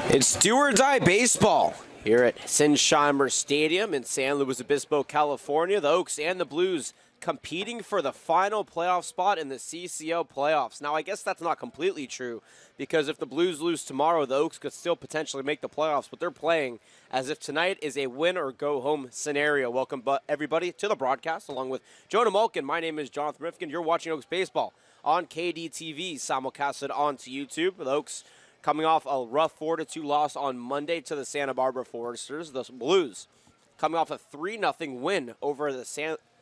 It's do or die baseball here at Sinsheimer Stadium in San Luis Obispo, California. The Oaks and the Blues competing for the final playoff spot in the CCO playoffs. Now, I guess that's not completely true, because if the Blues lose tomorrow, the Oaks could still potentially make the playoffs, but they're playing as if tonight is a win or go home scenario. Welcome, everybody, to the broadcast, along with Jonah Malkin. My name is Jonathan Rifkin. You're watching Oaks Baseball on KDTV, simulcasted onto YouTube. The Oaks coming off a rough 4-2 loss on Monday to the Santa Barbara Foresters. The Blues coming off a 3-0 win over the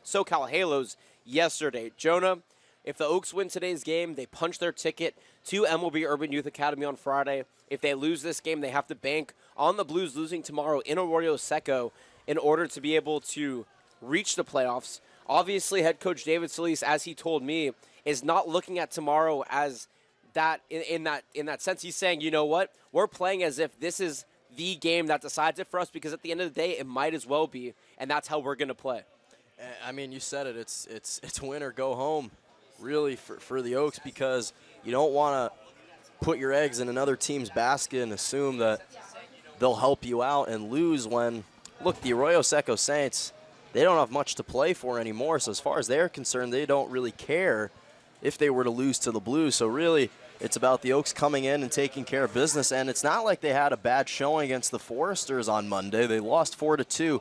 SoCal Halos yesterday. Jonah, if the Oaks win today's game, they punch their ticket to MLB Urban Youth Academy on Friday. If they lose this game, they have to bank on the Blues losing tomorrow in Arroyo Seco in order to be able to reach the playoffs. Obviously, head coach David Solis, as he told me, is not looking at tomorrow as that in that sense. He's saying, you know what, we're playing as if this is the game that decides it for us, because at the end of the day, it might as well be, and that's how we're going to play. I mean, you said it. It's win or go home, really, for the Oaks, because you don't want to put your eggs in another team's basket and assume that they'll help you out and lose when, look, the Arroyo Seco Saints, they don't have much to play for anymore. So as far as they're concerned, they don't really care if they were to lose to the Blues. So really, it's about the Oaks coming in and taking care of business. And it's not like they had a bad showing against the Foresters on Monday. They lost 4-2.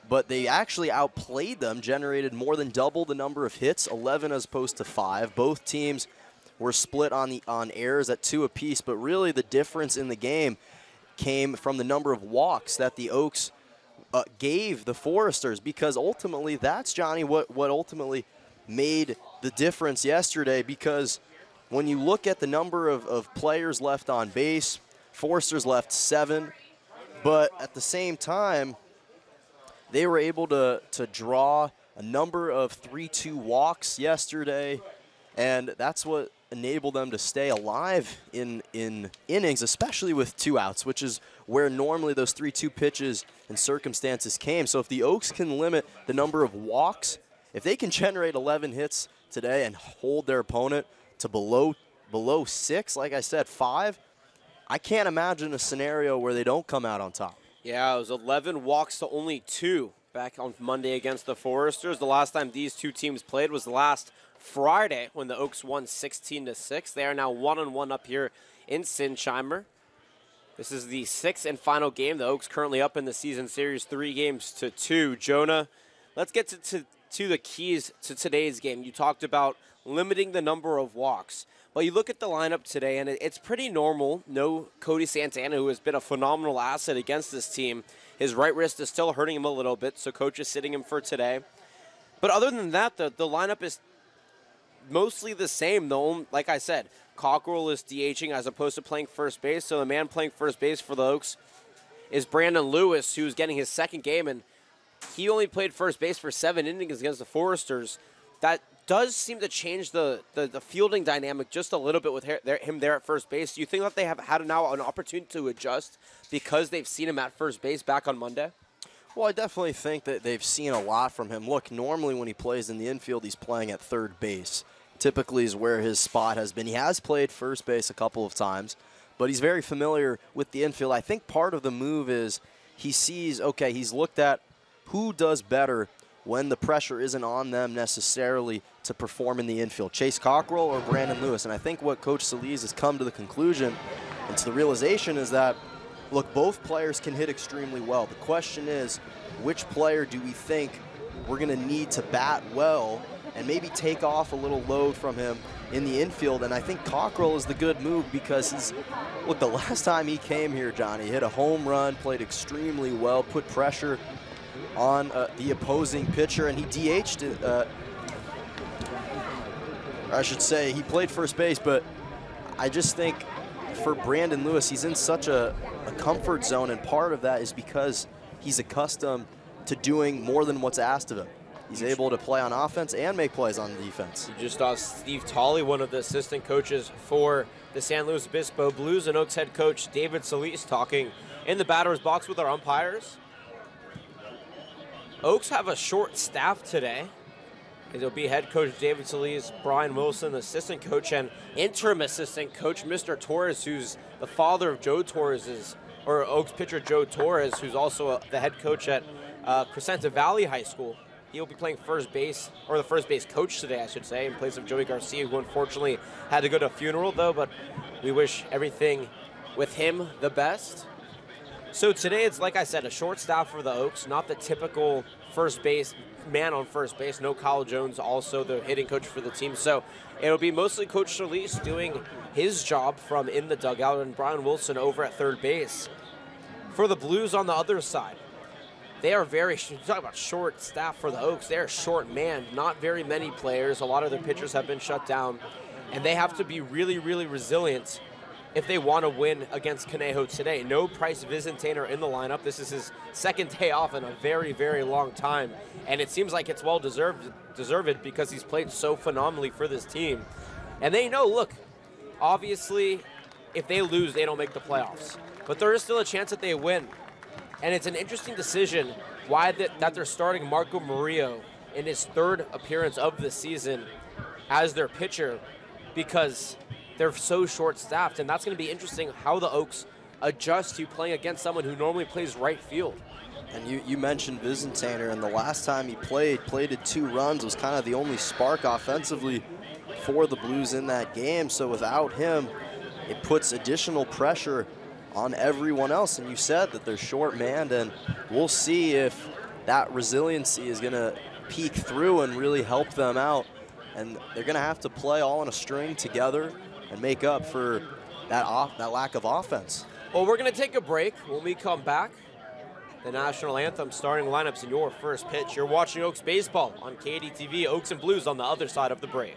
But they actually outplayed them, generated more than double the number of hits, 11 as opposed to 5. Both teams were split on errors at 2 apiece, but really the difference in the game came from the number of walks that the Oaks gave the Foresters, because ultimately that's, Johnny, what ultimately made the difference yesterday, because when you look at the number of players left on base, Foresters left 7, but at the same time, they were able to draw a number of 3-2 walks yesterday, and that's what enabled them to stay alive in innings, especially with 2 outs, which is where normally those 3-2 pitches and circumstances came. So if the Oaks can limit the number of walks, if they can generate 11 hits today and hold their opponent to below 6, like I said, 5, I can't imagine a scenario where they don't come out on top. Yeah, it was 11 walks to only 2 back on Monday against the Foresters. The last time these two teams played was last Friday when the Oaks won 16-6. They are now 1-1 up here in Sinsheimer. This is the 6th and final game. The Oaks currently up in the season series 3-2. Jonah, let's get to the keys to today's game. You talked about limiting the number of walks. Well, you look at the lineup today, and it's pretty normal. No Cody Santana, who has been a phenomenal asset against this team. His right wrist is still hurting him a little bit, so coach is sitting him for today. But other than that, the lineup is mostly the same. Like I said, Cockrell is DHing as opposed to playing first base, so the man playing first base for the Oaks is Brandon Lewis, who's getting his second game, and he only played first base for 7 innings against the Foresters. That does seem to change the fielding dynamic just a little bit with him there at first base. Do you think that they have had now an opportunity to adjust because they've seen him at first base back on Monday? Well, I definitely think that they've seen a lot from him. Look, normally when he plays in the infield, he's playing at third base. Typically is where his spot has been. He has played first base a couple of times, but he's very familiar with the infield. I think part of the move is he sees, okay, he's looked at who does better when the pressure isn't on them necessarily to perform in the infield, Chase Cockrell or Brandon Lewis. And I think what Coach Solis has come to the conclusion and to the realization is that, look, both players can hit extremely well. The question is, which player do we think we're going to need to bat well and maybe take off a little load from him in the infield? And I think Cockrell is the good move, because look, the last time he came here, Johnny, hit a home run, played extremely well, put pressure on the opposing pitcher, and he DH'd, I should say, he played first base, but I just think for Brandon Lewis, he's in such a comfort zone, and part of that is because he's accustomed to doing more than what's asked of him. He's able to play on offense and make plays on defense. You just saw Steve Tolley, one of the assistant coaches for the San Luis Obispo Blues, and Oaks head coach David Solis talking in the batter's box with our umpires. Oaks have a short staff today, It'll be head coach David Solis, Brian Wilson, assistant coach, and interim assistant coach Mr. Torres, who's the father of Joe Torres's, or Oaks pitcher Joe Torres, who's also the head coach at Crescenta Valley High School. He'll be playing first base, or the first base coach today, I should say, in place of Joey Garcia, who unfortunately had to go to a funeral, though, but we wish everything with him the best. So today it's, like I said, a short staff for the Oaks, not the typical first base, man on first base. No Kyle Jones, also the hitting coach for the team. So it'll be mostly Coach Solis doing his job from in the dugout and Brian Wilson over at third base. For the Blues on the other side, they are very, talk about short staff for the Oaks. They're short-manned, not very many players. A lot of their pitchers have been shut down, and they have to be really, really resilient if they want to win against Conejo today. No Price Visitainer in the lineup. This is his second day off in a very, very long time, and it seems like it's well deserved because he's played so phenomenally for this team. And they know, look, obviously, if they lose, they don't make the playoffs. But there is still a chance that they win. And it's an interesting decision why that they're starting Marco Murillo in his third appearance of the season as their pitcher, because they're so short-staffed, and that's going to be interesting how the Oaks adjust to playing against someone who normally plays right field. And you mentioned Visitainer, and the last time he plated 2 runs, was kind of the only spark offensively for the Blues in that game. So without him, it puts additional pressure on everyone else. And you said that they're short-manned, and we'll see if that resiliency is going to peek through and really help them out. And they're going to have to play all on a string together and make up for that lack of offense. Well, we're going to take a break. When we come back, the national anthem, starting lineups, in your first pitch. You're watching Oaks Baseball on KDTV. Oaks and Blues on the other side of the break.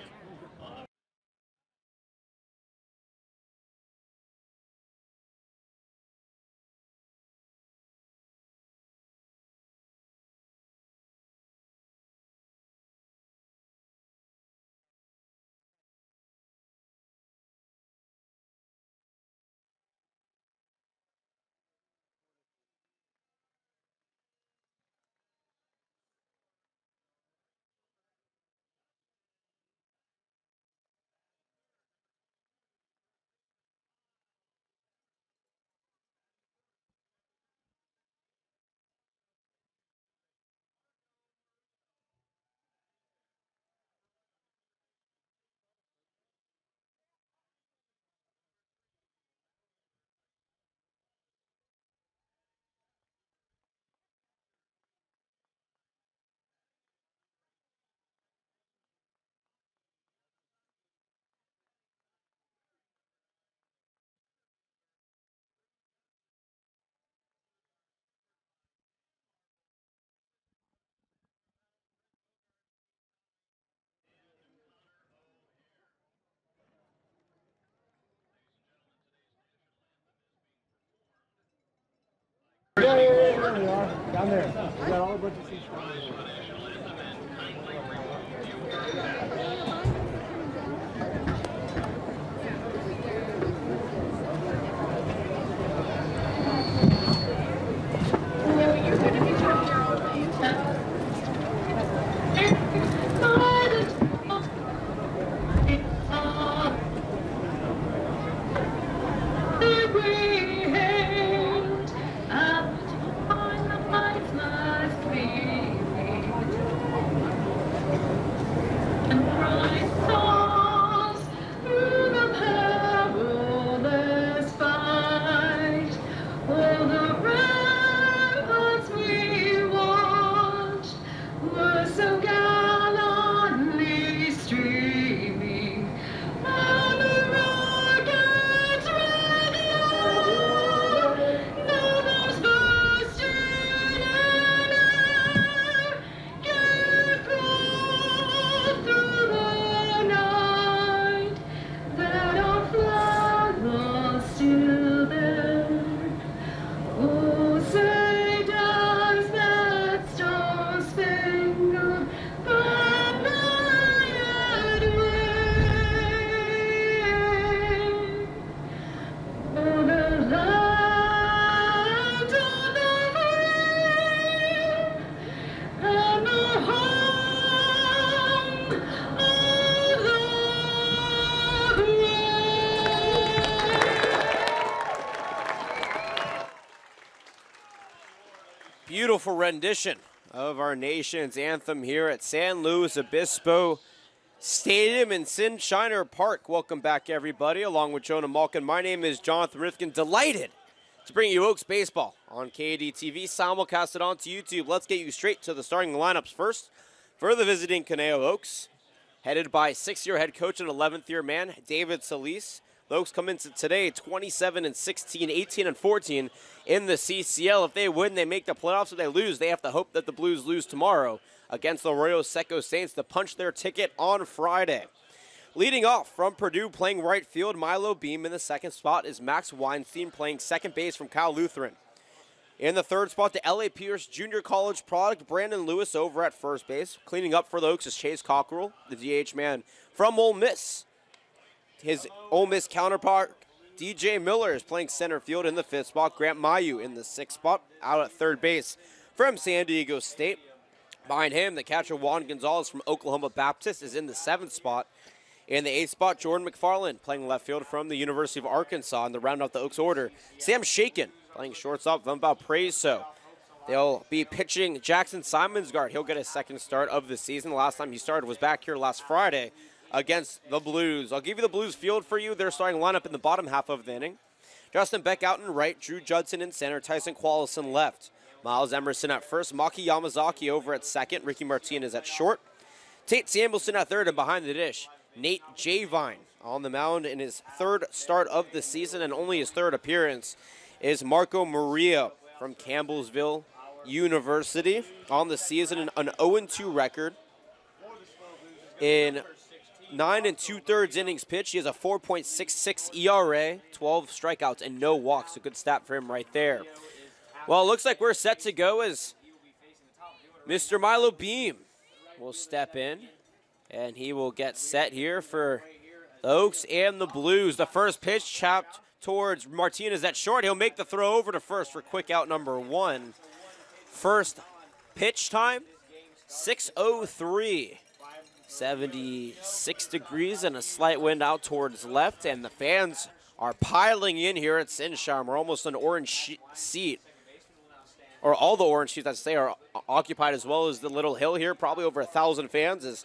There we are, down there. We got all a bunch of seats down there. Right. Beautiful rendition of our nation's anthem here at San Luis Obispo Stadium in Sunshiner Park. Welcome back, everybody, along with Jonah Malkin. My name is Jonathan Rifkin. Delighted to bring you Oaks baseball on KAD-TV, simulcasted onto YouTube. Let's get you straight to the starting lineups first for the visiting Conejo Oaks, headed by 6th-year head coach and 11th-year man David Solis. The Oaks come into today 27-16, 18-14 in the CCL. If they win, they make the playoffs. If they lose, they have to hope that the Blues lose tomorrow against the Arroyo Seco Saints to punch their ticket on Friday. Leading off from Purdue, playing right field, Milo Beam. In the second spot is Max Weinstein, playing second base from Cal Lutheran. In the third spot, the L.A. Pierce Junior College product, Brandon Lewis, over at first base. Cleaning up for the Oaks is Chase Cockrell, the DH man from Ole Miss. His Ole Miss counterpart, DJ Miller, is playing center field in the fifth spot. Grant Mayu in the sixth spot, out at third base from San Diego State. Behind him, the catcher Juan Gonzalez from Oklahoma Baptist is in the seventh spot. In the eighth spot, Jordan McFarland playing left field from the University of Arkansas. And to round out the Oaks order, Sam Shaken playing shortstop from Valparaiso. They'll be pitching Jackson Simonsgard. He'll get his second start of the season. The last time he started was back here last Friday against the Blues. I'll give you the Blues field for you. Their starting lineup in the bottom half of the inning. Justin Beck out in right, Drew Judson in center, Tyson Quallison left. Miles Emerson at first, Maki Yamazaki over at second, Ricky Martinez at short. Tate Samuelson at third, and behind the dish, Nate Javine on the mound in his third start of the season and only his third appearance is Marco Murillo from Campbellsville University. On the season, an 0-2 record. In 9 2/3 innings pitched, he has a 4.66 ERA, 12 strikeouts, and no walks. A good stat for him right there. Well, it looks like we're set to go as Mr. Milo Beam will step in, and he will get set here for the Oaks and the Blues. The first pitch chopped towards Martinez at short. He'll make the throw over to first for quick out number one. First pitch time, 6:03. 76 degrees and a slight wind out towards left, and the fans are piling in here at Sinsheim. We're almost an orange seat, or all the orange seats, I'd say, are occupied, as well as the little hill here. Probably over 1,000 fans as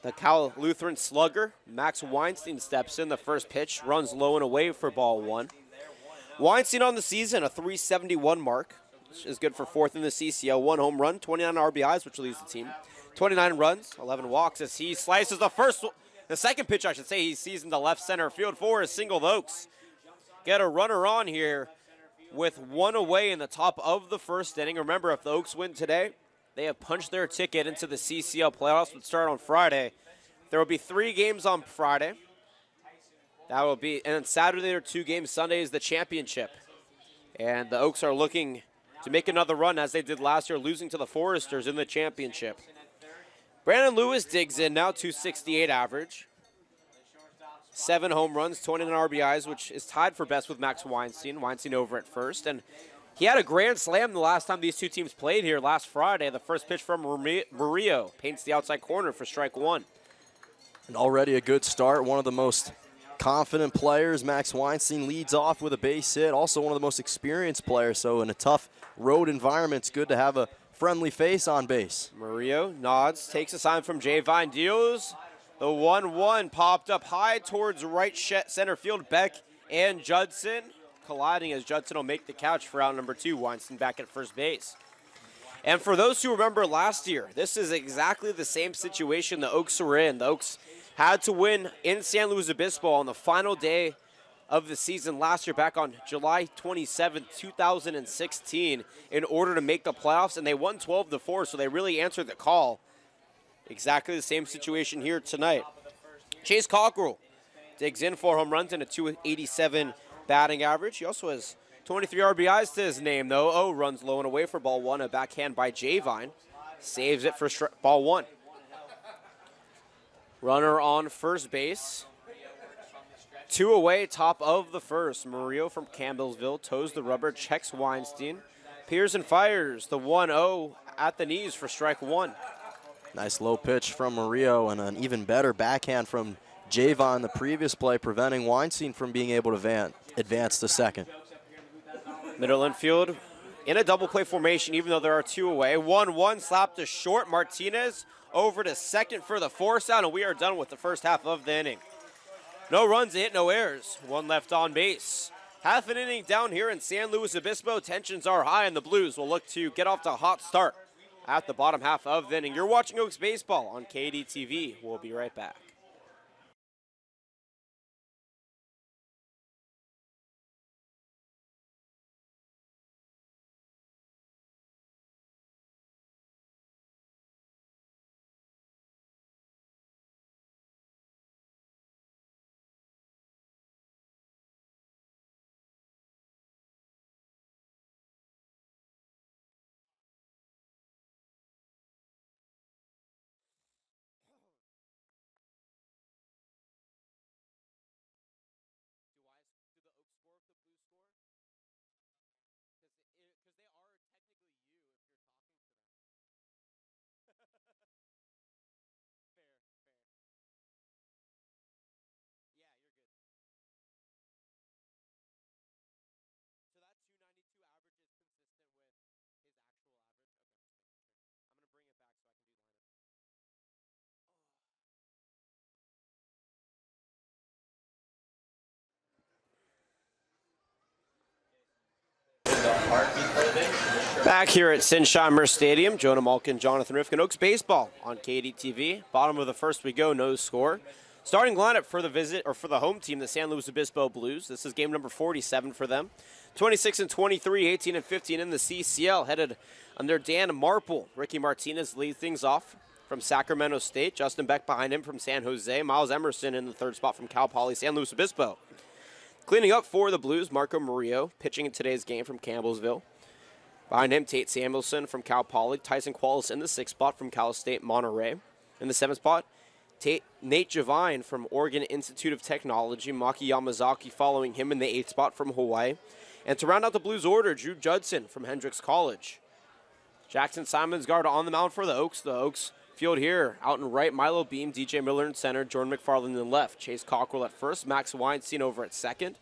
the Cal Lutheran slugger, Max Weinstein, steps in. The first pitch runs low and away for ball one. Weinstein on the season, a 371 mark, which is good for fourth in the CCL. 1 home run, 29 RBIs, which leads the team. 29 runs, 11 walks as he slices the second pitch, I should say, he sees in the left center field for a single. The Oaks get a runner on here with one away in the top of the first inning. Remember, if the Oaks win today, they have punched their ticket into the CCL playoffs, which start on Friday. There will be 3 games on Friday. That will be, and then Saturday there are 2 games. Sunday is the championship. And the Oaks are looking to make another run as they did last year, losing to the Foresters in the championship. Brandon Lewis digs in now, 268 average. 7 home runs, 29 RBIs, which is tied for best with Max Weinstein. Weinstein over at first. And he had a grand slam the last time these two teams played here last Friday. The first pitch from Murillo paints the outside corner for strike one. And already a good start. One of the most confident players. Max Weinstein leads off with a base hit. Also one of the most experienced players. So in a tough road environment, it's good to have a friendly face on base. Murillo nods, takes a sign from Javine, deals the 1-1, popped up high towards right center field. Beck and Judson colliding as Judson will make the catch for out number 2. Weinstein back at first base. And for those who remember last year, this is exactly the same situation the Oaks were in. The Oaks had to win in San Luis Obispo on the final day of the season last year, back on July 27, 2016, in order to make the playoffs, and they won 12-4, so they really answered the call. Exactly the same situation here tonight. Chase Cockrell digs in 4 home runs and a 287 batting average. He also has 23 RBIs to his name, though. Runs low and away for ball one. A backhand by Javine. Saves it for ball one. Runner on first base. 2 away, top of the first. Murillo from Campbellsville toes the rubber, checks Weinstein. Pearson fires the 1-0 at the knees for strike one. Nice low pitch from Murillo and an even better backhand from Javon the previous play, preventing Weinstein from being able to advance to second. Middle infield, in a double play formation, even though there are two away. 1-1, slap to short. Martinez over to second for the force out, and we are done with the first half of the inning. No runs, a hit, no errors. One left on base. Half an inning down here in San Luis Obispo. Tensions are high, and the Blues will look to get off to a hot start at the bottom half of the inning. You're watching Oaks Baseball on KDTV. We'll be right back. Back here at Sinsheimer Stadium, Jonah Malkin, Jonathan Rifkin, Oaks Baseball on KDTV. Bottom of the first we go, no score. Starting lineup for the home team, the San Luis Obispo Blues. This is game number 47 for them. 26-23, 18-15 in the CCL, headed under Dan Marple. Ricky Martinez leads things off from Sacramento State. Justin Beck behind him from San Jose. Miles Emerson in the third spot from Cal Poly, San Luis Obispo. Cleaning up for the Blues, Marco Murillo, pitching in today's game from Campbellsville. Behind him, Tate Samuelson from Cal Poly. Tyson Qualis in the sixth spot from Cal State Monterey. In the seventh spot, Nate Javine from Oregon Institute of Technology. Maki Yamazaki following him in the eighth spot from Hawaii. And to round out the Blues order, Drew Judson from Hendrix College. Jackson Simonsgard on the mound for the Oaks. The Oaks field here out in right, Milo Beam, DJ Miller in center, Jordan McFarland in left. Chase Cockrell at first, Max Weinstein over at second.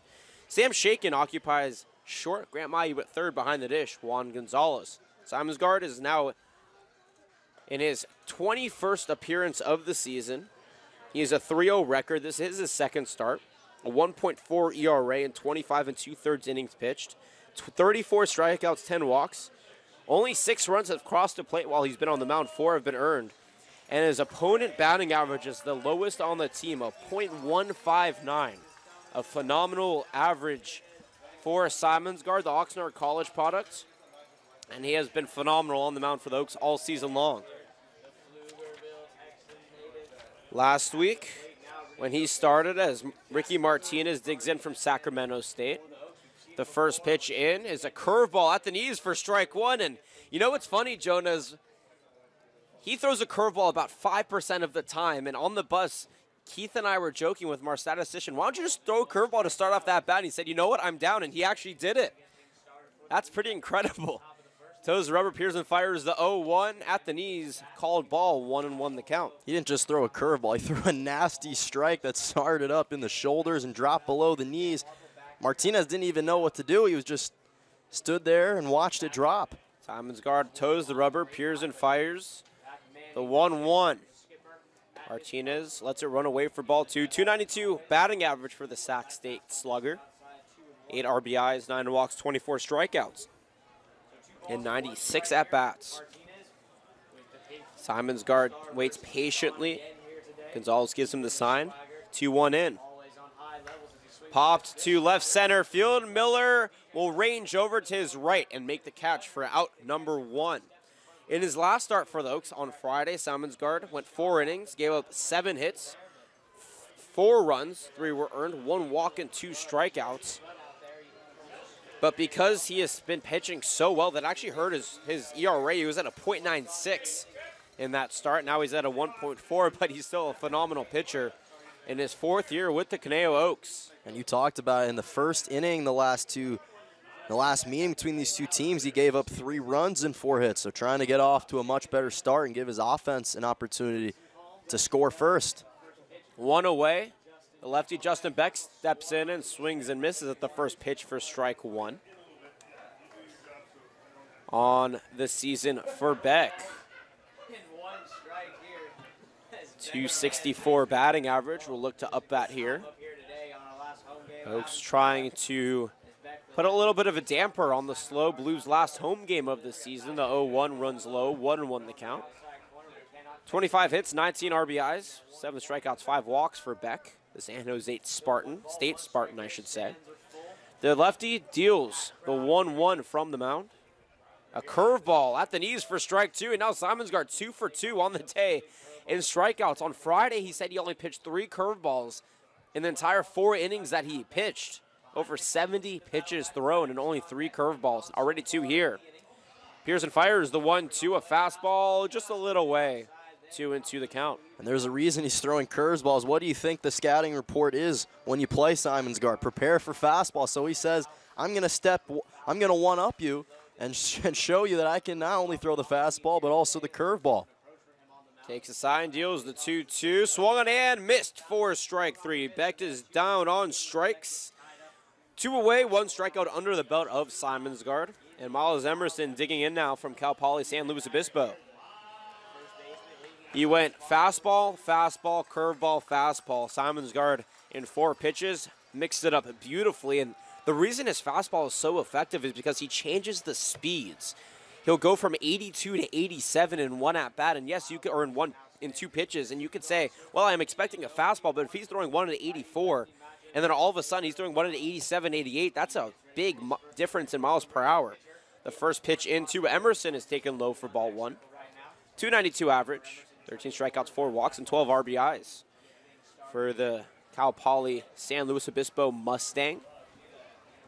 Sam Shaken occupies short, Grant Mayu at third behind the dish, Juan Gonzalez. Simonsgard is now in his 21st appearance of the season. He has a 3-0 record. This is his second start. A 1.4 ERA in 25 2/3 innings pitched. 34 strikeouts, 10 walks. Only 6 runs have crossed the plate while he's been on the mound. 4 have been earned. And his opponent batting average is the lowest on the team, a .159. A phenomenal average for Simonsgard, the Oxnard College product. And he has been phenomenal on the mound for the Oaks all season long. Last week, when he started as Ricky Martinez digs in from Sacramento State, the first pitch in is a curveball at the knees for strike one. And you know what's funny, Jonas? He throws a curveball about 5% of the time. And on the bus, Keith and I were joking with our statistician, why don't you just throw a curveball to start off that bat? And he said, you know what, I'm down. And he actually did it. That's pretty incredible. Toes rubber, Pearson fires the 0-1 at the knees. Called ball, 1-1 the count. He didn't just throw a curveball. He threw a nasty strike that started up in the shoulders and dropped below the knees. Martinez didn't even know what to do. He was just stood there and watched it drop. Simonsgard toes the rubber. Pearson fires the 1-1. Martinez lets it run away for ball 2. 292 batting average for the Sac State slugger. 8 RBIs, 9 walks, 24 strikeouts, and 96 at-bats. Simonsgard waits patiently. Gonzalez gives him the sign. 2-1 in. Popped to left center field. Miller will range over to his right and make the catch for out number 1. In his last start for the Oaks on Friday, Simonsgard went 4 innings, gave up 7 hits, 4 runs, 3 were earned, 1 walk and 2 strikeouts. But because he has been pitching so well, that actually hurt his ERA. He was at a .96 in that start. Now he's at a 1.4, but he's still a phenomenal pitcher in his 4th year with the Conejo Oaks. And you talked about in the first inning, the last meeting between these two teams, he gave up 3 runs and 4 hits. So trying to get off to a much better start and give his offense an opportunity to score first. 1 away. The lefty Justin Beck steps in and swings and misses at the first pitch for strike 1. on the season for Beck. 264 batting average. We'll look to up that here. Oaks trying to put a little bit of a damper on the slow Blues' last home game of the season. The 0-1 runs low, 1-1 the count. 25 hits, 19 RBIs, 7 strikeouts, 5 walks for Beck, the San Jose State Spartan, I should say. The lefty deals the 1-1 from the mound. A curveball at the knees for strike 2, and now Simonsgaard 2 for 2 on the day in strikeouts. On Friday, he said he only pitched 3 curveballs in the entire 4 innings that he pitched. Over 70 pitches thrown and only 3 curveballs. Already 2 here. Pearson fires the 1-2, a fastball just a little way. 2-2 the count. And there's a reason he's throwing curveballs. What do you think the scouting report is when you play Simonsgaard? Prepare for fastball. So he says, I'm going to one-up you and show you that I can not only throw the fastball but also the curveball. Takes a sign, deals the 2-2, swung on and missed for strike 3. Beck is down on strikes. 2 away, 1 strikeout under the belt of Simonsgaard. And Miles Emerson digging in now from Cal Poly San Luis Obispo. He went fastball, fastball, curveball, fastball. Simonsgaard in 4 pitches, mixed it up beautifully. And the reason his fastball is so effective is because he changes the speeds. He'll go from 82 to 87 in 1 at-bat. And yes, you could, or in 2 pitches. And you could say, well, I'm expecting a fastball. But if he's throwing 1 at 84, and then all of a sudden he's throwing 1 at 87, 88, that's a big difference in miles per hour. The first pitch into Emerson is taken low for ball 1. 292 average. 13 strikeouts, 4 walks, and 12 RBIs for the Cal Poly San Luis Obispo Mustang.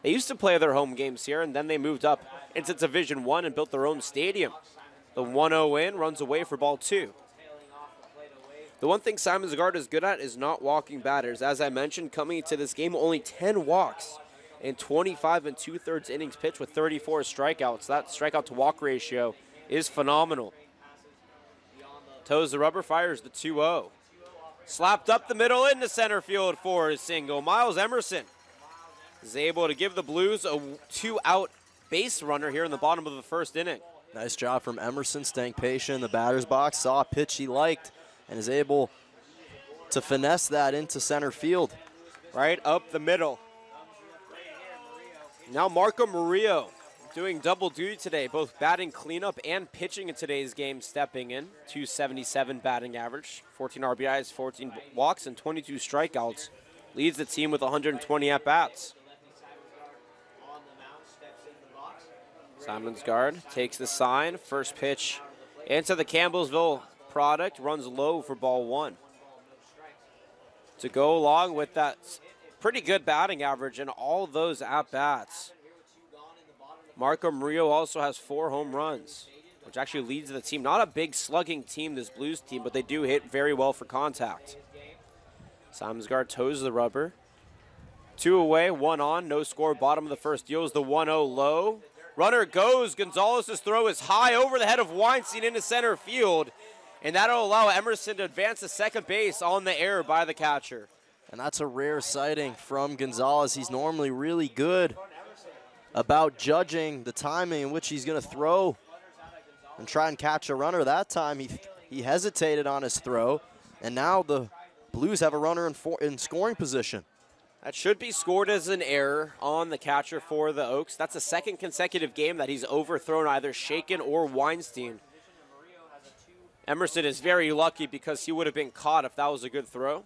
They used to play their home games here, and then they moved up into Division I and built their own stadium. The 1-0 in, runs away for ball 2. The one thing Simonsgaard is good at is not walking batters. As I mentioned, coming into this game, only 10 walks in 25 2/3 innings pitched with 34 strikeouts. That strikeout to walk ratio is phenomenal. Toes the rubber, fires the 2-0. Slapped up the middle into center field for a single. Miles Emerson is able to give the Blues a 2-out base runner here in the bottom of the first inning. Nice job from Emerson, staying patient in the batter's box, saw a pitch he liked, and is able to finesse that into center field. Right up the middle. Now Marco Murillo doing double duty today, both batting cleanup and pitching in today's game, stepping in. 277 batting average, 14 RBIs, 14 walks, and 22 strikeouts. Leads the team with 120 at-bats. Simonsgaard takes the sign. First pitch into the Campbellsville product, runs low for ball 1. To go along with that pretty good batting average in all those at-bats, Marco Murillo also has 4 home runs, which actually leads the team. Not a big slugging team, this Blues team, but they do hit very well for contact. Simonsgaard toes the rubber. 2 away, 1 on, no score, bottom of the first. Deals the 1-0 low. Runner goes. Gonzalez's throw is high over the head of Weinstein into center field, and that'll allow Emerson to advance to second base on the air by the catcher. And that's a rare sighting from Gonzalez. He's normally really good about judging the timing in which he's going to throw and try and catch a runner. That time he hesitated on his throw, and now the Blues have a runner in scoring position. That should be scored as an error on the catcher for the Oaks. That's the second consecutive game that he's overthrown either Shaken or Weinstein. Emerson is very lucky because he would have been caught if that was a good throw.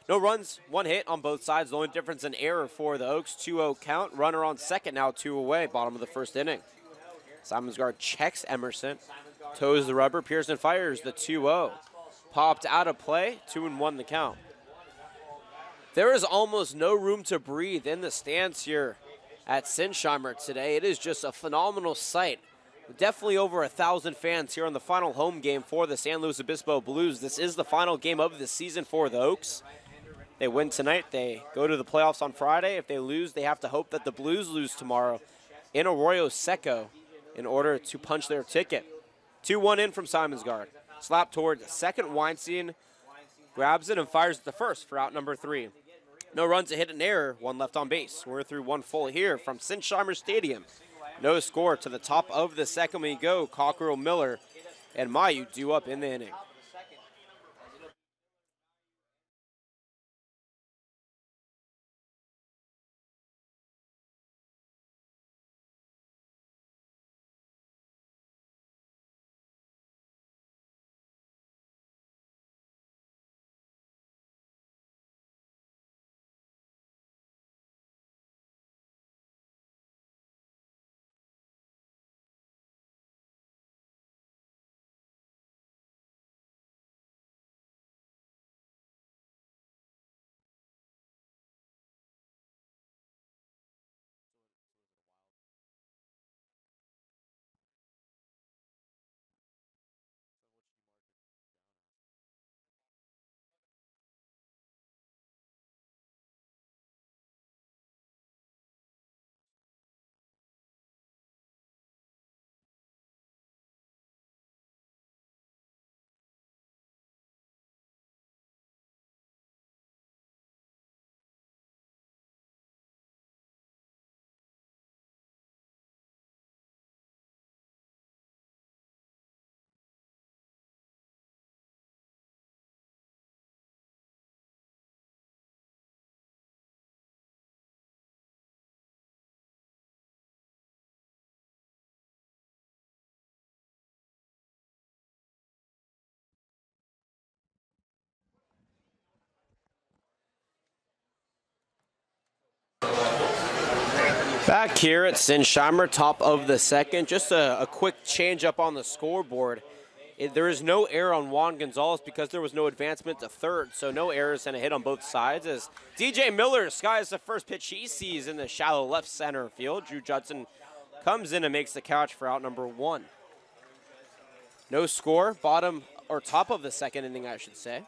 No runs, 1 hit on both sides. The only difference, an error for the Oaks. 2-0 count. Runner on second now, 2 away. Bottom of the first inning. Simonsgaard checks Emerson. Toes the rubber. Pearson fires the 2-0. Popped out of play. 2-1 the count. There is almost no room to breathe in the stands here at Sinsheimer today. It is just a phenomenal sight. Definitely over 1,000 fans here on the final home game for the San Luis Obispo Blues. This is the final game of the season for the Oaks. They win tonight, they go to the playoffs on Friday. If they lose, they have to hope that the Blues lose tomorrow in Arroyo Seco in order to punch their ticket. 2-1 in from Simonsgaard. Slap towards second. Weinstein grabs it and fires at the first for out number 3. No runs, a hit, an error, 1 left on base. We're through 1 full here from Sinsheimer Stadium. No score to the top of the second we go. Cockrell, Miller, and Mayu due up in the inning. Back here at Sinsheimer, top of the second. Just a quick change up on the scoreboard. There is no error on Juan Gonzalez because there was no advancement to third, so no errors and a hit on both sides as DJ Miller skies the first pitch he sees in the shallow left center field. Drew Judson comes in and makes the catch for out number 1. No score, bottom or top of the second inning, I should say.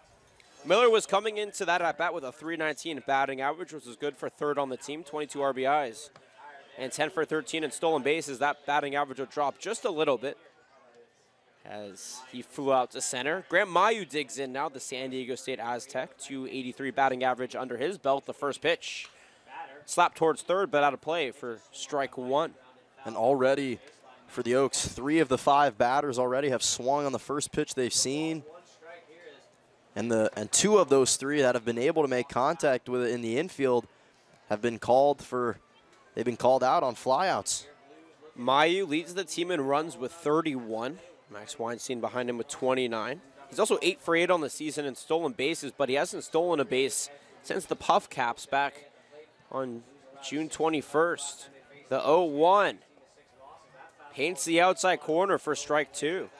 Miller was coming into that at bat with a .319 batting average, which was good for third on the team, 22 RBIs. And 10 for 13 in stolen bases. That batting average will drop just a little bit as he flew out to center. Grant Mayu digs in now, the San Diego State Aztec. .283 batting average under his belt. The first pitch slapped towards third, but out of play for strike 1. And already for the Oaks, 3 of the 5 batters already have swung on the first pitch they've seen. And 2 of those 3 that have been able to make contact with it in the infield have been called for. They've been called out on flyouts. Mayu leads the team in runs with 31. Max Weinstein behind him with 29. He's also 8 for 8 on the season in stolen bases, but he hasn't stolen a base since the Puff Caps back on June 21st. The 0-1 paints the outside corner for strike 2.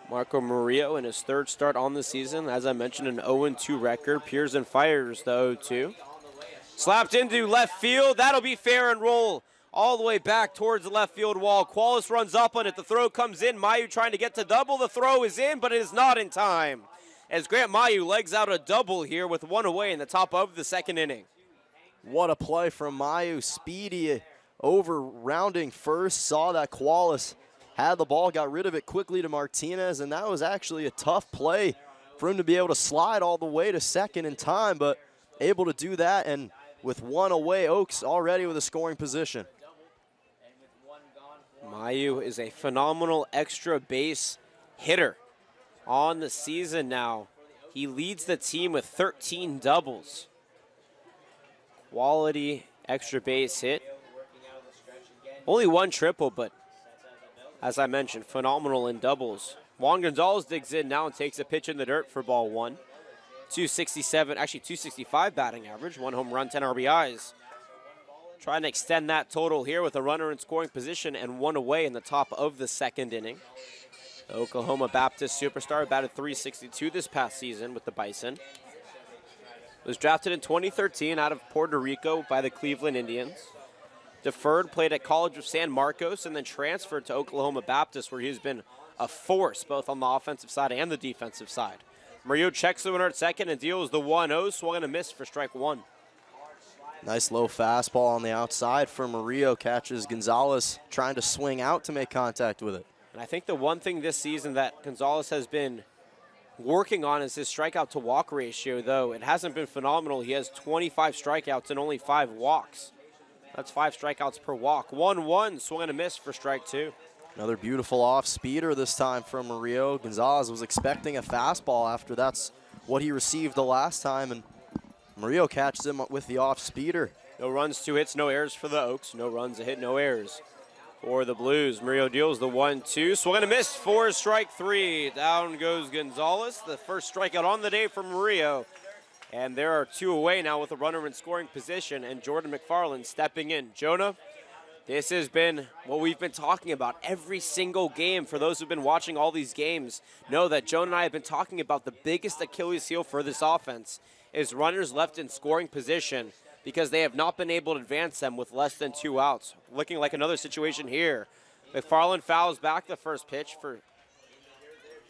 Marco Murillo in his 3rd start on the season. As I mentioned, an 0-2 record. Pearson fires the 0-2. Slapped into left field. That'll be fair and roll all the way back towards the left field wall. Qualis runs up on it. The throw comes in. Mayu trying to get to double. The throw is in, but it is not in time. As Grant Mayu legs out a double here with 1 away in the top of the second inning. What a play from Mayu. Speedy over rounding first. Saw that Qualis had the ball, got rid of it quickly to Martinez, and that was actually a tough play for him to be able to slide all the way to second in time, but able to do that, and with 1 away, Oaks already with a scoring position. Mayu is a phenomenal extra base hitter on the season now. He leads the team with 13 doubles. Quality extra base hit. Only 1 triple, but as I mentioned, phenomenal in doubles. Juan Gonzalez digs in now and takes a pitch in the dirt for ball 1. 267, actually 265 batting average, 1 home run, 10 RBIs. Trying to extend that total here with a runner in scoring position and 1 away in the top of the second inning. The Oklahoma Baptist superstar batted .362 this past season with the Bison. Was drafted in 2013 out of Puerto Rico by the Cleveland Indians. Deferred, played at College of San Marcos, and then transferred to Oklahoma Baptist, where he's been a force both on the offensive side and the defensive side. Murillo checks the winner at second and deals the 1-0, swung and a miss for strike 1. Nice low fastball on the outside for Murillo. Catches Gonzalez trying to swing out to make contact with it. And I think the one thing this season that Gonzalez has been working on is his strikeout to walk ratio, though it hasn't been phenomenal. He has 25 strikeouts and only 5 walks. That's 5 strikeouts per walk. 1-1, swing and a miss for strike 2. Another beautiful off-speeder this time from Murillo. Gonzalez was expecting a fastball after that's what he received the last time, and Murillo catches him with the off-speeder. No runs, 2 hits, no errors for the Oaks. No runs, a hit, no errors for the Blues. Murillo deals the 1-2. Swing and a miss for strike 3. Down goes Gonzalez. The first strikeout on the day for Murillo. And there are 2 away now with a runner in scoring position and Jordan McFarland stepping in. Jonah, this has been what we've been talking about every single game. For those who've been watching all these games, know that Jonah and I have been talking about the biggest Achilles heel for this offense is runners left in scoring position because they have not been able to advance them with less than 2 outs. Looking like another situation here. McFarland fouls back the first pitch for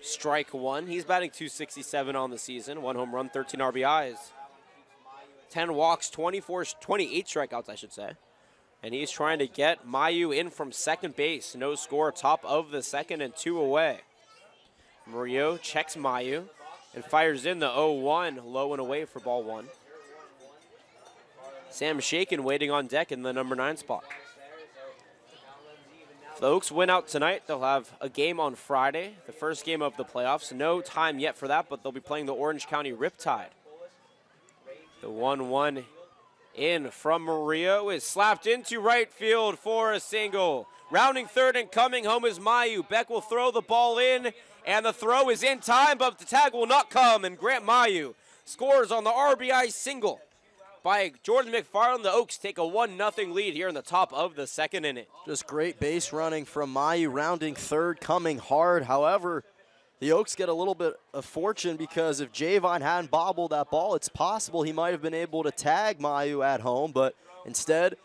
strike 1. He's batting .267 on the season. 1 home run, 13 RBIs. 10 walks, 28 strikeouts, I should say. And he's trying to get Mayu in from second base. No score, top of the second and 2 away. Murillo checks Mayu and fires in the 0-1, low and away for ball 1. Sam Shaken waiting on deck in the number 9 spot. If the Oaks win out tonight, they'll have a game on Friday, the first game of the playoffs. No time yet for that, but they'll be playing the Orange County Riptide. The 1-1 in from Murillo is slapped into right field for a single. Rounding third and coming home is Mayu. Beck will throw the ball in, and the throw is in time, but the tag will not come, and Grant Mayu scores on the RBI single by Jordan McFarland. The Oaks take a 1-0 lead here in the top of the second inning. Just great base running from Mayu, rounding third, coming hard. However, the Oaks get a little bit of fortune because if Javon hadn't bobbled that ball, it's possible he might have been able to tag Mayu at home, but instead,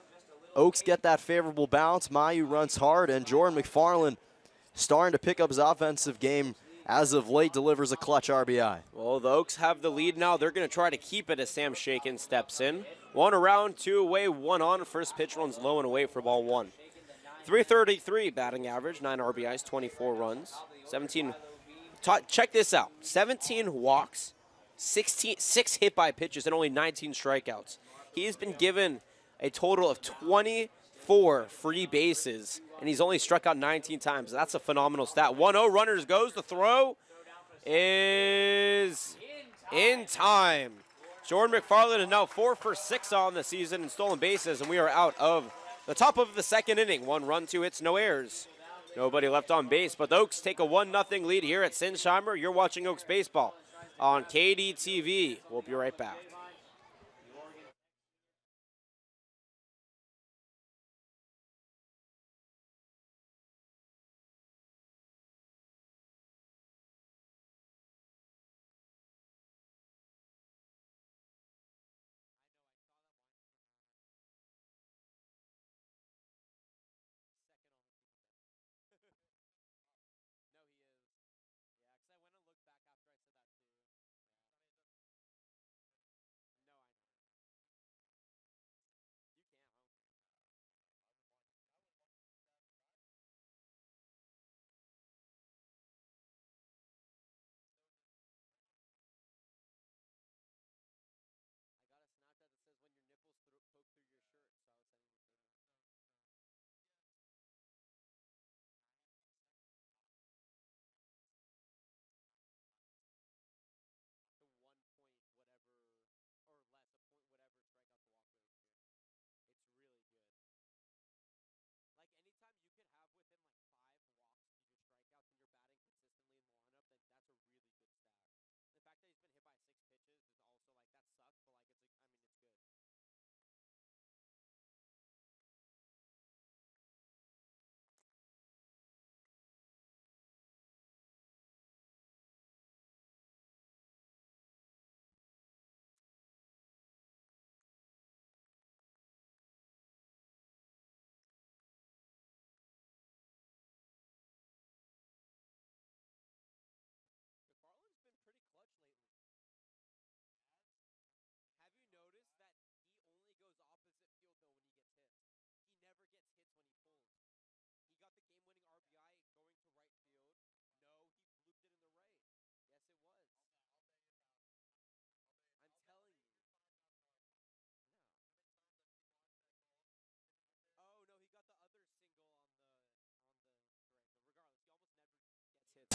Oaks get that favorable bounce. Mayu runs hard, and Jordan McFarland starting to pick up his offensive game as of late, delivers a clutch RBI. Well, the Oaks have the lead now. They're going to try to keep it as Sam Shaken steps in. 1 around, 2 away, 1 on. First pitch runs low and away for ball 1. .333 batting average, 9 RBIs, 24 runs, 17. Check this out: 17 walks, 6 hit by pitches, and only 19 strikeouts. He has been given a total of 24 free bases, and he's only struck out 19 times. That's a phenomenal stat. 1-0, runners goes. The throw is in time. Jordan McFarland is now 4 for 6 on the season in stolen bases, and we are out of the top of the second inning. 1 run, 2 hits, no errors. Nobody left on base, but the Oaks take a 1-0 lead here at Sinsheimer. You're watching Oaks Baseball on KDTV. We'll be right back.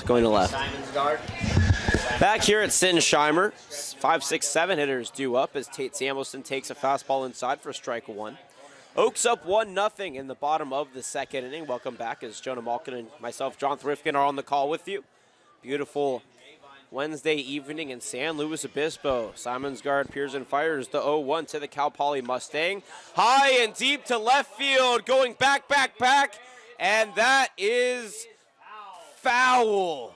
Going to left. Back here at Sinsheimer, 5, 6, 7 hitters due up as Tate Samuelson takes a fastball inside for strike one. Oaks up 1-0 in the bottom of the second inning. Welcome back as Jonah Malkin and myself, John Thrifkin, are on the call with you. Beautiful Wednesday evening in San Luis Obispo. Simonsgard peers and fires the 0-1 to the Cal Poly Mustang. High and deep to left field, going back, and that is foul.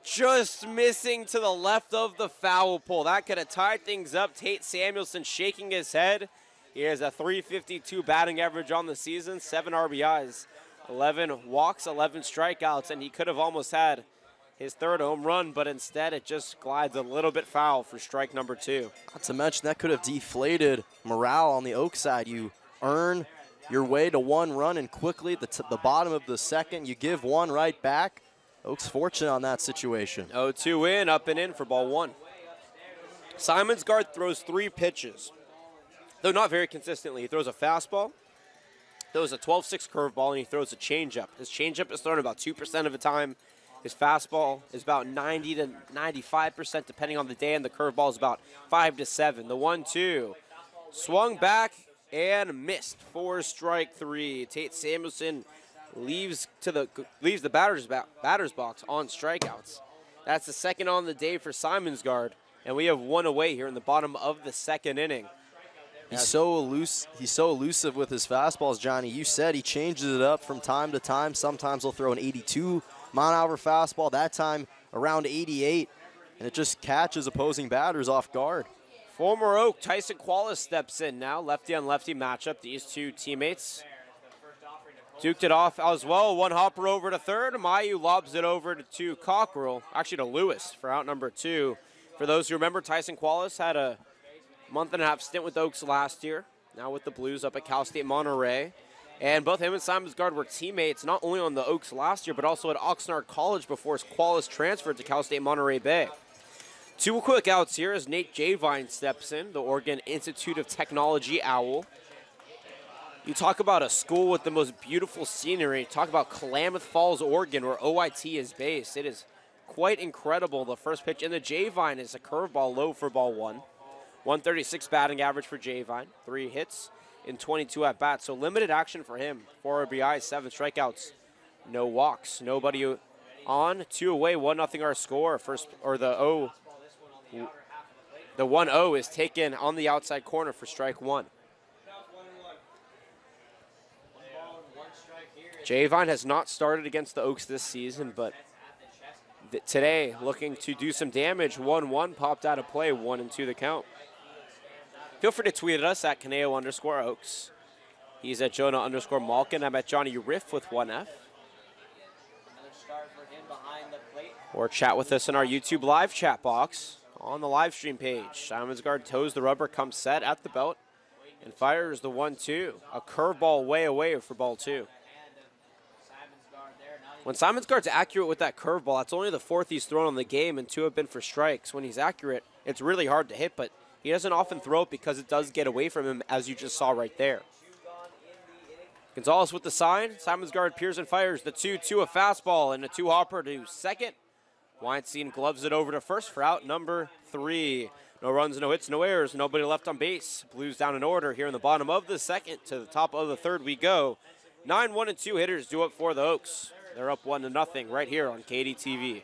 Just missing to the left of the foul pole. That could have tied things up. Tate Samuelson shaking his head. He has a .352 batting average on the season, 7 RBIs, 11 walks, 11 strikeouts, and he could have almost had his third home run, but instead it just glides a little bit foul for strike number 2. Not to mention that could have deflated morale on the Oak side. You earn your way to 1 run, and quickly at the bottom of the second, you give 1 right back. Oaks fortunate on that situation. 0-2 in, up and in for ball 1. Simonsgard throws 3 pitches, though not very consistently. He throws a fastball, throws a 12-6 curveball, and he throws a changeup. His changeup is thrown about 2% of the time. His fastball is about 90 to 95% depending on the day, and the curveball is about 5 to 7. The 1-2 swung back and missed for strike 3. Tate Samuelson leaves the batter's box on strikeouts. That's the second on the day for Simonsgard, and we have 1 away here in the bottom of the second inning. He's so elusive with his fastballs, Johnny. You said he changes it up from time to time. Sometimes he'll throw an 82-mile-an-hour fastball. That time around 88, and it just catches opposing batters off guard. Former Oak Tyson Qualis steps in now. Lefty on lefty matchup. These two teammates duked it off as well. 1 hopper over to third. Mayu lobs it over to Cockrell, actually to Lewis for out number 2. For those who remember, Tyson Qualis had a month-and-a-half stint with Oaks last year. Now with the Blues up at Cal State Monterey. And both him and Simonsgard were teammates not only on the Oaks last year, but also at Oxnard College before Qualis transferred to Cal State Monterey Bay. 2 quick outs here as Nate Javine steps in, the Oregon Institute of Technology Owl. You talk about a school with the most beautiful scenery. Talk about Klamath Falls, Oregon, where OIT is based. It is quite incredible. The first pitch in the Javine is a curveball low for ball 1. 136 batting average for Javine. 3 hits in 22 at-bats. So limited action for him. 4 RBIs, 7 strikeouts, no walks. Nobody on. 2 away, 1-0 our score. The 1-0 is taken on the outside corner for strike 1. Javine has not started against the Oaks this season, but today looking to do some damage. 1-1 popped out of play, 1-2 the count. Feel free to tweet at us at Caneo_Oaks. He's at Jonah_Malkin. I'm at Johnny Riff with 1F. Or chat with us in our YouTube live chat box on the live stream page. Simonsgard toes the rubber, comes set at the belt, and fires the 1-2. A curveball way away for ball 2. When Simonsgard's accurate with that curveball, that's only the 4th he's thrown on the game, and 2 have been for strikes. When he's accurate, it's really hard to hit, but he doesn't often throw it because it does get away from him, as you just saw right there. Gonzalez with the sign. Simonsgard peers and fires the 2-2, a fastball, and a 2-hopper to second. Weinstein gloves it over to first for out number 3. No runs, no hits, no errors, nobody left on base. Blues down in order here in the bottom of the second. To the top of the third we go. 9 1-2 hitters due up for the Oaks. They're up 1-0 right here on KDTV.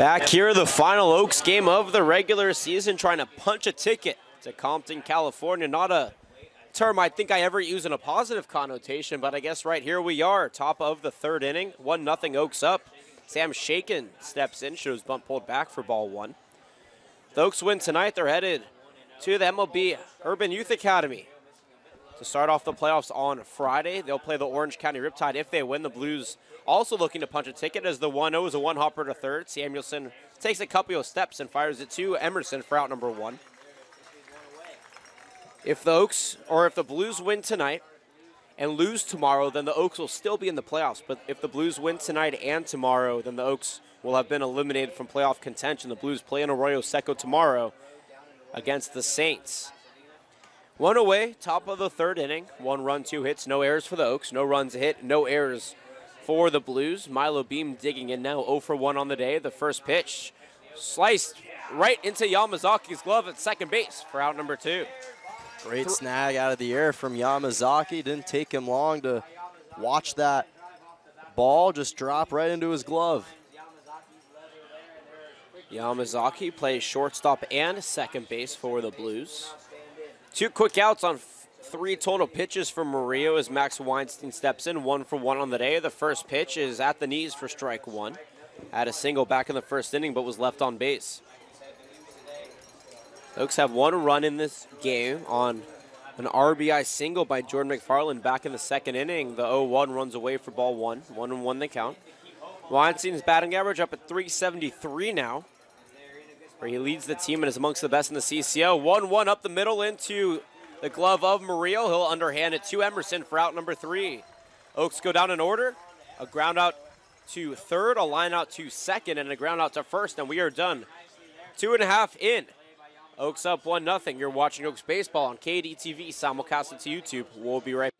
Back here, the final Oaks game of the regular season, trying to punch a ticket to Compton, California. Not a term I think I ever use in a positive connotation, but I guess right here we are, top of the third inning, 1-0 Oaks up. Sam Shaken steps in, shows bunt pulled back for ball one. The Oaks win tonight. They're headed to the MLB Urban Youth Academy to start off the playoffs on Friday. They'll play the Orange County Riptide. If they win, the Blues also looking to punch a ticket as the 1-0 is a one-hopper to third. Samuelson takes a couple of steps and fires it to Emerson for out number one. If the Oaks, or if the Blues win tonight and lose tomorrow, then the Oaks will still be in the playoffs. But if the Blues win tonight and tomorrow, then the Oaks will have been eliminated from playoff contention. The Blues play in Arroyo Seco tomorrow against the Saints. One away, top of the third inning. 1 run, 2 hits, no errors for the Oaks. No runs hit, no errors for the Blues. Milo Beam digging in now, 0 for 1 on the day. The first pitch sliced right into Yamazaki's glove at second base for out number 2. Great snag out of the air from Yamazaki. Didn't take him long to watch that ball just drop right into his glove. Yamazaki plays shortstop and second base for the Blues. 2 quick outs on 3 total pitches from Murillo as Max Weinstein steps in, 1 for 1 on the day. The first pitch is at the knees for strike 1. Had a single back in the first inning, but was left on base. Oaks have 1 run in this game on an RBI single by Jordan McFarland back in the second inning. The 0-1 runs away for ball 1. 1-1 they count. Weinstein's batting average up at .373 now, where he leads the team and is amongst the best in the CCL. 1-1 up the middle into the glove of Murillo. He'll underhand it to Emerson for out number 3. Oaks go down in order. A ground out to third, a line out to second, and a ground out to first, and we are done. 2.5 in. Oaks up 1-0. You're watching Oaks Baseball on KDTV, simulcasted to YouTube. We'll be right back.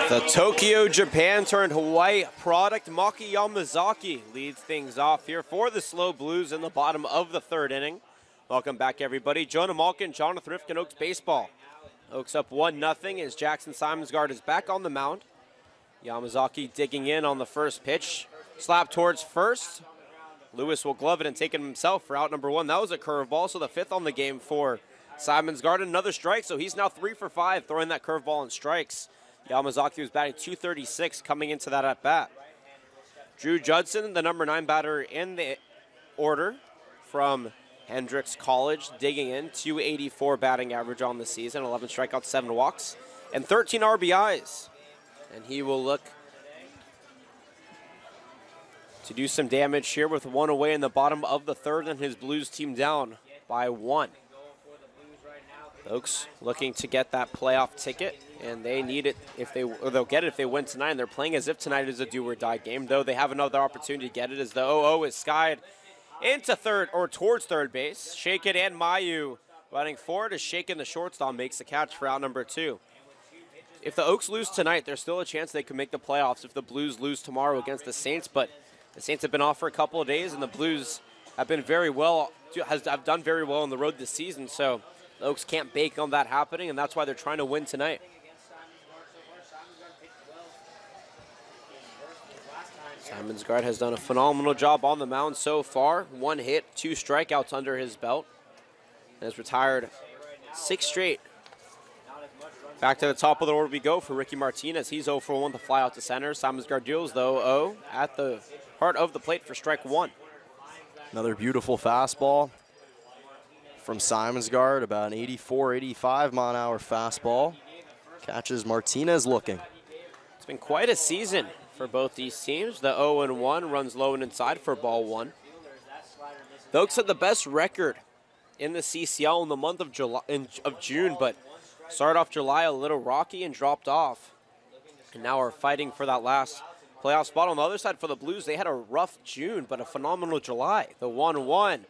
The Tokyo Japan turned Hawaii product, Maki Yamazaki, leads things off here for the Slow Blues in the bottom of the third inning. Welcome back, everybody. Jonah Malkin, Jonathan Rifkin, Oaks Baseball. Oaks up 1-0 as Jackson Simonsgard is back on the mound. Yamazaki digging in on the first pitch. Slap towards first. Lewis will glove it and take it himself for out number 1. That was a curveball, so the 5th on the game for Simonsgard. Another strike, so he's now 3 for 5 throwing that curveball and strikes. Yamazaki was batting .236 coming into that at-bat. Drew Judson, the number 9 batter in the order from Hendrix College, digging in, .284 batting average on the season, 11 strikeouts, 7 walks, and 13 RBIs. And he will look to do some damage here with one away in the bottom of the third, and his Blues team down by 1. Oaks looking to get that playoff ticket, and they need it they'll get it if they win tonight. And they're playing as if tonight is a do-or-die game, though they have another opportunity to get it as the 0-0 is skied into third or towards third base. Shake it and Mayu running forward as Shaken the shortstop makes the catch for out number 2. If the Oaks lose tonight, there's still a chance they could make the playoffs if the Blues lose tomorrow against the Saints, but the Saints have been off for a couple of days, and the Blues have been have done very well on the road this season, so the Oaks can't bank on that happening, and that's why they're trying to win tonight. Simonsgaard has done a phenomenal job on the mound so far. 1 hit, 2 strikeouts under his belt, and has retired 6 straight. Back to the top of the order we go for Ricky Martinez. He's 0 for 1 to fly out to center. Simonsgaard deals, though, 0 at the heart of the plate for strike 1. Another beautiful fastball from Simonsgaard, about an 84, 85 mile-an-hour fastball. Catches Martinez looking. It's been quite a season for both these teams. The 0-1 runs low and inside for ball 1. The Oaks had the best record in the CCL in the month of June, but started off July a little rocky and dropped off. And now are fighting for that last playoff spot. On the other side for the Blues, they had a rough June, but a phenomenal July. The 1-1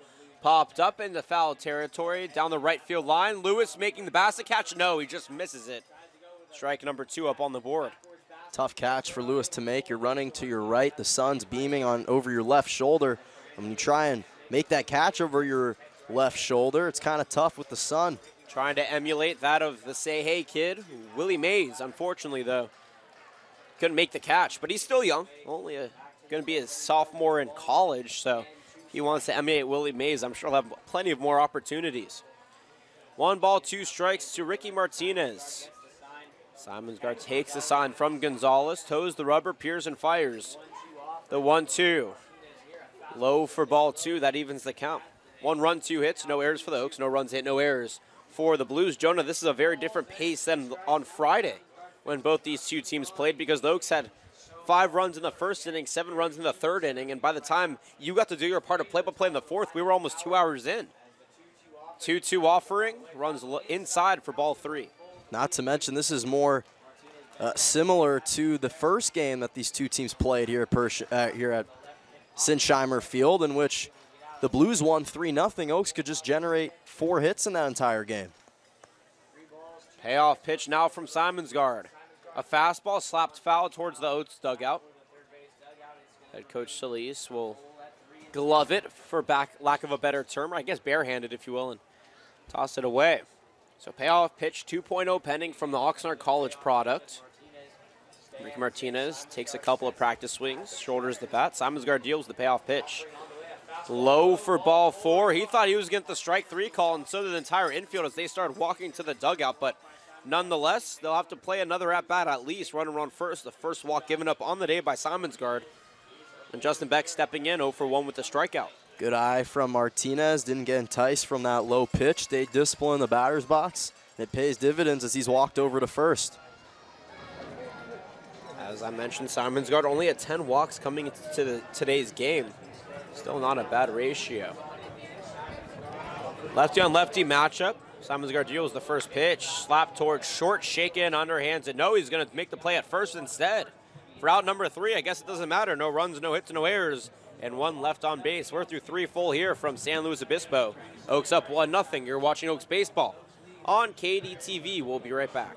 popped up into foul territory down the right field line. Lewis making the basket catch. No, he just misses it. Strike number 2 up on the board. Tough catch for Lewis to make. You're running to your right. The sun's beaming on over your left shoulder. And when you try and make that catch over your left shoulder, it's kind of tough with the sun. Trying to emulate that of the Say Hey kid, Willie Mays. Unfortunately, though, couldn't make the catch, but he's still young. Only going to be a sophomore in college, so if he wants to emulate Willie Mays, I'm sure he'll have plenty of more opportunities. 1 ball, 2 strikes to Ricky Martinez. Simonsgaard takes the sign from Gonzalez, toes the rubber, peers and fires. The 1-2. Low for ball 2, that evens the count. 1 run, 2 hits, no errors for the Oaks, no runs hit, no errors for the Blues. Jonah, this is a very different pace than on Friday when both these two teams played, because the Oaks had 5 runs in the first inning, 7 runs in the third inning, and by the time you got to do your part of play-by-play in the fourth, we were almost 2 hours in. 2-2 offering, runs inside for ball 3. Not to mention, this is more similar to the first game that these two teams played here at Sinsheimer Field, in which the Blues won 3-0. Oaks could just generate 4 hits in that entire game. Payoff pitch now from Simonsgaard. A fastball slapped foul towards the Oats dugout. Head coach Solis will glove it, for lack of a better term, or I guess barehanded, if you will, and toss it away. So payoff pitch 2.0 pending from the Oxnard College product. Ricky Martinez takes a couple of practice swings, shoulders the bat. Simonsgaard deals the payoff pitch. Low for ball 4. He thought he was getting the strike 3 call, and so did the entire infield as they started walking to the dugout. But nonetheless, they'll have to play another at-bat at least, running around first. The first walk given up on the day by Simonsgaard. And Justin Beck stepping in 0 for 1 with the strikeout. Good eye from Martinez. Didn't get enticed from that low pitch. Stayed disciplined in the batter's box. And it pays dividends as he's walked over to first. As I mentioned, Simonsgaard only had 10 walks coming into today's game. Still not a bad ratio. Lefty on lefty matchup. Simonsgaard deals the first pitch. Slap towards short, shaken, underhands it. No, he's going to make the play at first instead. For out number 3, I guess it doesn't matter. No runs, no hits, no errors, and 1 left on base. We're through 3 full here from San Luis Obispo. Oaks up 1-0. You're watching Oaks baseball on KDTV. We'll be right back.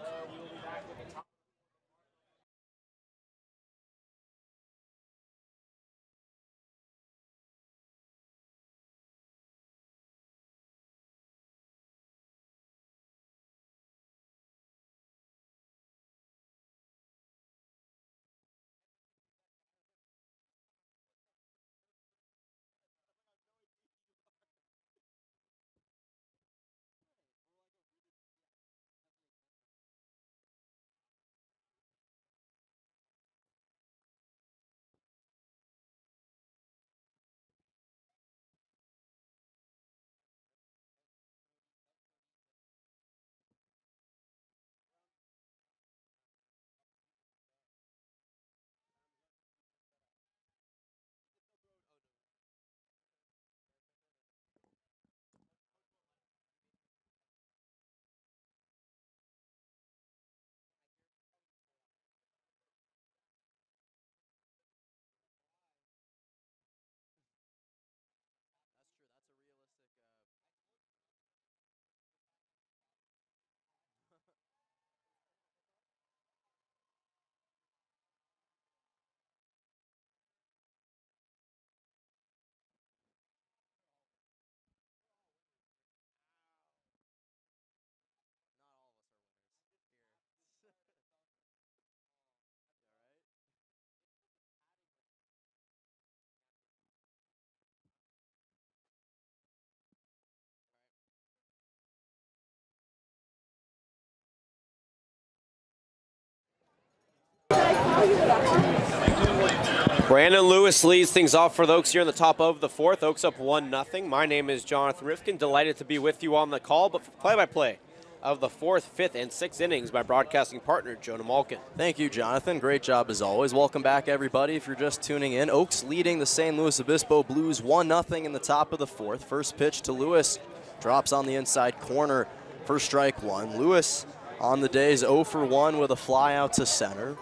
Brandon Lewis leads things off for the Oaks here in the top of the fourth. Oaks up 1-0. My name is Jonathan Rifkin. Delighted to be with you on the call, but for play-by-play of the fourth, fifth, and sixth innings, my broadcasting partner, Jonah Malkin. Thank you, Jonathan. Great job as always. Welcome back, everybody. If you're just tuning in, Oaks leading the San Luis Obispo Blues 1-0 in the top of the fourth. First pitch to Lewis, drops on the inside corner for strike one. Lewis on the day is 0 for 1 with a fly out to center.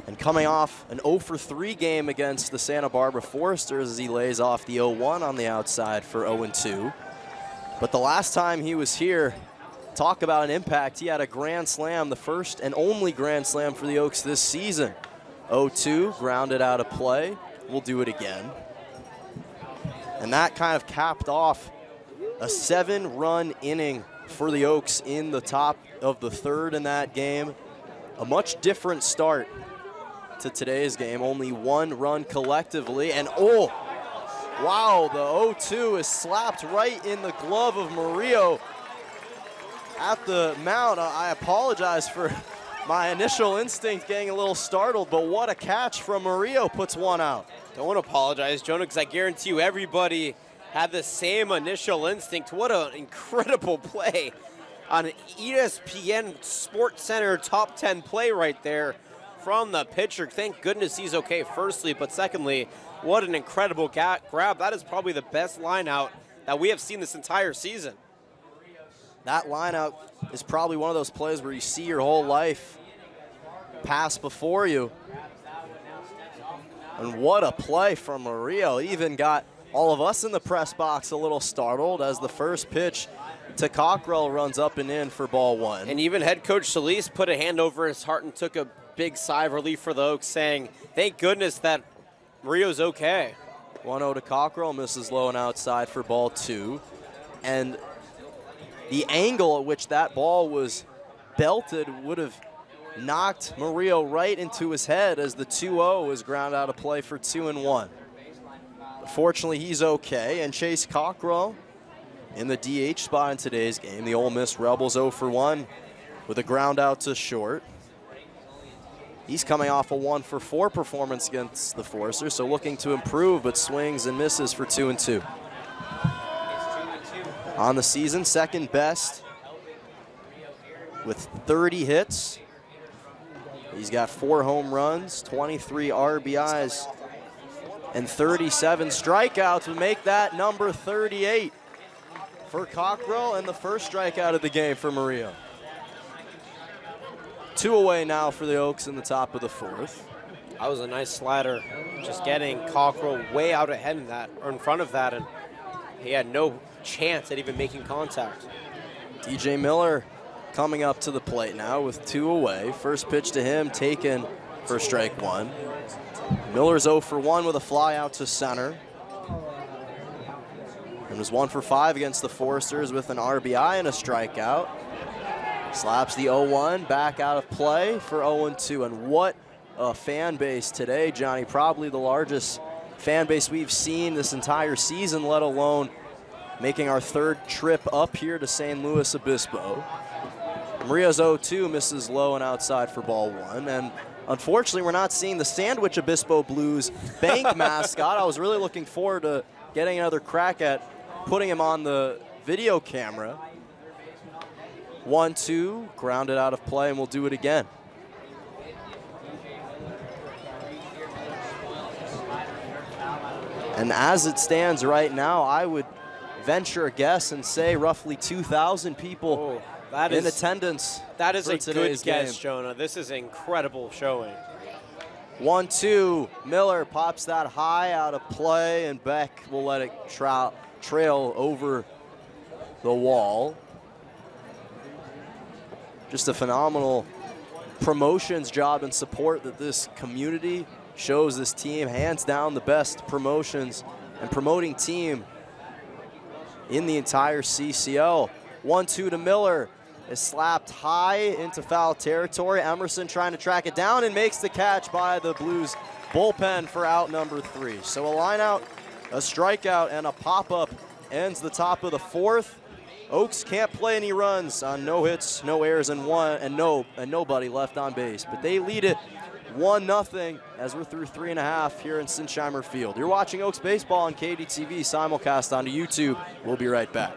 And coming off an 0 for 3 game against the Santa Barbara Foresters as he lays off the 0-1 on the outside for 0-2. But the last time he was here, talk about an impact, he had a grand slam, the first and only grand slam for the Oaks this season. 0-2, grounded out of play. We'll do it again. And that kind of capped off a 7-run inning for the Oaks in the top of the third in that game. A much different start to today's game, only 1 run collectively, and oh, wow, the 0-2 is slapped right in the glove of Murillo at the mound. I apologize for my initial instinct getting a little startled, but what a catch from Murillo, puts 1 out. Don't apologize, Jonah, because I guarantee you everybody had the same initial instinct. What an incredible play on an ESPN Sports Center top 10 play right there from the pitcher. Thank goodness he's okay, firstly, but secondly, what an incredible grab. That is probably the best line out that we have seen this entire season. That line out is probably one of those plays where you see your whole life pass before you. And what a play from Murillo. Even got all of us in the press box a little startled as the first pitch to Cockrell runs up and in for ball 1. And even head coach Solis put a hand over his heart and took a big sigh of relief for the Oaks, saying, thank goodness that Murillo's okay. 1-0 to Cockrell, misses low and outside for ball 2. And the angle at which that ball was belted would have knocked Murillo right into his head as the 2-0 was ground out of play for 2-1. Fortunately, he's okay, and Chase Cockrell in the DH spot in today's game. The Ole Miss Rebels 0 for 1 with a ground out to short. He's coming off a 1 for 4 performance against the Foresters, so looking to improve, but swings and misses for 2-2. On the season, second best with 30 hits. He's got 4 home runs, 23 RBIs, and 37 strikeouts would make that number 38 for Cockrell, and the first strikeout of the game for Murillo. 2 away now for the Oaks in the top of the fourth. That was a nice slider, just getting Cockrell way out ahead in that, or in front of that, and he had no chance at even making contact. DJ Miller coming up to the plate now with 2 away. First pitch to him taken for strike 1. Miller's 0 for 1 with a fly out to center. And was 1 for 5 against the Foresters with an RBI and a strikeout. Slaps the 0-1 back out of play for 0-2. And what a fan base today, Johnny. Probably the largest fan base we've seen this entire season, let alone making our 3rd trip up here to San Luis Obispo. Murillo's 0-2 misses low and outside for ball 1. And unfortunately, we're not seeing the Sandwich Obispo Blues bank mascot. I was really looking forward to getting another crack at putting him on the video camera. 1-2, grounded out of play, and we'll do it again. And as it stands right now, I would venture a guess and say roughly 2,000 people in attendance. That is for a today's good guess, game. Jonah. This is an incredible showing. 1-2, Miller pops that high out of play, and Beck will let it trail over the wall. Just a phenomenal promotions job and support that this community shows this team. Hands down the best promotions and promoting team in the entire CCL. 1-2 to Miller is slapped high into foul territory. Emerson trying to track it down and makes the catch by the Blues bullpen for out number 3. So a line out, a strikeout, and a pop-up ends the top of the fourth. Oaks can't play any runs on no hits, no errors, and nobody left on base. But they lead it 1-0 as we're through 3.5 here in Sinsheimer Field. You're watching Oaks Baseball on KDTV, simulcast onto YouTube. We'll be right back.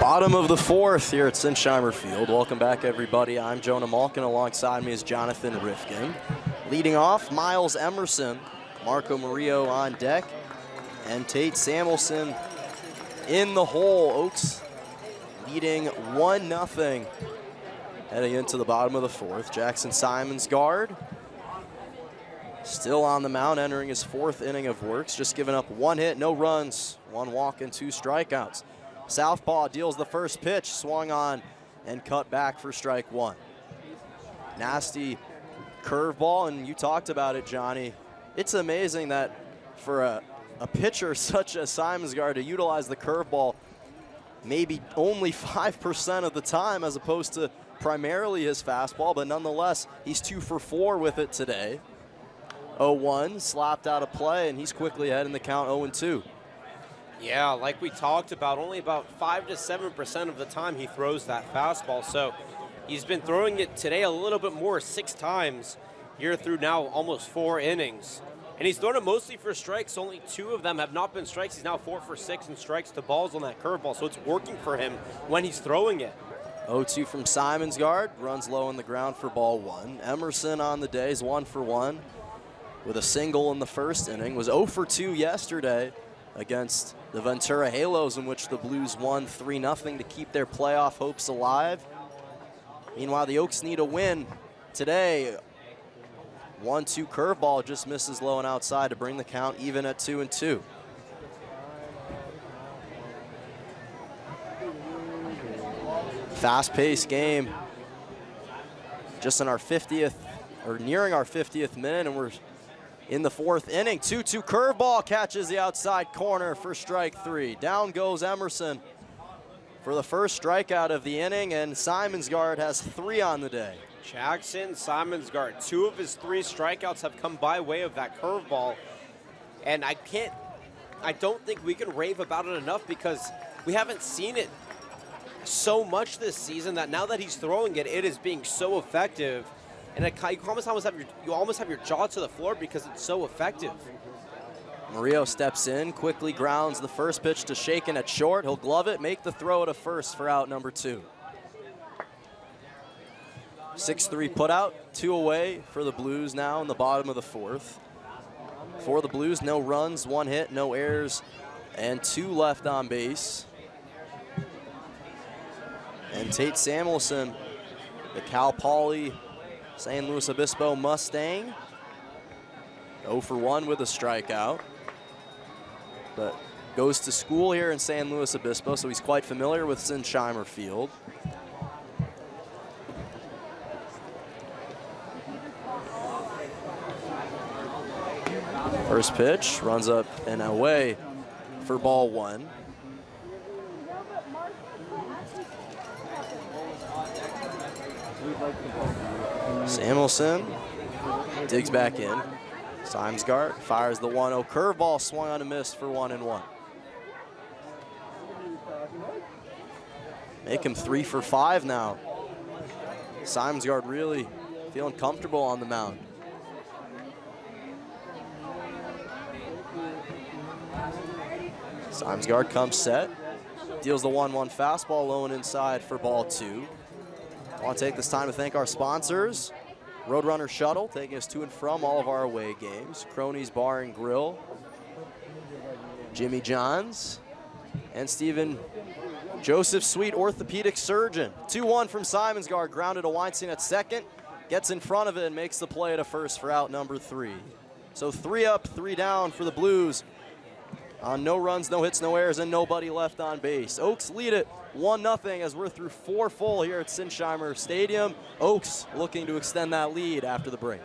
Bottom of the fourth here at Sinsheimer Field. Welcome back, everybody. I'm Jonah Malkin. Alongside me is Jonathan Rifkin. Leading off, Miles Emerson, Marco Murillo on deck, and Tate Samuelson in the hole. Oaks leading 1-0 heading into the bottom of the fourth. Jackson Simonsgard still on the mound, entering his 4th inning of works, just giving up 1 hit, no runs, 1 walk, and 2 strikeouts. Southpaw deals the first pitch, swung on and cut back for strike 1. Nasty curveball, and you talked about it, Johnny. It's amazing that for a pitcher such as Simonsgard to utilize the curveball maybe only 5% of the time as opposed to primarily his fastball, but nonetheless, he's 2 for 4 with it today. 0-1, slapped out of play, and he's quickly ahead in the count 0-2. Yeah, like we talked about, only about 5 to 7% of the time he throws that fastball. So he's been throwing it today a little bit more, 6 times here through now almost 4 innings. And he's thrown it mostly for strikes. Only 2 of them have not been strikes. He's now 4 for 6 and strikes to balls on that curveball. So it's working for him when he's throwing it. 0-2 from Simonsgard, runs low on the ground for ball 1. Emerson on the day is 1 for 1 with a single in the first inning. Was 0 for 2 yesterday against the Ventura Halos, in which the Blues won 3-0 to keep their playoff hopes alive. Meanwhile, the Oaks need a win today. 1-2 curveball just misses low and outside to bring the count even at 2-2. Fast-paced game. Just in our 50th, or nearing our 50th minute, and we're in the 4th inning. 2-2 curveball catches the outside corner for strike 3. Down goes Emerson for the first strikeout of the inning, and Simonsgard has 3 on the day. Jackson Simonsgard, 2 of his 3 strikeouts have come by way of that curveball. And I don't think we can rave about it enough because we haven't seen it so much this season that now that he's throwing it, it is being so effective. And you almost have your jaw to the floor because it's so effective. Murillo steps in, quickly grounds the first pitch to Shaken at short. He'll glove it, make the throw to first for out number 2. 6-3 put out, 2 away for the Blues now in the bottom of the 4th. For the Blues, no runs, 1 hit, no errors, and 2 left on base. And Tate Samuelson, the Cal Poly San Luis Obispo Mustang, 0 for 1 with a strikeout, but goes to school here in San Luis Obispo, so he's quite familiar with Sinsheimer Field. First pitch runs up and away for ball one. Samuelson digs back in. Simesgard fires the 1-0 curveball, swung on a miss for 1-1. Make him 3 for 5 now. Simesgard really feeling comfortable on the mound. Simesgard comes set, deals the 1-1 fastball low and inside for ball 2. I want to take this time to thank our sponsors. Roadrunner Shuttle, taking us to and from all of our away games. Cronies Bar and Grill, Jimmy John's, and Stephen Joseph Sweet, orthopedic surgeon. 2-1 from Simonsgard, grounded to Weinstein at second, gets in front of it and makes the play at a first for out number 3. So 3 up, 3 down for the Blues. On no runs, no hits, no errors, and nobody left on base. Oaks lead it 1-0 as we're through 4 full here at Sinsheimer Stadium. Oaks looking to extend that lead after the break.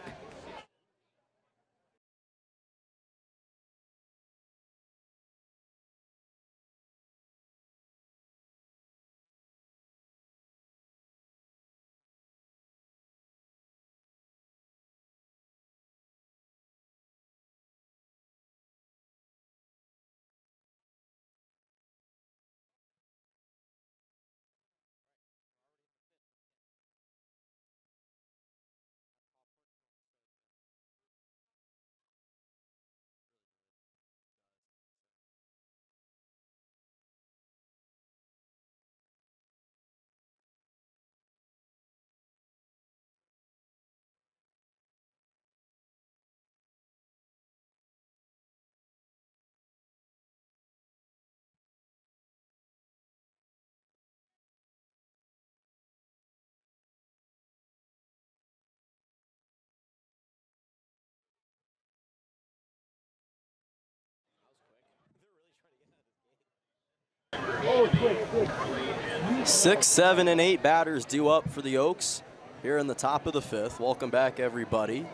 Six, 7, and 8 batters due up for the Oaks here in the top of the 5th. Welcome back, everybody.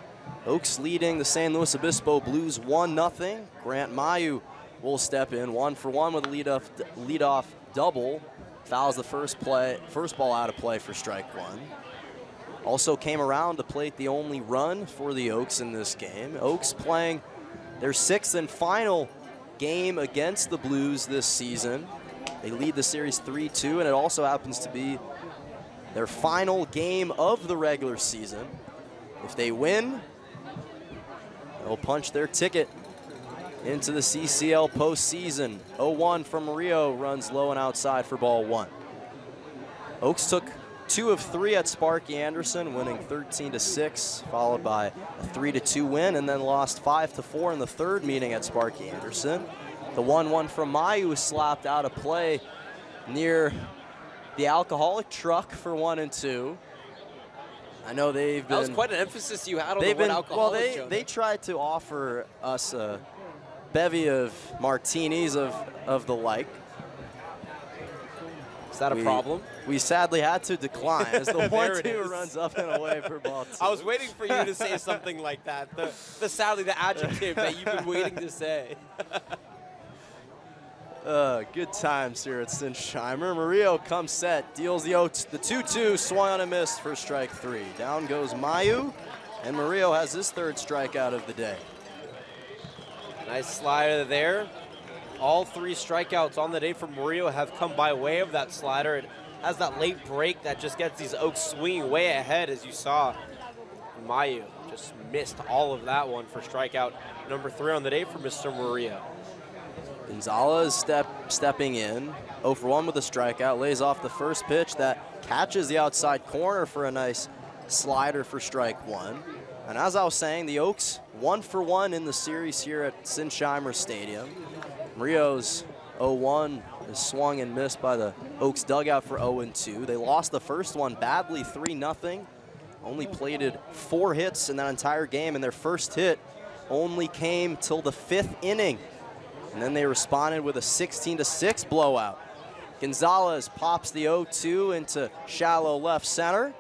Oaks leading the San Luis Obispo Blues 1-0. Grant Mayu will step in 1 for 1 with a leadoff double. Fouls the first ball out of play for strike 1. Also came around to plate the only run for the Oaks in this game. Oaks playing their 6th and final game against the Blues this season. They lead the series 3-2, and it also happens to be their final game of the regular season. If they win, they'll punch their ticket into the CCL postseason. 0-1 from Murillo, runs low and outside for ball 1. Oaks took 2 of 3 at Sparky Anderson, winning 13-6, followed by a 3-2 win, and then lost 5-4 in the 3rd meeting at Sparky Anderson. The 1-1 from Mayu was slapped out of play near the alcoholic truck for 1 and 2. I know they've been... That was quite an emphasis you had on the word alcoholic. Well, they tried to offer us a bevy of martinis of the like. Is that a problem? We sadly had to decline as the 1-2 runs up and away for ball 2. I was waiting for you to say something like that. Sadly, the adjective that you've been waiting to say. Good times here at Sinsheimer. Murillo comes set, deals the 2-2, swung on a miss for strike 3. Down goes Mayu, and Murillo has his 3rd strikeout of the day. Nice slider there. All 3 strikeouts on the day for Murillo have come by way of that slider. It has that late break that just gets these Oaks swinging way ahead, as you saw. Mayu just missed all of that one for strikeout number 3 on the day for Mr. Murillo. Gonzalez stepping in, 0 for 1 with a strikeout, lays off the first pitch that catches the outside corner for a nice slider for strike 1. And as I was saying, the Oaks 1 for 1 in the series here at Sinsheimer Stadium. Murillo's 0-1 is swung and missed by the Oaks dugout for 0-2. They lost the first one badly, 3-0. Only plated 4 hits in that entire game, and their first hit only came till the 5th inning. And then they responded with a 16-6 blowout. Gonzalez pops the 0-2 into shallow left center,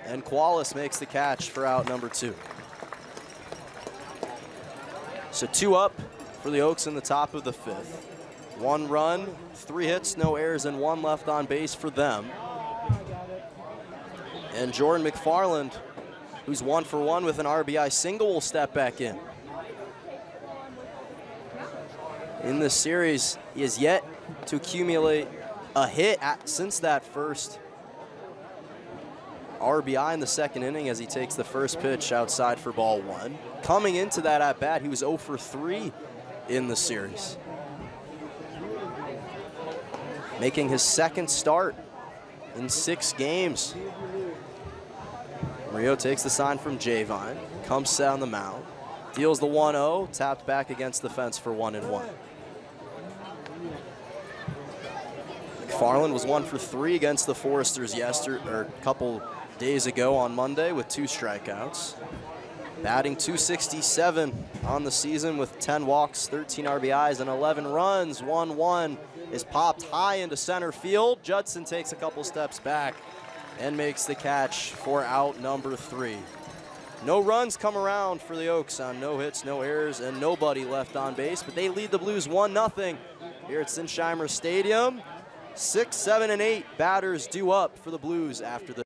and Qualis makes the catch for out number 2. So 2 up for the Oaks in the top of the 5th. 1 run, 3 hits, no errors, and 1 left on base for them. And Jordan McFarland, who's 1 for 1 with an RBI single, will step back in. In this series, he has yet to accumulate a hit since that first RBI in the 2nd inning as he takes the first pitch outside for ball 1. Coming into that at bat, he was 0 for 3 in the series. Making his 2nd start in 6 games. Rio takes the sign from Javine, comes down the mound, deals the 1-0, tapped back against the fence for 1-1. McFarland was 1 for 3 against the Foresters a couple days ago on Monday with 2 strikeouts. Batting .267 on the season with 10 walks, 13 RBIs, and 11 runs. 1-1 is popped high into center field. Judson takes a couple steps back and makes the catch for out number 3. No runs come around for the Oaks on no hits, no errors, and nobody left on base, but they lead the Blues 1-0 here at Sinsheimer Stadium. 6, 7, and 8 batters due up for the Blues after the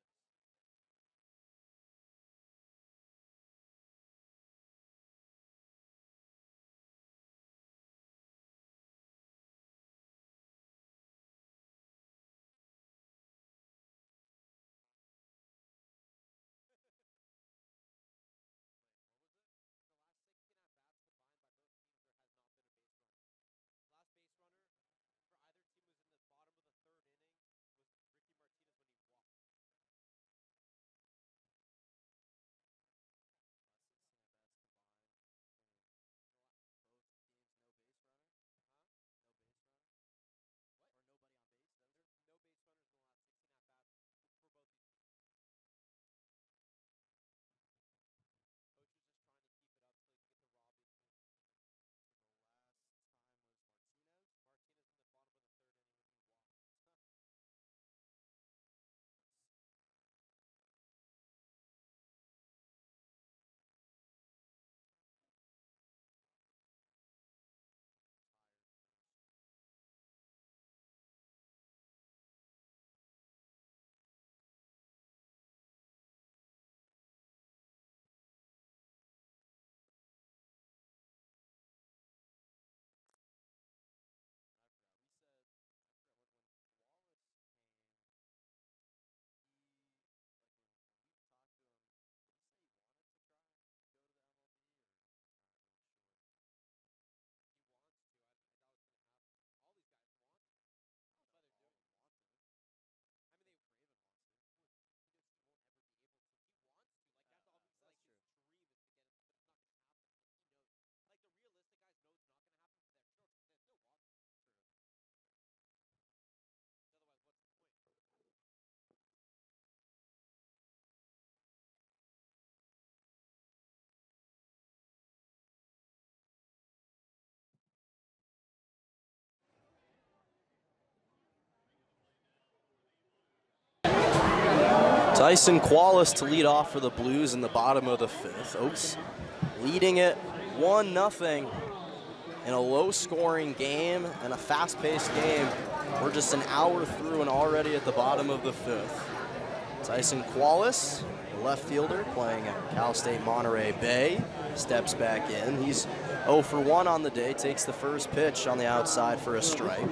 Tyson Qualis to lead off for the Blues in the bottom of the 5th. Oaks leading it 1-0 in a low-scoring game and a fast-paced game. We're just an hour through and already at the bottom of the 5th. Tyson Qualis, the left fielder playing at Cal State Monterey Bay, steps back in. He's 0 for 1 on the day, takes the first pitch on the outside for a strike.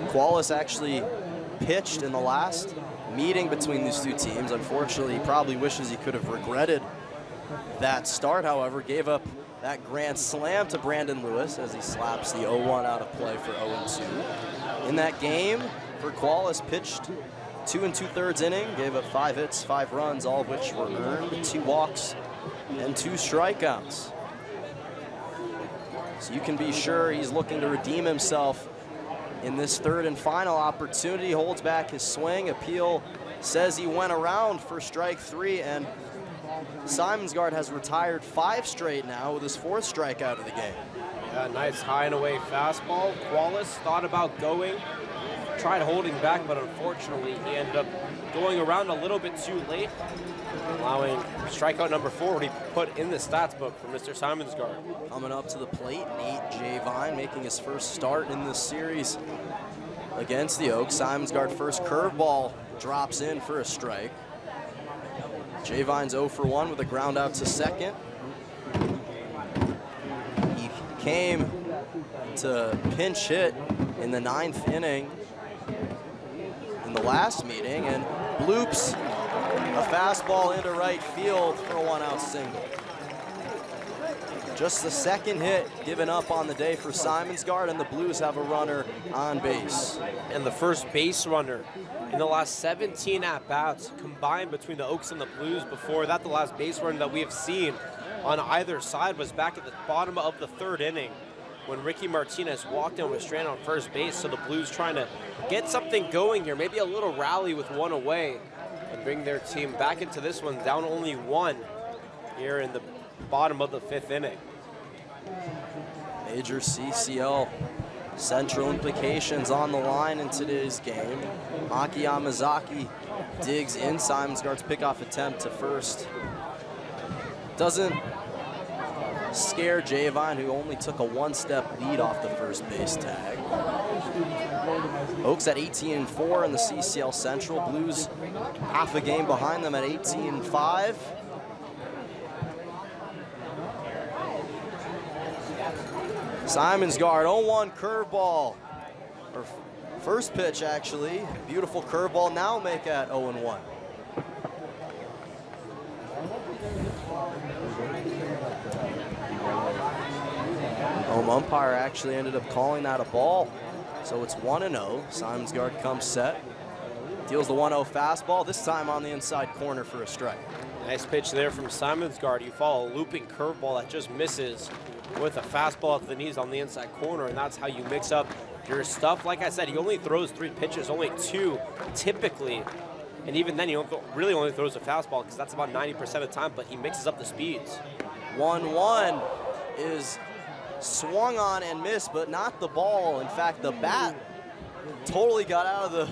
Qualis actually pitched in the last meeting between these 2 teams. Unfortunately, he probably wishes he could have regretted that start. However, gave up that grand slam to Brandon Lewis as he slaps the 0-1 out of play for 0-2. In that game, for Qualis, pitched 2 2/3 inning, gave up 5 hits, 5 runs, all of which were earned, 2 walks, and 2 strikeouts. So you can be sure he's looking to redeem himself in this 3rd and final opportunity. Holds back his swing. Appeal says he went around for strike 3, and Simonsgaard has retired 5 straight now with his 4th strikeout of the game. Yeah, nice high and away fastball. Qualis thought about going, tried holding back, but unfortunately he ended up going around a little bit too late, allowing strikeout number 4 to be put in the stats book for Mr. Simonsgaard. Coming up to the plate, Nate Javine making his first start in this series against the Oaks. Simonsgaard first curveball drops in for a strike. Javine's 0 for 1 with a ground out to second. He came to pinch hit in the 9th inning in the last meeting and bloops a fastball into right field for a 1-out single. Just the second hit given up on the day for Simonsgaard, and the Blues have a runner on base. And the first base runner in the last 17 at-bats combined between the Oaks and the Blues. Before that, the last base runner that we have seen on either side was back at the bottom of the 3rd inning when Ricky Martinez walked in with stranded on first base. So the Blues trying to get something going here, maybe a little rally with 1 away and bring their team back into this one, down only 1 here in the bottom of the 5th inning. Major CCL Central implications on the line in today's game. Maki Yamazaki digs in Simonsgaard's pickoff attempt to first. Doesn't scare Javine, who only took a 1-step lead off the first base tag. Oaks at 18-4 in the CCL Central. Blues half a game behind them at 18-5. Simonsgaard, 0-1 curveball. Or first pitch, actually. Beautiful curveball. Now make at 0-1. Home umpire actually ended up calling that a ball. So it's 1-0. Simonsgaard comes set. Deals the 1-0 fastball, this time on the inside corner for a strike. Nice pitch there from Simonsgaard. You follow a looping curveball that just misses with a fastball to the knees on the inside corner, and that's how you mix up your stuff. Like I said, he only throws 3 pitches, only 2 typically. And even then, he really only throws a fastball because that's about 90% of the time, but he mixes up the speeds. 1-1 is swung on and missed, but not the ball. In fact, the bat totally got out of the...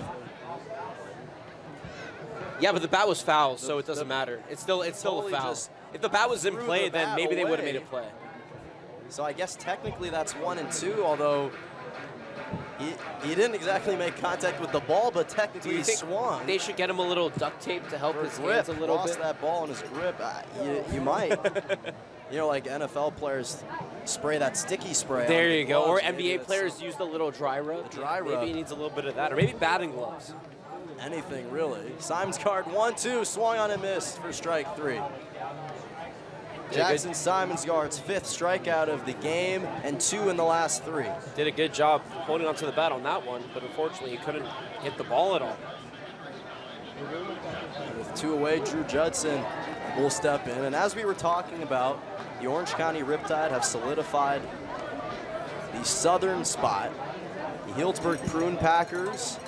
Yeah, but the bat was foul, so it doesn't matter. It's still totally a foul. If the bat was in play, then maybe they would have made a play. So I guess technically that's 1 and 2, although he didn't exactly make contact with the ball, but technically he swung. They should get him a little duct tape to help his hands a little bit. Lost that ball in his grip. You might. You know, like NFL players spray that sticky spray. There you go. Or maybe NBA players use the little dry rub. The dry rub. Maybe he needs a little bit of that, or maybe batting gloves. Anything really. Simonsgaard 1-2, swung on and missed for strike 3. Jackson Simonsgaard's 5th strikeout of the game and 2 in the last 3. Did a good job holding onto the bat on that one, but unfortunately he couldn't hit the ball at all. And with 2 away, Drew Judson will step in. And as we were talking about, the Orange County Riptide have solidified the southern spot. The Healdsburg Prune Packers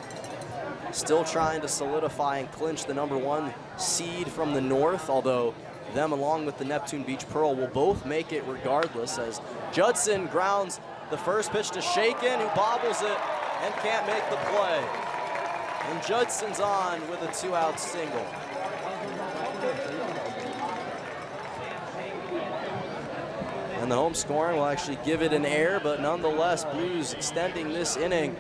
still trying to solidify and clinch the #1 seed from the north, although them along with the Neptune Beach Pearl will both make it regardless, as Judson grounds the first pitch to Shaken, who bobbles it and can't make the play. And Judson's on with a 2-out single. And the home scoring will actually give it an error, but nonetheless, Blues extending this inning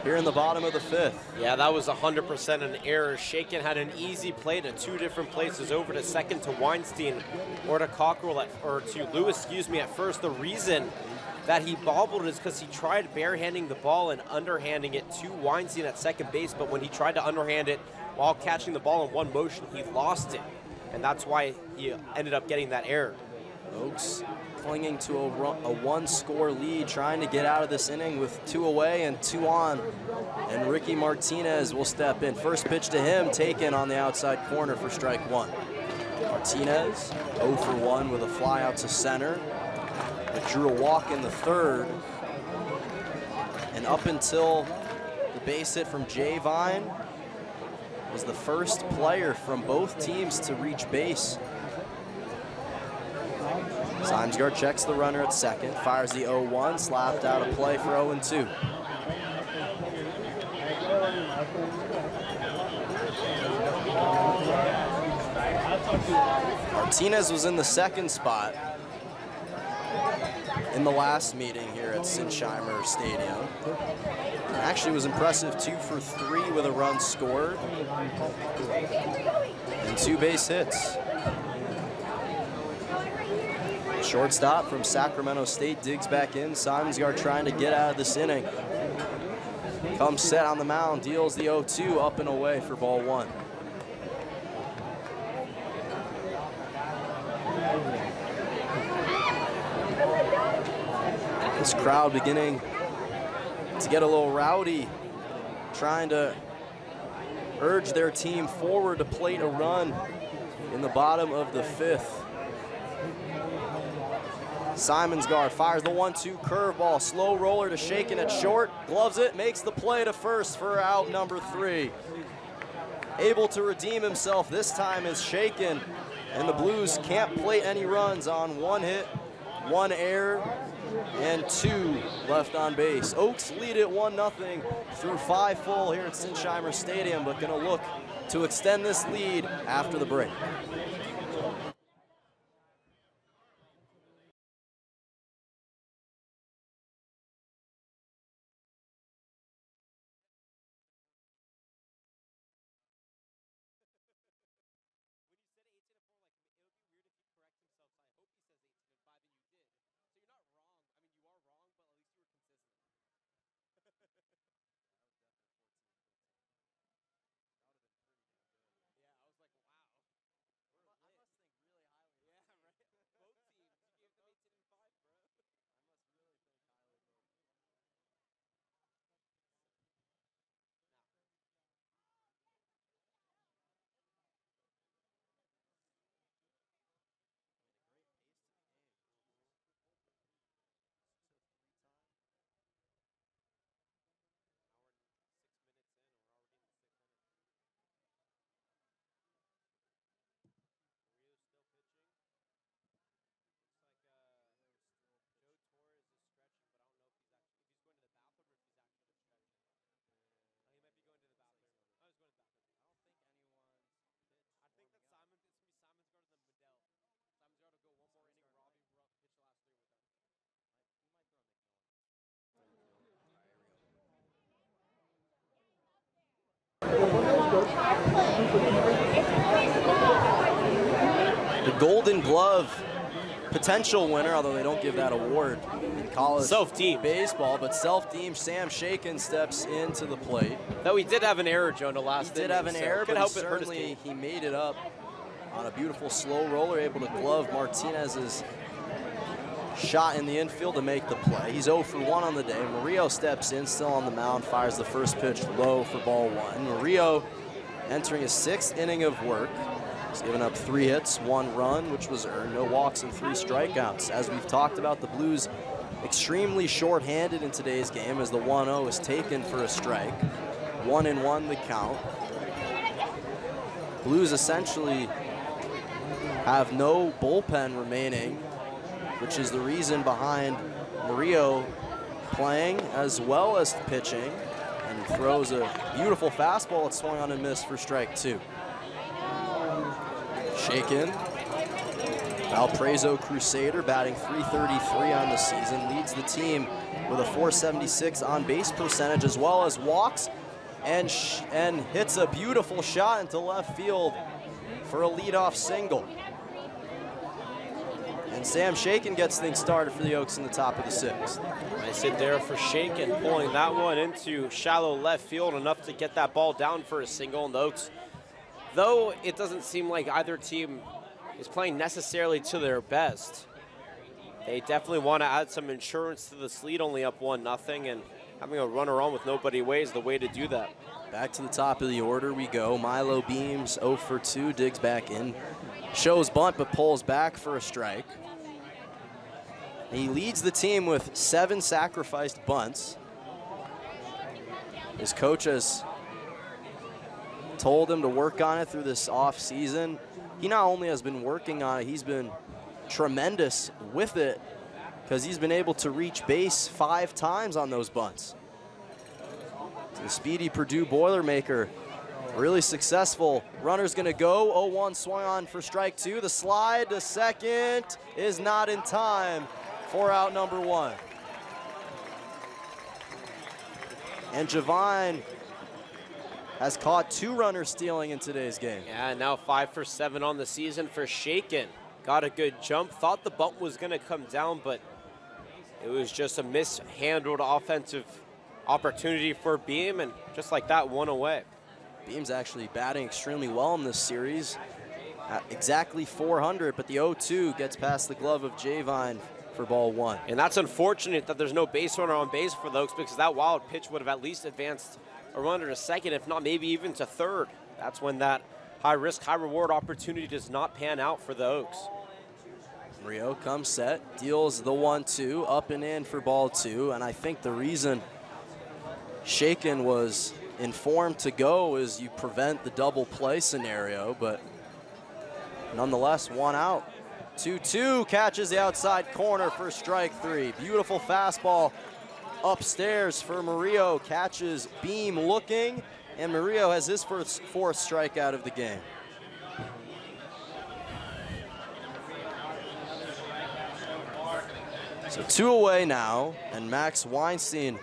here in the bottom of the 5th. Yeah, that was 100% an error. Shaken had an easy play to 2 different places, over to second to Weinstein, or to Cockrell, or to Lewis, excuse me, at first. The reason that he bobbled is because he tried barehanding the ball and underhanding it to Weinstein at second base, but when he tried to underhand it while catching the ball in one motion, he lost it, and that's why he ended up getting that error. Oaks clinging to a 1-score lead, trying to get out of this inning with 2 away and 2 on. And Ricky Martinez will step in. First pitch to him, taken on the outside corner for strike 1. Martinez 0 for 1 with a fly out to center. It drew a walk in the 3rd. And up until the base hit from Javine, was the first player from both teams to reach base. Simonsgaard checks the runner at second, fires the 0-1, slapped out a play for 0-2. Martinez was in the second spot in the last meeting here at Sinsheimer Stadium. Actually was impressive, 2 for 3 with a run scored and 2 base hits. Shortstop from Sacramento State digs back in. Simonsgaard trying to get out of this inning. Comes set on the mound, deals the 0-2 up and away for ball 1. This crowd beginning to get a little rowdy, trying to urge their team forward to plate a run in the bottom of the 5th. Simonsgaard fires the 1-2 curveball, slow roller to Shaken at short, gloves it, makes the play to first for out number 3. Able to redeem himself this time is Shaken, and the Blues can't plate any runs on 1 hit, 1 error, and 2 left on base. Oaks lead it 1-0 through 5 full here at Sinsheimer Stadium, but gonna look to extend this lead after the break. The Golden Glove potential winner, although they don't give that award in college Self-team baseball, but self-team Sam Shaken steps into the plate. Though he did have an error, Joe, in the last He did have an error, but certainly he made it up on a beautiful slow roller, able to glove Martinez's shot in the infield to make the play. He's 0 for 1 on the day. Murillo steps in, still on the mound, fires the first pitch low for ball 1. Murillo entering his 6th inning of work. He's given up 3 hits, 1 run, which was earned, no walks and 3 strikeouts. As we've talked about, the Blues extremely short-handed in today's game as the 1-0 is taken for a strike. 1-1 the count. Blues essentially have no bullpen remaining, which is the reason behind Murillo playing as well as pitching, and throws a beautiful fastball. It's swung on and missed for strike 2. Shaken. Valparaiso Crusader batting .333 on the season, leads the team with a .476 on base percentage, as well as walks, and hits a beautiful shot into left field for a leadoff single. And Sam Shaken gets things started for the Oaks in the top of the 6th. Nice hit there for Shaken, pulling that one into shallow left field, enough to get that ball down for a single. And the Oaks, though it doesn't seem like either team is playing necessarily to their best, they definitely want to add some insurance to this lead, only up 1-0, and having a runner on with nobody away is the way to do that. Back to the top of the order we go. Milo Beams 0 for 2, digs back in. Shows bunt, but pulls back for a strike. He leads the team with 7 sacrificed bunts. His coach has told him to work on it through this off season. He not only has been working on it, he's been tremendous with it, because he's been able to reach base 5 times on those bunts. So the speedy Purdue Boilermaker really successful. Runner's gonna go, 0-1 swung on for strike 2. The slide to second is not in time for out number 1. And Javine has caught 2 runners stealing in today's game. Yeah, now 5 for 7 on the season for Shaken. Got a good jump, thought the bump was gonna come down, but it was just a mishandled offensive opportunity for Beam, and just like that, 1 away. Beam's actually batting extremely well in this series. At exactly 400, but the 0-2 gets past the glove of Javine for ball 1. And that's unfortunate that there's no base runner on base for the Oaks, because that wild pitch would have at least advanced a runner to second, if not maybe even to third. That's when that high risk, high reward opportunity does not pan out for the Oaks. Rio comes set, deals the 1-2, up and in for ball 2, and I think the reason Shaken was informed to go is you prevent the double play scenario, but nonetheless, 1 out. 2-2 catches the outside corner for strike 3. Beautiful fastball upstairs for Murillo, catches Beam looking, and Murillo has his fourth strikeout of the game. So 2 away now, and Max Weinstein,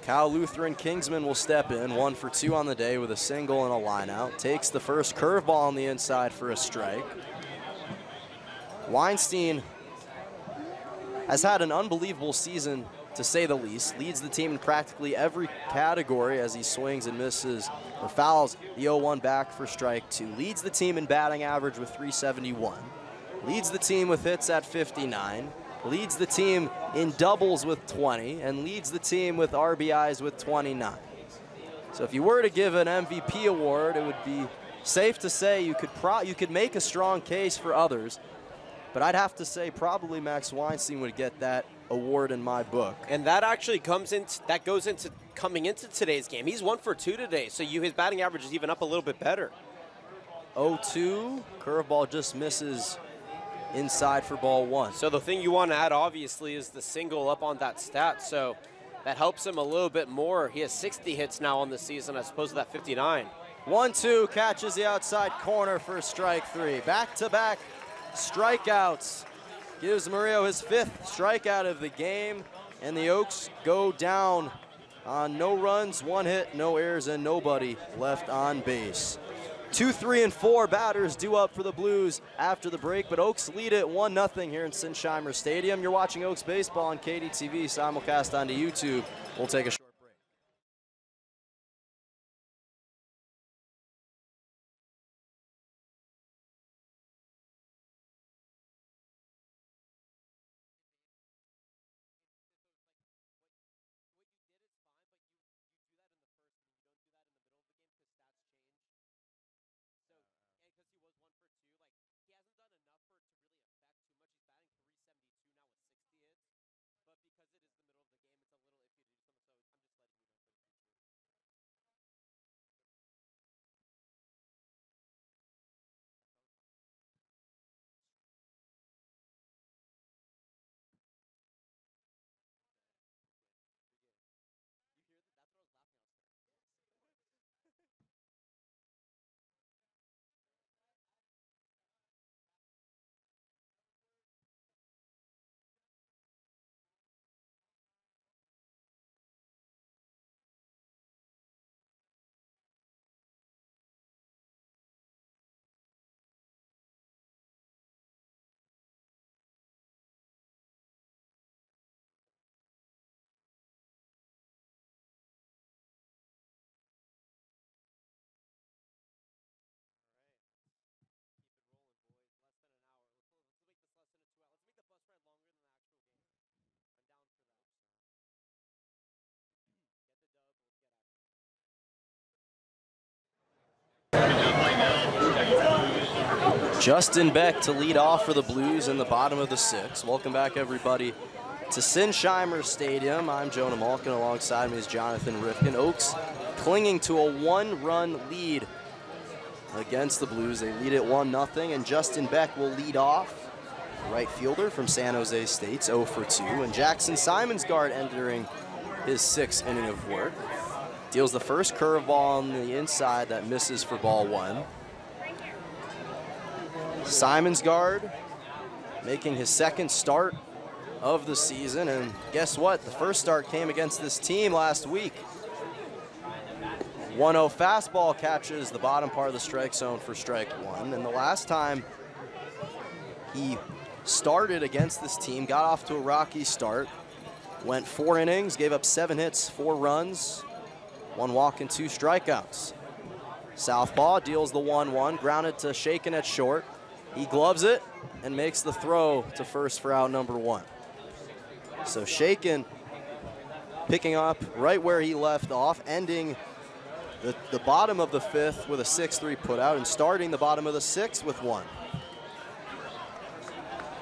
Cal Lutheran Kingsman will step in, 1 for 2 on the day with a single and a line out. Takes the first curveball on the inside for a strike. Weinstein has had an unbelievable season, to say the least. Leads the team in practically every category as he swings and misses or fouls the 0-1 back for strike 2. Leads the team in batting average with 371. Leads the team with hits at 59. Leads the team in doubles with 20, and leads the team with RBIs with 29. So if you were to give an MVP award, it would be safe to say you could make a strong case for others, but I'd have to say probably Max Weinstein would get that award in my book. And that actually goes into coming into today's game. He's 1 for 2 today, so his batting average is even up a little bit better. 0-2, curveball just misses inside for ball 1. So the thing you want to add, obviously, is the single up on that stat. So that helps him a little bit more. He has 60 hits now on the season as opposed to that 59. 1-2 catches the outside corner for strike 3. Back-to-back strikeouts gives Murillo his 5th strikeout of the game, and the Oaks go down on no runs, 1 hit, no errors, and nobody left on base. 2, 3, and 4 batters due up for the Blues after the break, but Oaks lead it 1-0 here in Sinsheimer Stadium. You're watching Oaks Baseball on KDTV, simulcast onto YouTube. We'll take a short break. Justin Beck to lead off for the Blues in the bottom of the 6th. Welcome back, everybody, to Sinsheimer Stadium. I'm Jonah Malkin. Alongside me is Jonathan Rifkin. Oaks clinging to a 1-run lead against the Blues. They lead it 1-0, and Justin Beck will lead off. Right fielder from San Jose State's 0 for 2, and Jackson Simonsgard entering his 6th inning of work. Deals the first curveball on the inside that misses for ball one. Simonsgaard making his second start of the season, and guess what? The first start came against this team last week. 1-0 fastball catches the bottom part of the strike zone for strike one, and the last time he started against this team, got off to a rocky start, went 4 innings, gave up 7 hits, 4 runs, 1 walk and 2 strikeouts. Southpaw deals the 1-1, grounded to Shaken at short. He gloves it and makes the throw to first for out number 1. So Shaken picking up right where he left off, ending the bottom of the 5th with a 6-3 putout and starting the bottom of the 6th with 1.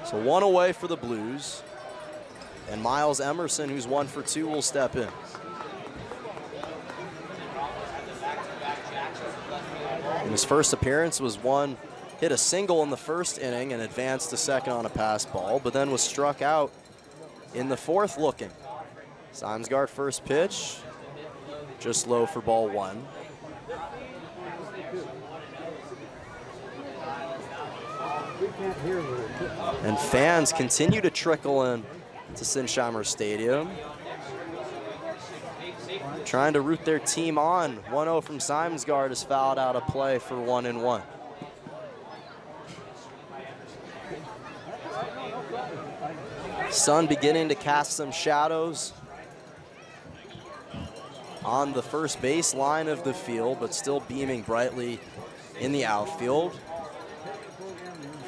So 1 away for the Blues, and Miles Emerson, who's 1 for 2, will step in. In his first appearance hit a single in the first inning and advanced to second on a pass ball, but then was struck out in the 4th looking. Simonsgaard first pitch, just low for ball 1. And fans continue to trickle in to Sinsheimer Stadium, trying to root their team on. 1-0 from Simonsgaard is fouled out of play for 1-1. Sun beginning to cast some shadows on the first base line of the field, but still beaming brightly in the outfield.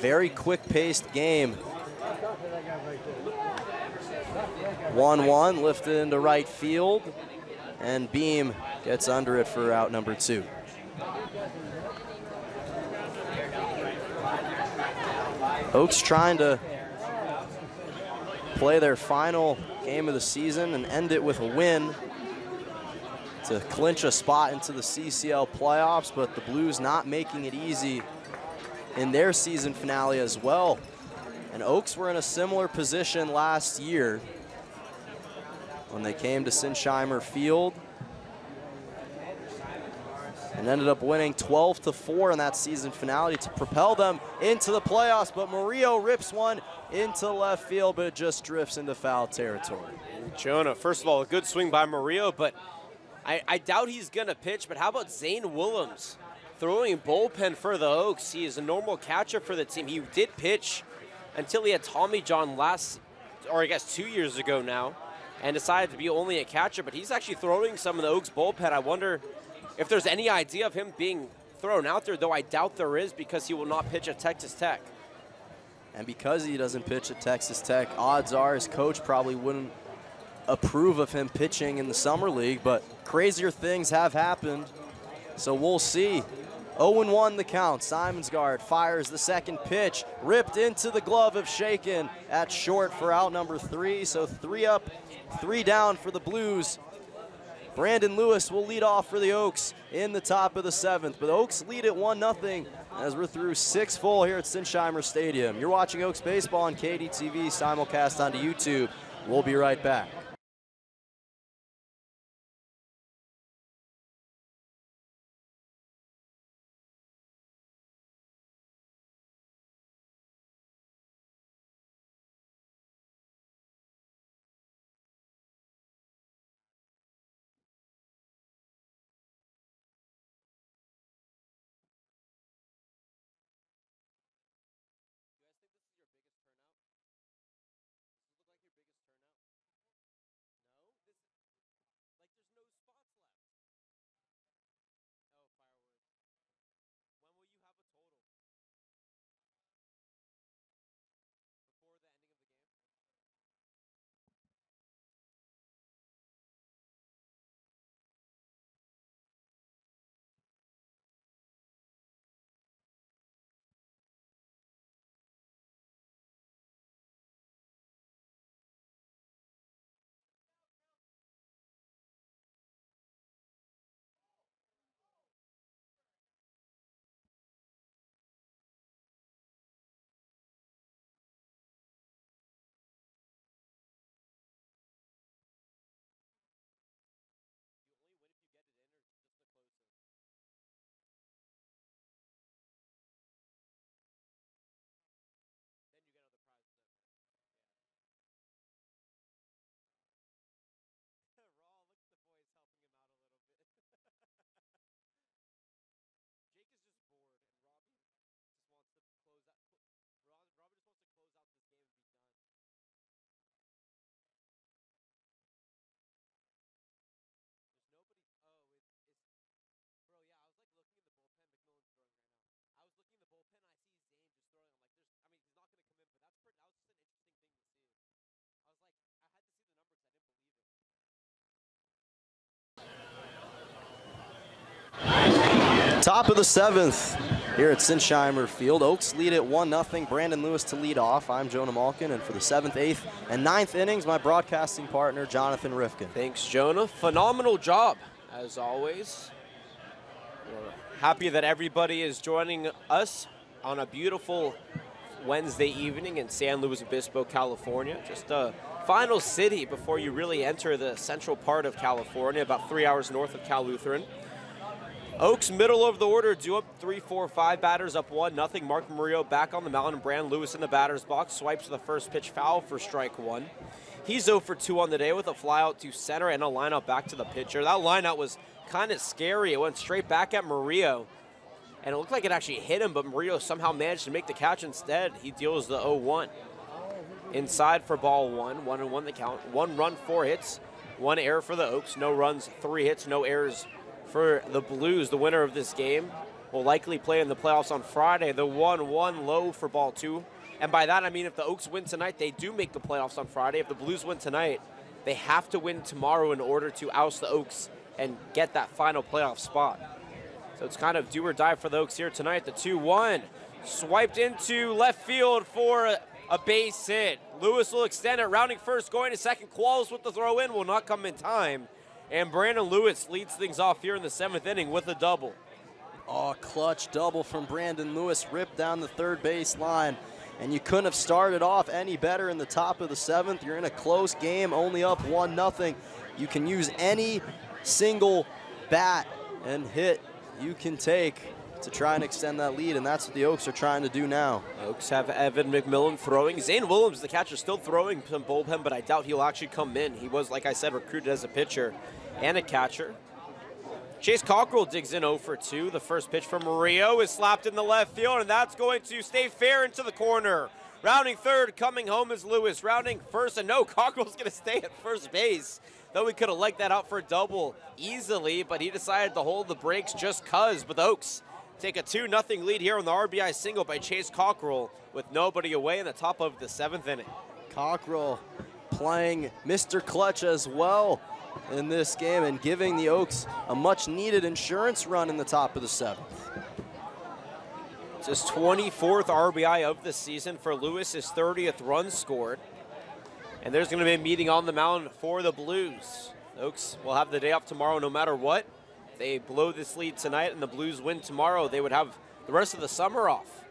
Very quick-paced game. 1-1 lifted into right field, and Beam gets under it for out number 2. Oaks trying to play their final game of the season and end it with a win to clinch a spot into the CCL playoffs, but the Blues not making it easy in their season finale as well. And Oaks were in a similar position last year when they came to Sinsheimer Field and ended up winning 12-4 in that season finale to propel them into the playoffs. But Murillo rips one into left field, but it just drifts into foul territory. Jonah, first of all, a good swing by Murillo, but I doubt he's going to pitch. But how about Zane Willems throwing bullpen for the Oaks? He is a normal catcher for the team. He did pitch until he had Tommy John I guess 2 years ago now, and decided to be only a catcher. But he's actually throwing some of the Oaks bullpen. I wonder if there's any idea of him being thrown out there, though I doubt there is, because he will not pitch at Texas Tech. And because he doesn't pitch at Texas Tech, odds are his coach probably wouldn't approve of him pitching in the summer league, but crazier things have happened, so we'll see. 0-1 the count. Simonsgaard fires the second pitch, ripped into the glove of Shaken at short for out number 3. So 3 up, 3 down for the Blues. Brandon Lewis will lead off for the Oaks in the top of the 7th, but Oaks lead at 1-0 as we're through 6 full here at Sinsheimer Stadium. You're watching Oaks baseball on KDTV, simulcast onto YouTube. We'll be right back. Top of the 7th here at Sinsheimer Field. Oaks lead at 1-0. Brandon Lewis to lead off. I'm Jonah Malkin, and for the 7th, 8th, and 9th innings, my broadcasting partner, Jonathan Rifkin. Thanks, Jonah. Phenomenal job, as always. We're happy that everybody is joining us on a beautiful Wednesday evening in San Luis Obispo, California. Just a final city before you really enter the central part of California, about 3 hours north of Cal Lutheran. Oaks, middle of the order, due up 3-4-5, batters up 1-0. Mark Murillo back on the mound, and Brandon Lewis in the batter's box. Swipes the first pitch foul for strike one. He's 0 for 2 on the day with a fly out to center and a line out back to the pitcher. That line out was kind of scary. It went straight back at Murillo, and it looked like it actually hit him, but Murillo somehow managed to make the catch instead. He deals the 0-1. Inside for ball one, 1-1 the count. 1 run, 4 hits, 1 error for the Oaks. No runs, 3 hits, no errors for the Blues. The winner of this game will likely play in the playoffs on Friday. The 1-1 low for ball 2. And by that, I mean if the Oaks win tonight, they do make the playoffs on Friday. If the Blues win tonight, they have to win tomorrow in order to oust the Oaks and get that final playoff spot. So it's kind of do or die for the Oaks here tonight. The 2-1 swiped into left field for a base hit. Lewis will extend it, rounding first, going to second. Qualls with the throw in, will not come in time. And Brandon Lewis leads things off here in the 7th inning with a double. Oh, clutch double from Brandon Lewis, ripped down the third base line. And you couldn't have started off any better in the top of the 7th. You're in a close game, only up 1-0. You can use any single bat and hit you can take to try and extend that lead, and that's what the Oaks are trying to do now. Oaks have Evan McMillan throwing. Zane Williams, the catcher, still throwing some bullpen, but I doubt he'll actually come in. He was, like I said, recruited as a pitcher and a catcher. Chase Cockrell digs in 0 for 2. The first pitch from Murillo is slapped in the left field, and that's going to stay fair into the corner. Rounding third, coming home is Lewis. Rounding first, and no, Cockrell's going to stay at first base. Though he could have legged that out for a double easily, but he decided to hold the brakes just cuz. But the Oaks take a 2-0 lead here on the RBI single by Chase Cockrell with nobody away in the top of the 7th inning. Cockrell playing Mr. Clutch as well in this game and giving the Oaks a much-needed insurance run in the top of the 7th. It's his 24th RBI of the season for Lewis, his 30th run scored. And there's going to be a meeting on the mound for the Blues. The Oaks will have the day off tomorrow no matter what. If they blow this lead tonight and the Blues win tomorrow, they would have the rest of the summer off.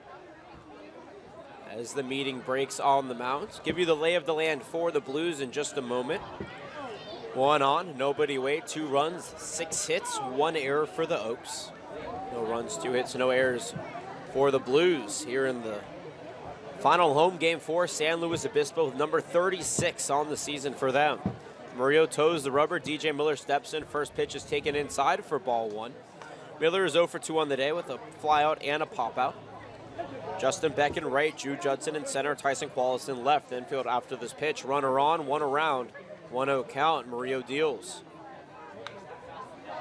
As the meeting breaks on the mound. Give you the lay of the land for the Blues in just a moment. 1 on, nobody away, 2 runs, 6 hits, 1 error for the Oaks. No runs, 2 hits, no errors for the Blues here in the final home game for San Luis Obispo, number 36 on the season for them. Murillo toes the rubber. DJ Miller steps in. First pitch is taken inside for ball 1. Miller is 0 for 2 on the day with a fly out and a pop out. Justin Beck in right, Drew Judson in center, Tyson Quallis in left. Infield after this pitch. Runner on, 1 around, 1-0 count. Murillo deals.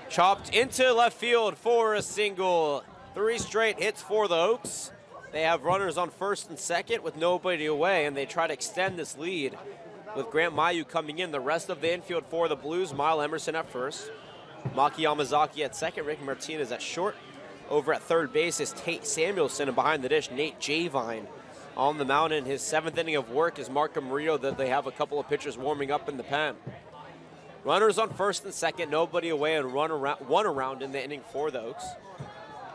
Chopped into left field for a single. 3 straight hits for the Oaks. They have runners on first and second with nobody away, and they try to extend this lead with Grant Mayu coming in. The rest of the infield for the Blues, Mile Emerson at first, Maki Yamazaki at second, Ricky Martinez at short. Over at third base is Tate Samuelson, and behind the dish, Nate Javine. On the mound in his 7th inning of work is Marco Murillo, that they have a couple of pitchers warming up in the pen. Runners on first and second, nobody away, and 1 around in the inning for the Oaks.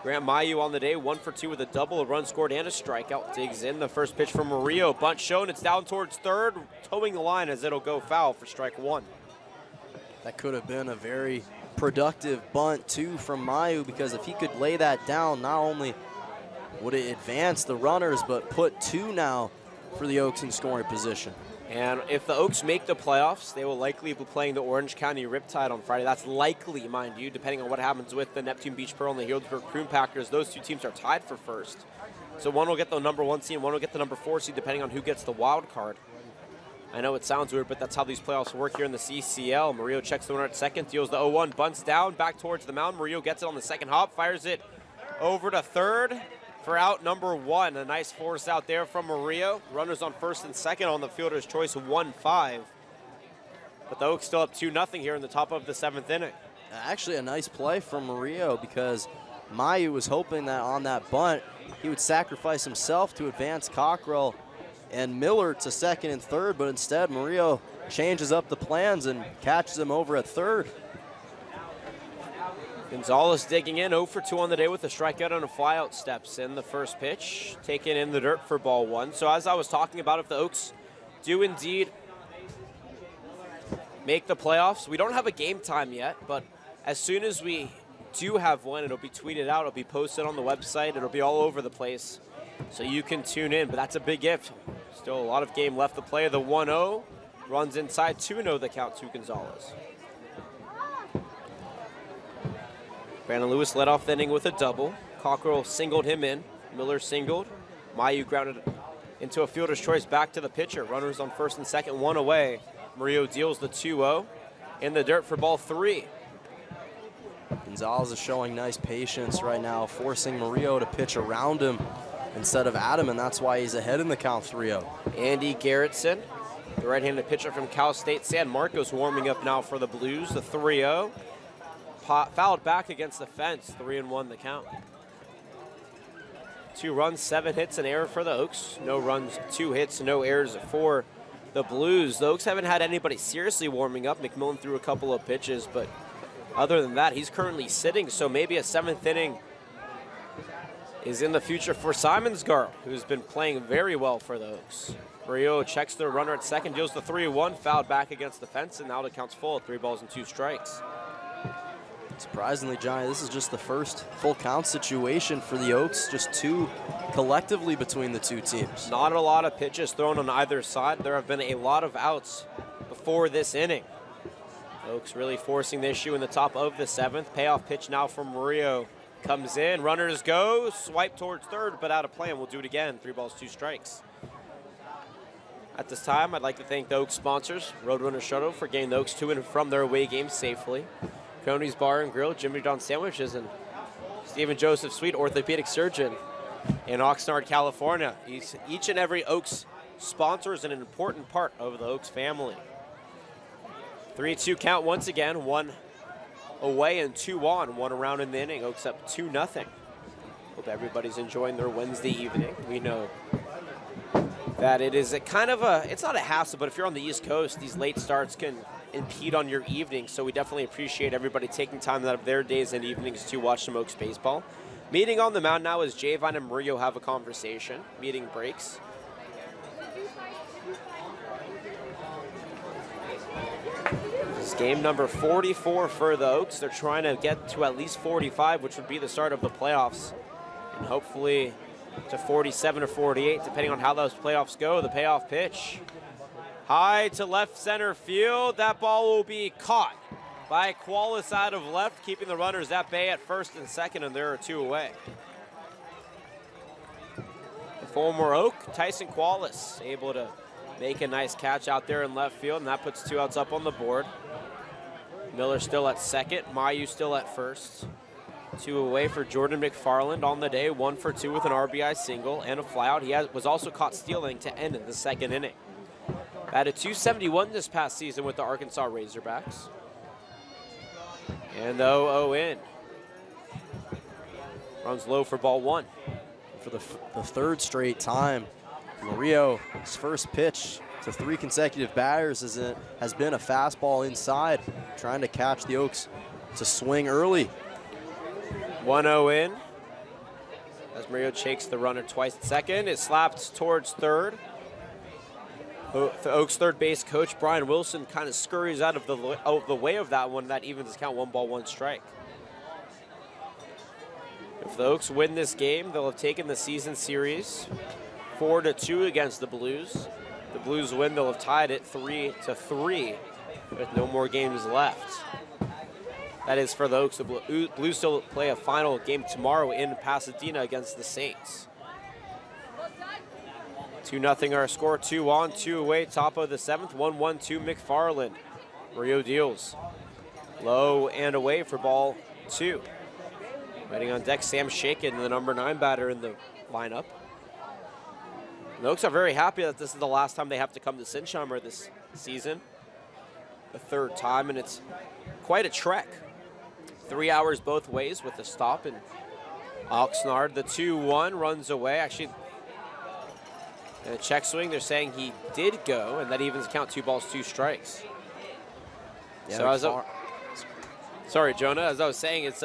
Grant Mayu on the day, 1 for 2 with a double, a run scored, and a strikeout. Digs in the first pitch from Murillo. Bunt shown, it's down towards third, towing the line as it'll go foul for strike 1. That could have been a very productive bunt, too, from Mayu, because if he could lay that down, not only would it advance the runners, but put 2 now for the Oaks in scoring position. And if the Oaks make the playoffs, they will likely be playing the Orange County Riptide on Friday. That's likely, mind you, depending on what happens with the Neptune Beach Pearl and the Healdsburg Prune Packers. Those 2 teams are tied for first. So one will get the number 1 seed and one will get the number 4 seed, depending on who gets the wild card. I know it sounds weird, but that's how these playoffs work here in the CCL. Murillo checks the runner at second, deals the 0-1, bunts down, back towards the mound. Murillo gets it on the second hop, fires it over to third for out number 1. A nice force out there from Murillo. Runners on first and second on the fielder's choice, 1-5. But the Oaks still up 2-0 here in the top of the 7th inning. Actually, a nice play from Murillo, because Mayu was hoping that on that bunt, he would sacrifice himself to advance Cockrell and Miller to second and third, but instead Murillo changes up the plans and catches him over at third. Gonzalez digging in, 0 for 2 on the day with a strikeout and a flyout. Steps in the first pitch, taken in the dirt for ball 1. So as I was talking about, if the Oaks do indeed make the playoffs, we don't have a game time yet, but as soon as we do have one, it'll be tweeted out, it'll be posted on the website, it'll be all over the place, so you can tune in. But that's a big if. Still a lot of game left to play. The 1-0 runs inside, 2-0 the count to Gonzalez. Brandon Lewis led off the inning with a double. Cockrell singled him in. Miller singled. Mayu grounded into a fielder's choice back to the pitcher. Runners on first and second, 1 away. Murillo deals the 2-0 in the dirt for ball 3. Gonzalez is showing nice patience right now, forcing Murillo to pitch around him instead of at him, and that's why he's ahead in the count 3-0. Andy Garrettson, the right-handed pitcher from Cal State San Marcos, warming up now for the Blues. The 3-0. Fouled back against the fence, 3-1 the count. 2 runs, 7 hits, an error for the Oaks. No runs, 2 hits, no errors for the Blues. The Oaks haven't had anybody seriously warming up. McMillan threw a couple of pitches, but other than that, he's currently sitting, so maybe a 7th inning is in the future for Simonsgaard, who's been playing very well for the Oaks. Murillo checks the runner at second, deals the 3-1, fouled back against the fence, and now the count's full, 3 balls and 2 strikes. Surprisingly, Johnny, this is just the first full count situation for the Oaks, just 2 collectively between the 2 teams. Not a lot of pitches thrown on either side. There have been a lot of outs before this inning. Oaks really forcing the issue in the top of the 7th. Payoff pitch now from Murillo. Comes in, runners go, swipe towards third, but out of play, and we'll do it again. 3 balls, 2 strikes. At this time, I'd like to thank the Oaks sponsors, Roadrunner Shuttle, for getting the Oaks to and from their away games safely. Coney's Bar and Grill, Jimmy John Sandwiches, and Stephen Joseph Sweet, orthopedic surgeon in Oxnard, California. Each and every Oaks sponsor is an important part of the Oaks family. 3-2 count once again, 1 away and 2 on, 1 around in the inning. Oaks up 2-0. Hope everybody's enjoying their Wednesday evening. We know that it is a kind of a, it's not a hassle, but if you're on the East Coast, these late starts can impede on your evening, so we definitely appreciate everybody taking time out of their days and evenings to watch some Oaks baseball. Meeting on the mound now as Javon and Murillo have a conversation. Meeting breaks. This is game number 44 for the Oaks. They're trying to get to at least 45, which would be the start of the playoffs, and hopefully to 47 or 48, depending on how those playoffs go. The payoff pitch. High to left center field. That ball will be caught by Qualis out of left, keeping the runners at bay at first and second, and there are 2 away. The former Oak, Tyson Qualis, able to make a nice catch out there in left field, and that puts 2 outs up on the board. Miller still at second, Mayu still at first. 2 away for Jordan McFarland on the day, 1 for 2 with an RBI single and a flyout. He was also caught stealing to end the 2nd inning. Batted .271 this past season with the Arkansas Razorbacks. And the 0-0 in. Runs low for ball 1. For the 3rd straight time, Murillo's first pitch to 3 consecutive batters has been a fastball inside, trying to catch the Oaks to swing early. 1-0 in. As Murillo shakes the runner twice at second, it slapped towards third. The Oaks third base coach, Brian Wilson, kind of scurries out of the way of that one. That evens count, 1 ball, 1 strike. If the Oaks win this game, they'll have taken the season series 4-2 against the Blues. The Blues win, they'll have tied it 3-3 with no more games left. That is for the Oaks. The Blues still play a final game tomorrow in Pasadena against the Saints. 2-0 our score, 2 on, 2 away, top of the 7th, 1-1-2 McFarland. Murillo deals. Low and away for ball 2. Waiting on deck, Sam Shakin, the number 9 batter in the lineup. The Oaks are very happy that this is the last time they have to come to Sinsheimer this season. The 3rd time, and it's quite a trek. 3 hours both ways with a stop in Oxnard, the 2-1, runs away. Actually, in a check swing, they're saying he did go, and that evens count 2 balls, 2 strikes. Yeah, So sorry, Jonah. As I was saying, it's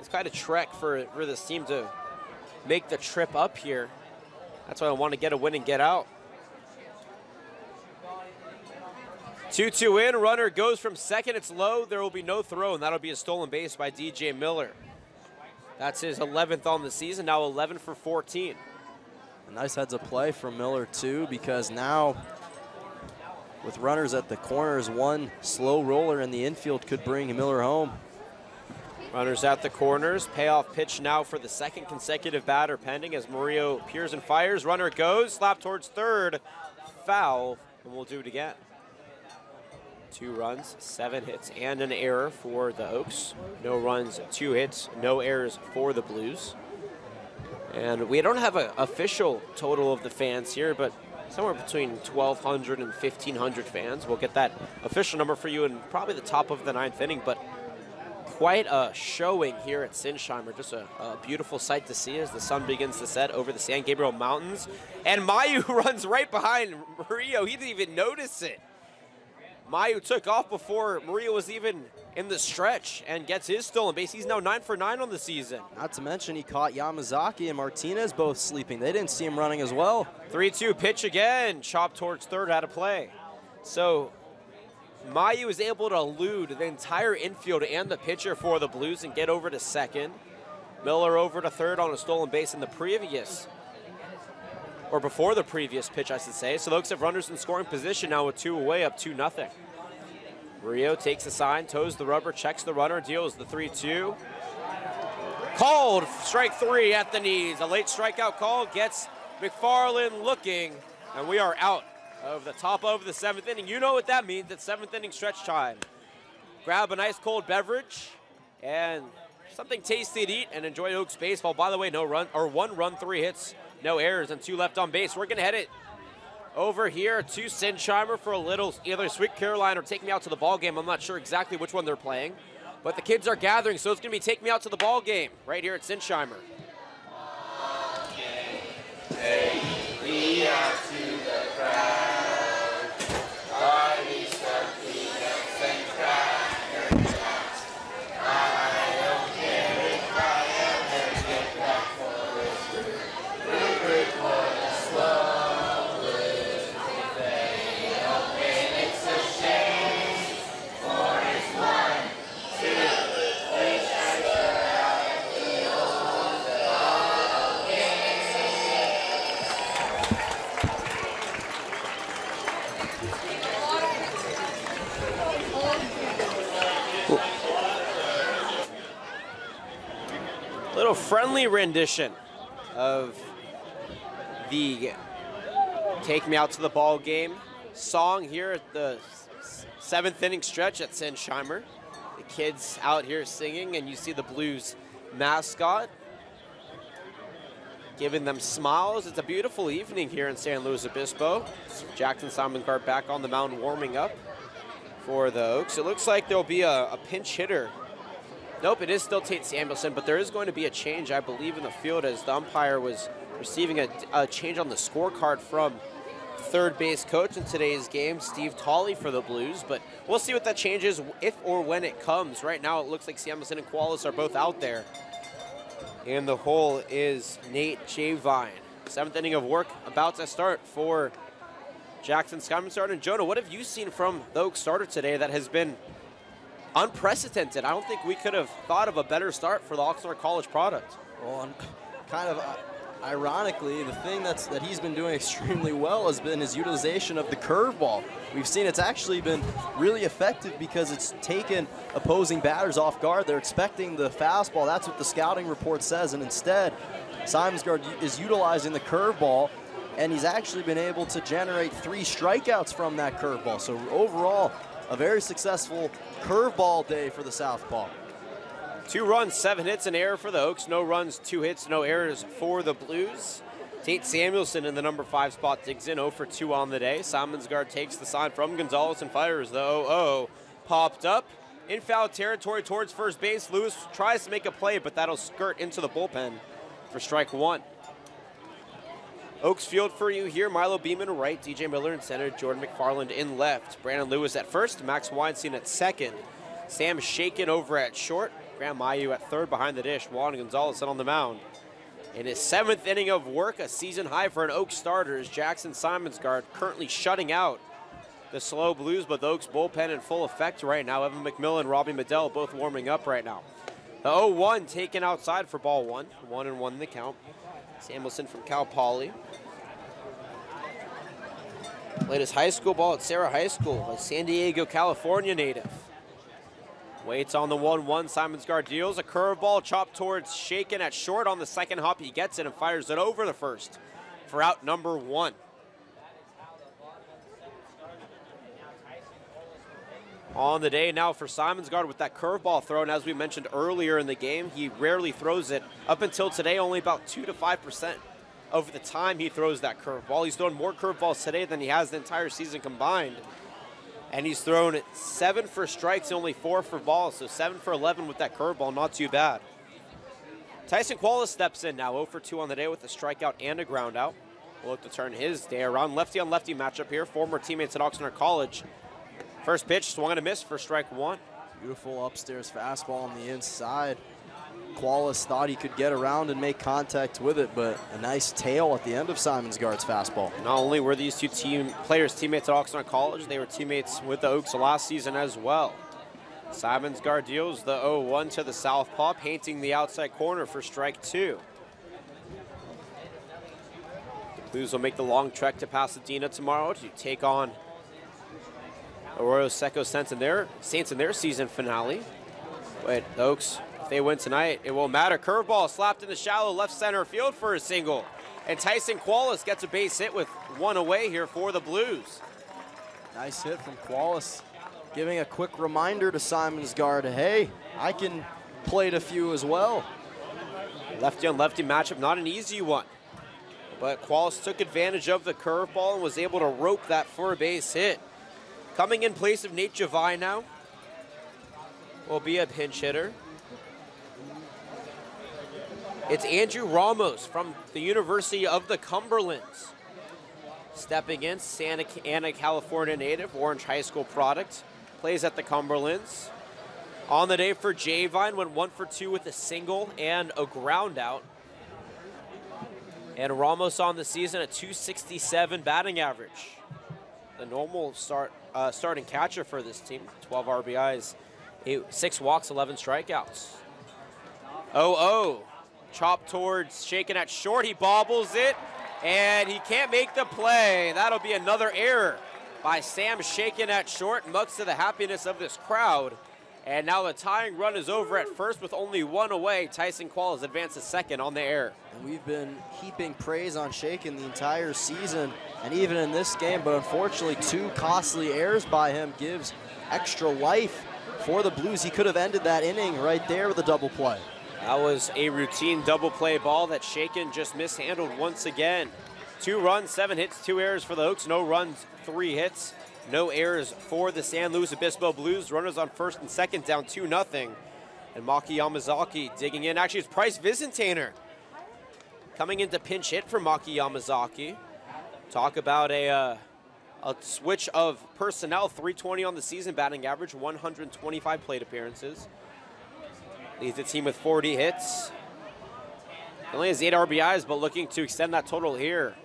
quite a trek for this team to make the trip up here. That's why I want to get a win and get out. 2-2 in, runner goes from second. It's low. There will be no throw, and that'll be a stolen base by DJ Miller. That's his 11th on the season, now 11 for 14. A nice heads up play from Miller, too, because now with runners at the corners, one slow roller in the infield could bring Miller home. Runners at the corners. Payoff pitch now for the second consecutive batter pending as Murillo peers and fires. Runner goes, slap towards third, foul, and we'll do it again. 2 runs, 7 hits, and an error for the Oaks. No runs, 2 hits, no errors for the Blues. And we don't have an official total of the fans here, but somewhere between 1,200 and 1,500 fans. We'll get that official number for you in probably the top of the 9th inning, but quite a showing here at Sinsheimer. Just a beautiful sight to see as the sun begins to set over the San Gabriel Mountains. And Mayu runs right behind Murillo. He didn't even notice it. Mayu took off before Murillo was even in the stretch and gets his stolen base. He's now 9 for 9 on the season. Not to mention he caught Yamazaki and Martinez both sleeping. They didn't see him running as well. 3-2 pitch again, chopped towards third, out of play. So Mayu is able to elude the entire infield and the pitcher for the Blues and get over to second. Miller over to third on a stolen base in the previous, or before the previous pitch, I should say. So the Oaks have runners in scoring position now with 2 away, up 2-0. Murillo takes the sign, toes the rubber, checks the runner, deals the 3-2. Called, strike 3 at the knees. A late strikeout call gets McFarland looking, and we are out of the top of the 7th inning. You know what that means. It's 7th inning stretch time. Grab a nice cold beverage and something tasty to eat and enjoy Oaks baseball. By the way, no run, or 1 run, 3 hits, no errors, and 2 left on base. We're going to head it over here to Sinsheimer for a little either Sweet Caroline or Take Me Out to the Ball Game. I'm not sure exactly which one they're playing, but the kids are gathering, so it's going to be Take Me Out to the Ball Game right here at Sinsheimer. Take me out to the crowd. Party something else and crackers. I don't care if I ever get back for it. Root for the slow blues. They don't win, it's a shame. For it's 1, 2, 3 strikes out at the old ball game. Little friendly rendition of the Take Me Out to the Ball Game song here at the 7th inning stretch at Sinsheimer. The kids out here singing, and you see the Blues mascot giving them smiles. It's a beautiful evening here in San Luis Obispo. Jackson Simonsgaard back on the mound warming up for the Oaks. It looks like there'll be a pinch hitter. Nope, it is still Tate Samuelson, but there is going to be a change, I believe, in the field as the umpire was receiving a change on the scorecard from third base coach in today's game, Steve Tolley, for the Blues. But we'll see what that change is if or when it comes. Right now, it looks like Samuelson and Qualis are both out there. And the hole is Nate Javine. 7th inning of work about to start for Jackson Simonsgaard. And Jonah, what have you seen from the Oaks starter today that has been unprecedented? I don't think we could have thought of a better start for the Oxnard College product. Well, kind of ironically, the thing that he's been doing extremely well has been his utilization of the curveball. We've seen it's actually been really effective because it's taken opposing batters off guard. They're expecting the fastball. That's what the scouting report says, and instead, Simonsgaard is utilizing the curveball, and he's actually been able to generate 3 strikeouts from that curveball. So overall, a very successful curveball day for the southpaw. 2 runs, 7 hits, an error for the Oaks. No runs, 2 hits, no errors for the Blues. Tate Samuelson in the number 5 spot digs in 0 for 2 on the day. Simonsgaard takes the sign from Gonzalez and fires the 0-0. Popped up in foul territory towards first base. Lewis tries to make a play, but that'll skirt into the bullpen for strike one. Oaks field for you here. Milo Beeman right, DJ Miller in center, Jordan McFarland in left. Brandon Lewis at first, Max Weinstein at second. Sam Shaken over at short. Graham Mayu at third behind the dish. Juan Gonzalez on the mound. In his 7th inning of work, a season high for an Oaks starter is Jackson Simonsgard, currently shutting out the slow Blues, but the Oaks bullpen in full effect right now. Evan McMillan, Robbie Medell both warming up right now. The 0-1 taken outside for ball one. 1-1 in the count. Samuelson from Cal Poly. Played his high school ball at Sarah High School, a San Diego, California native. Waits on the 1-1. Simonsgard deals a curveball chopped towards Shaken at short. On the second hop, he gets it and fires it over the first for out number 1. On the day now for Simonsgard with that curveball thrown. As we mentioned earlier in the game, he rarely throws it. Up until today, only about 2 to 5% of the time he throws that curveball. He's thrown more curveballs today than he has the entire season combined. And he's thrown 7 for strikes, only 4 for balls. So 7 for 11 with that curveball, not too bad. Tyson Qualis steps in now, 0 for 2 on the day with a strikeout and a ground out. Will look to turn his day around. Lefty on lefty matchup here. Former teammates at Oxnard College. First pitch, swung and a miss for strike 1. Beautiful upstairs fastball on the inside. Qualis thought he could get around and make contact with it, but a nice tail at the end of Simonsgard's fastball. Not only were these two players teammates at Oxnard College, they were teammates with the Oaks last season as well. Simonsgard deals the 0-1 to the southpaw, painting the outside corner for strike 2. The Blues will make the long trek to Pasadena tomorrow to take on Arroyo Seco Saints in their season finale. But the Oaks, if they win tonight, it won't matter. Curveball slapped in the shallow left center field for a single. And Tyson Qualis gets a base hit with 1 away here for the Blues. Nice hit from Qualis, giving a quick reminder to Simonsgard, hey, I can plate a few as well. Lefty on lefty matchup, not an easy one. But Qualis took advantage of the curveball and was able to rope that for a base hit. Coming in place of Nate Javai now will be a pinch hitter. It's Andrew Ramos from the University of the Cumberlands. Stepping in, Santa Ana, California native, Orange High School product. Plays at the Cumberlands. On the day for Javine, went 1 for 2 with a single and a ground out. And Ramos on the season, a .267 batting average. The normal starting catcher for this team, 12 RBIs, 6 walks, 11 strikeouts. 0-0, chopped towards Shaken at short. He bobbles it, and he can't make the play. That'll be another error by Sam Shaken at short, much to the happiness of this crowd. And now the tying run is over at first with only 1 away. Tyson Qualis advances second on the error. And we've been heaping praise on Shaken the entire season and even in this game, but unfortunately 2 costly errors by him gives extra life for the Blues. He could have ended that inning right there with a double play. That was a routine double play ball that Shaken just mishandled once again. 2 runs, 7 hits, 2 errors for the Oaks. No runs, 3 hits. No errors for the San Luis Obispo Blues. Runners on first and second, down 2-0. And Maki Yamazaki digging in. Actually, it's Price Visentainer coming into pinch hit for Maki Yamazaki. Talk about a switch of personnel. 320 on the season, batting average, 125 plate appearances. Leads the team with 40 hits. Only has 8 RBIs, but looking to extend that total here.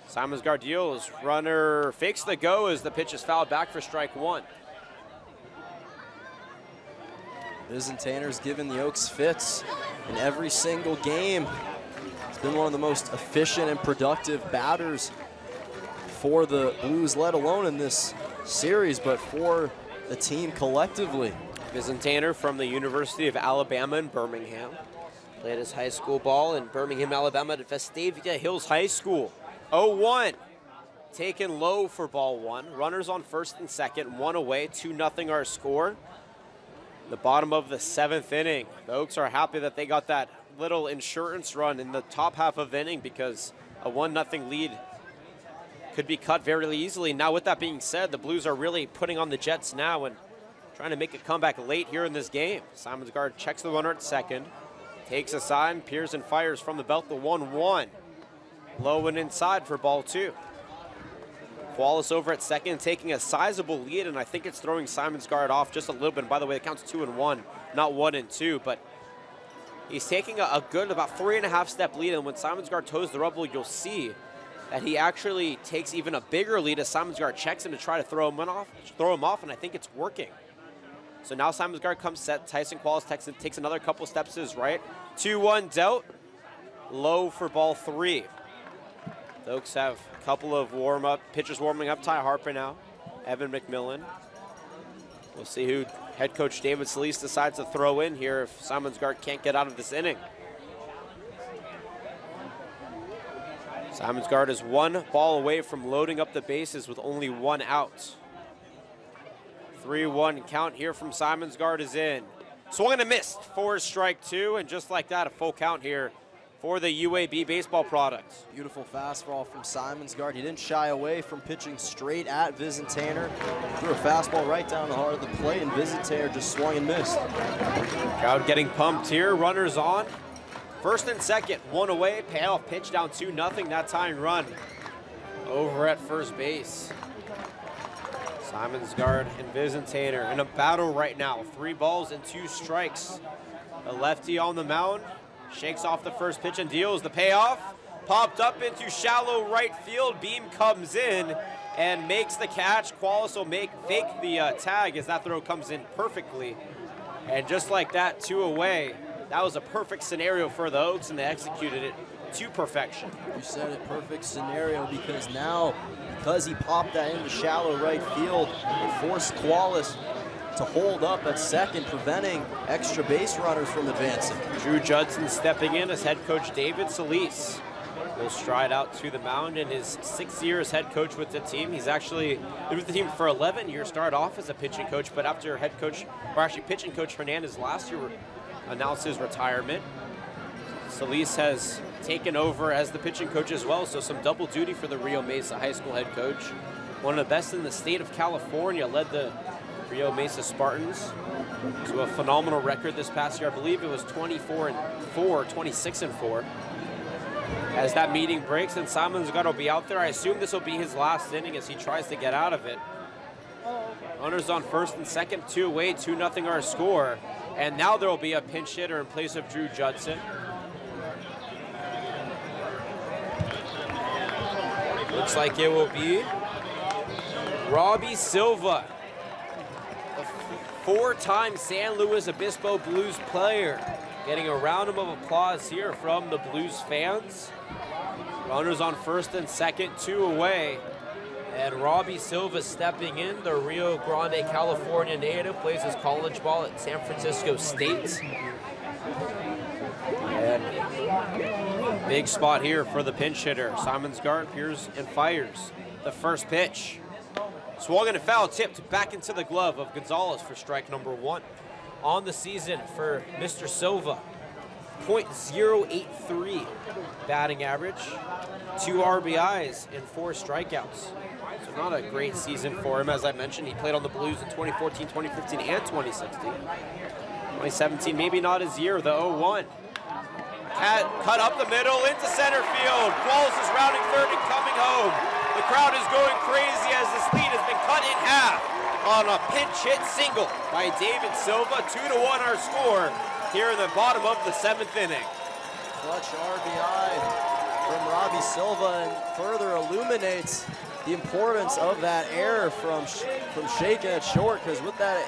Simonsgard deals, runner fakes the go as the pitch is fouled back for strike 1. Visentainer's given the Oaks fits in every single game. He's been one of the most efficient and productive batters for the Blues, let alone in this series, but for the team collectively. Visentainer from the University of Alabama in Birmingham. Played his high school ball in Birmingham, Alabama at Vestavia Hills High School. 0-1, taken low for ball 1. Runners on first and second, 1 away, 2-0 our score. The bottom of the 7th inning. The Oaks are happy that they got that little insurance run in the top half of the inning because a 1-0 lead could be cut very easily. Now with that being said, the Blues are really putting on the Jets now and trying to make a comeback late here in this game. Simonsgard checks the runner at second. Takes a sign, Pearson fires from the belt, the 1-1. Low and inside for ball 2. Qualis over at second, taking a sizable lead, and I think it's throwing Simonsgaard off just a little bit. And by the way, it counts 2-1, not 1-2, but he's taking a good about 3.5 step lead, and when Simonsgaard toes the rubble, you'll see that he actually takes even a bigger lead as Simonsgaard checks him to try to throw him off, and I think it's working. So now Simonsgaard comes set, Tyson Qualis takes another couple steps to his right. 2-1 dealt, low for ball 3. The Oaks have a couple of pitchers warming up. Ty Harper now, Evan McMillan. We'll see who head coach David Solis decides to throw in here if Simonsgaard can't get out of this inning. Simonsgaard is 1 ball away from loading up the bases with only 1 out. 3-1 count here from Simonsgaard is in. Swung and a miss for strike 2, and just like that, a full count here for the UAB baseball product. Beautiful fastball from Simonsgaard. He didn't shy away from pitching straight at Visintainer. Threw a fastball right down the heart of the plate, and Visintainer just swung and missed. Crowd getting pumped here. Runners on. First and second, 1 away. Payoff pitch down 2-0. That tying run over at first base. Simonsgaard and Visintainer in a battle right now. 3 balls and 2 strikes. The lefty on the mound. Shakes off the first pitch and deals the payoff. Popped up into shallow right field. Beam comes in and makes the catch. Qualis will fake the tag as that throw comes in perfectly. And just like that, 2 away. That was a perfect scenario for the Oaks, and they executed it to perfection. You said it, perfect scenario, because now, because he popped that into shallow right field, it forced Qualis to hold up at second, preventing extra base runners from advancing. Drew Judson stepping in as head coach David Solis will stride out to the mound in his 6th year as head coach with the team. He's actually been with the team for 11 years, started off as a pitching coach, but after head coach, or actually pitching coach Hernandez last year announced his retirement, Solis has taken over as the pitching coach as well, so some double duty for the Rio Mesa High School head coach. One of the best in the state of California, led the Rio Mesa Spartans to a phenomenal record this past year. I believe it was 24-4, 26-4. As that meeting breaks and Simonsgaard will be out there, I assume this will be his last inning as he tries to get out of it. Runners on first and second, 2 away, 2-0 our score. And now there will be a pinch hitter in place of Drew Judson. Looks like it will be Robbie Silva, a 4-time San Luis Obispo Blues player, getting a round of applause here from the Blues fans. Runners on first and second, 2 away. And Robbie Silva stepping in, the Rio Grande, California native, plays his college ball at San Francisco State. And big spot here for the pinch hitter. Simonsgaard appears and fires the first pitch. Swung and a foul, tipped back into the glove of Gonzalez for strike number 1. On the season for Mr. Silva, .083 batting average, 2 RBIs and 4 strikeouts. So not a great season for him. As I mentioned, he played on the Blues in 2014, 2015, and 2016. 2017, maybe not his year, the 0-1. Cut up the middle into center field. Qualis is rounding third and coming home. The crowd is going crazy as this lead has been cut in half on a pinch hit single by David Silva. 2-1 our score here in the bottom of the 7th inning. Clutch RBI from Robbie Silva, and further illuminates the importance of that error from shaking it short, because with that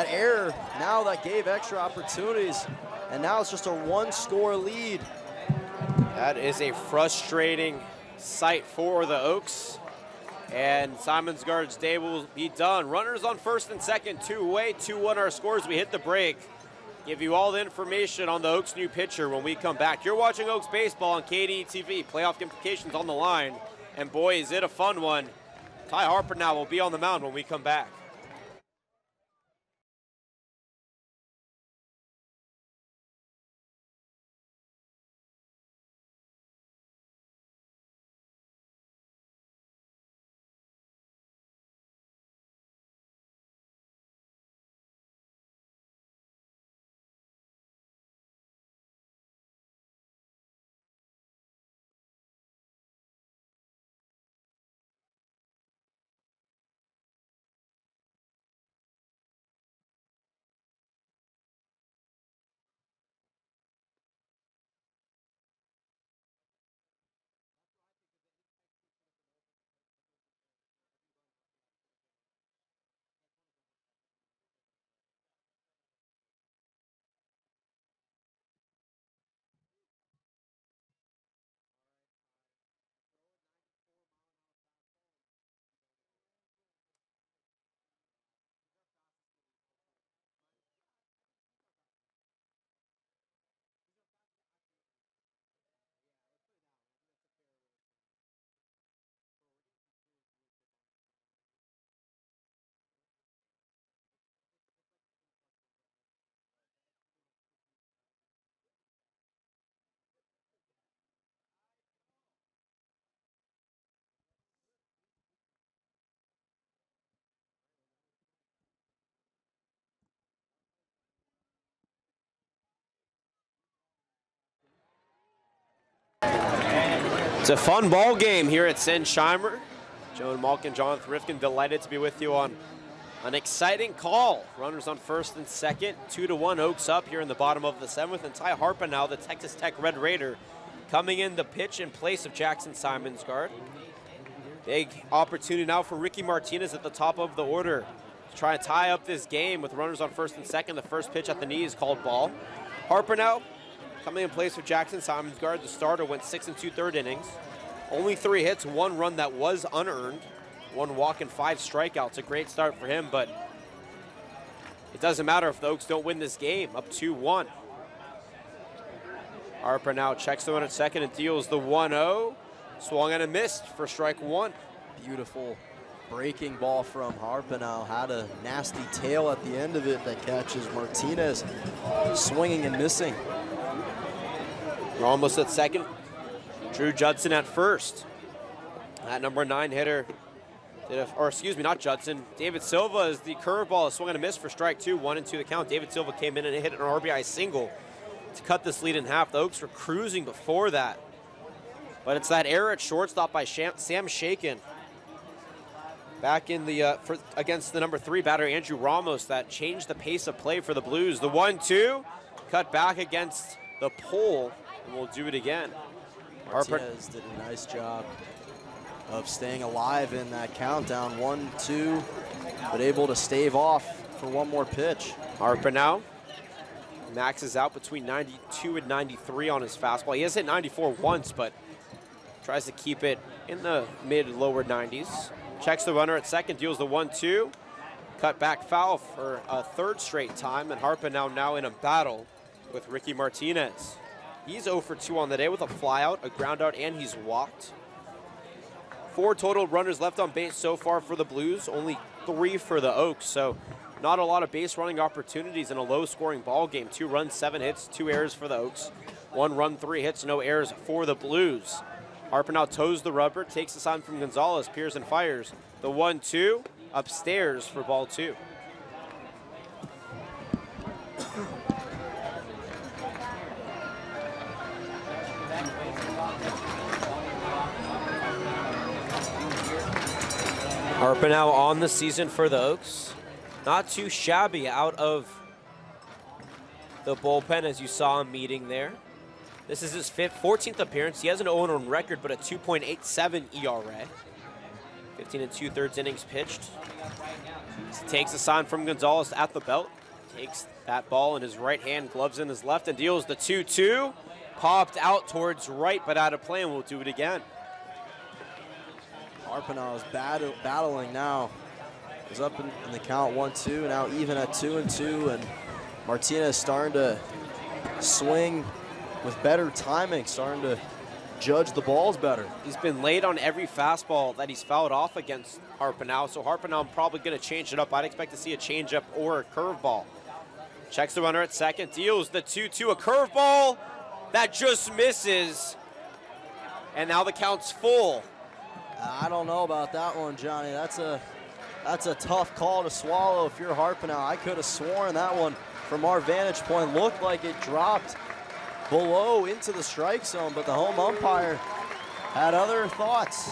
error, now that gave extra opportunities, and now it's just a 1-score lead. That is a frustrating sight for the Oaks, and Simonsgaard's day will be done. Runners on first and second, 2 away, 2-1 our scores. We hit the break. Give you all the information on the Oaks' new pitcher when we come back. You're watching Oaks baseball on KDTV. Playoff implications on the line, and boy, is it a fun one. Ty Harper now will be on the mound when we come back. It's a fun ball game here at Sinsheimer. Joan Malkin and Jonathan Rifkin delighted to be with you on an exciting call. Runners on first and second, 2-1 Oaks up here in the bottom of the 7th. And Ty Harpenau, the Texas Tech Red Raider, coming in the pitch in place of Jackson Simonsgard. Big opportunity now for Ricky Martinez at the top of the order to try and tie up this game with runners on first and second. The first pitch at the knee is called ball. Harpenau coming in place for Jackson Simonsgard. The starter went 6 2/3 innings. Only 3 hits, 1 run that was unearned, 1 walk and 5 strikeouts. A great start for him, but it doesn't matter if the Oaks don't win this game. Up 2-1. Harpenau checks the one at second and deals the 1-0. Swung and a missed for strike 1. Beautiful breaking ball from Harpenau. Had a nasty tail at the end of it that catches Martinez swinging and missing. We're almost at second. Drew Judson at first. That number 9 hitter, not Judson. David Silva is the curveball, swung and a miss for strike 2, 1-2 the count. David Silva came in and hit an RBI single to cut this lead in half. The Oaks were cruising before that. But it's that error at shortstop by Sam Shaken. Back in the against the number 3 batter, Andrew Ramos, that changed the pace of play for the Blues. The 1-2, cut back against the pole, and we'll do it again. Martinez did a nice job of staying alive in that countdown. 1-2, but able to stave off for one more pitch. Harpenau maxes out between 92 and 93 on his fastball. He has hit 94 once, but tries to keep it in the mid-lower 90s. Checks the runner at second, deals the 1-2. Cut back foul for a 3rd straight time, and Harpenau now in a battle with Ricky Martinez. He's 0 for 2 on the day with a flyout, a ground out, and he's walked. 4 total runners left on base so far for the Blues, only 3 for the Oaks, so not a lot of base running opportunities in a low-scoring ball game. 2 runs, 7 hits, 2 errors for the Oaks. 1 run, 3 hits, no errors for the Blues. Harpenau toes the rubber, takes the sign from Gonzalez, Pearson fires. The 1-2 upstairs for ball 2. Harpenau on the season for the Oaks. Not too shabby out of the bullpen, as you saw him meeting there. This is his 14th appearance. He has an 0-1 record, but a 2.87 ERA. 15 2/3 innings pitched. He takes a sign from Gonzalez at the belt. Takes that ball in his right hand, gloves in his left, and deals the 2-2. Popped out towards right, but out of play, and we'll do it again. Harpenau is battling now. Is up in the count 1-2, now even at 2-2, and Martinez starting to swing with better timing, starting to judge the balls better. He's been late on every fastball that he's fouled off against Harpenau, so Harpenau probably going to change it up. I'd expect to see a changeup or a curveball. Checks the runner at second, deals the 2-2, a curveball that just misses, and now the count's full. I don't know about that one, Johnny. That's a tough call to swallow if you're Harpenau. I could have sworn that one from our vantage point looked like it dropped below into the strike zone, but the home umpire had other thoughts.